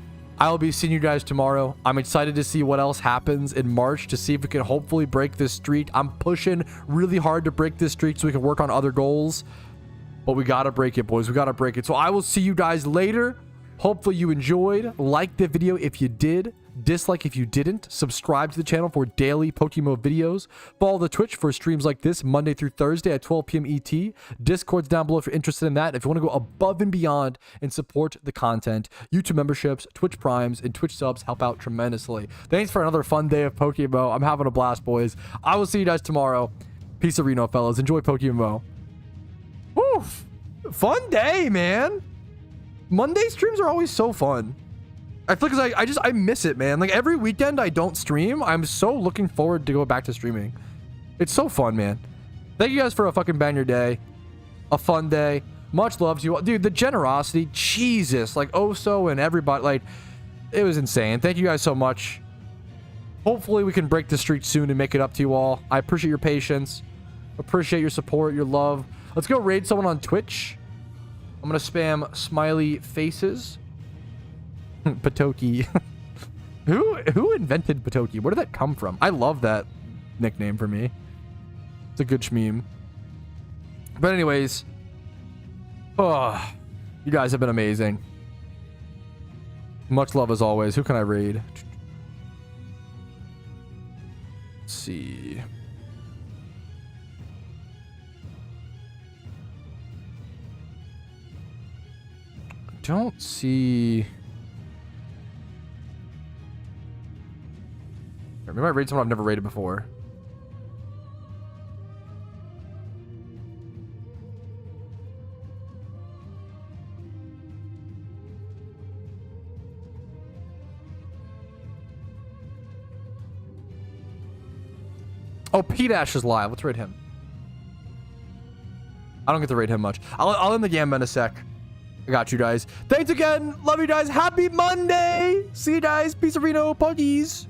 I'll be seeing you guys tomorrow. I'm excited to see what else happens in March, to see if we can hopefully break this streak. I'm pushing really hard to break this streak so we can work on other goals. But we got to break it, boys. We got to break it. So I will see you guys later. Hopefully you enjoyed. Like the video if you did. Dislike if you didn't. Subscribe to the channel for daily PokeMMO videos. Follow the Twitch for streams like this Monday through Thursday at 12 p.m. ET. Discord's down below if you're interested in that. If you want to go above and beyond and support the content, YouTube memberships, Twitch Primes, and Twitch subs help out tremendously. Thanks for another fun day of PokeMMO. I'm having a blast, boys. I will see you guys tomorrow. Peace of Reno, fellas. Enjoy PokeMMO. Woo! Fun day, man. Monday streams are always so fun. I feel like I miss it, man. Like every weekend I don't stream, I'm so looking forward to go back to streaming. It's so fun, man. Thank you guys for a fucking banger day. A fun day. Much love to you all. Dude, the generosity, Jesus. Like Oso and everybody, like, it was insane. Thank you guys so much. Hopefully we can break the streak soon and make it up to you all. I appreciate your patience. Appreciate your support, your love. Let's go raid someone on Twitch. I'm gonna spam smiley faces. Patoki. Who invented Patoki? Where did that come from? I love that nickname for me. It's a good shmeme. But anyways, oh, you guys have been amazing. Much love as always. Who can I raid? Let's see. Don't see. Maybe I raid someone I've never raided before. Oh, P-Dash is live. Let's raid him. I don't get to raid him much. I'll end the game in a sec. I got you guys. Thanks again. Love you guys. Happy Monday. See you guys. Peace of Reno. Puggies.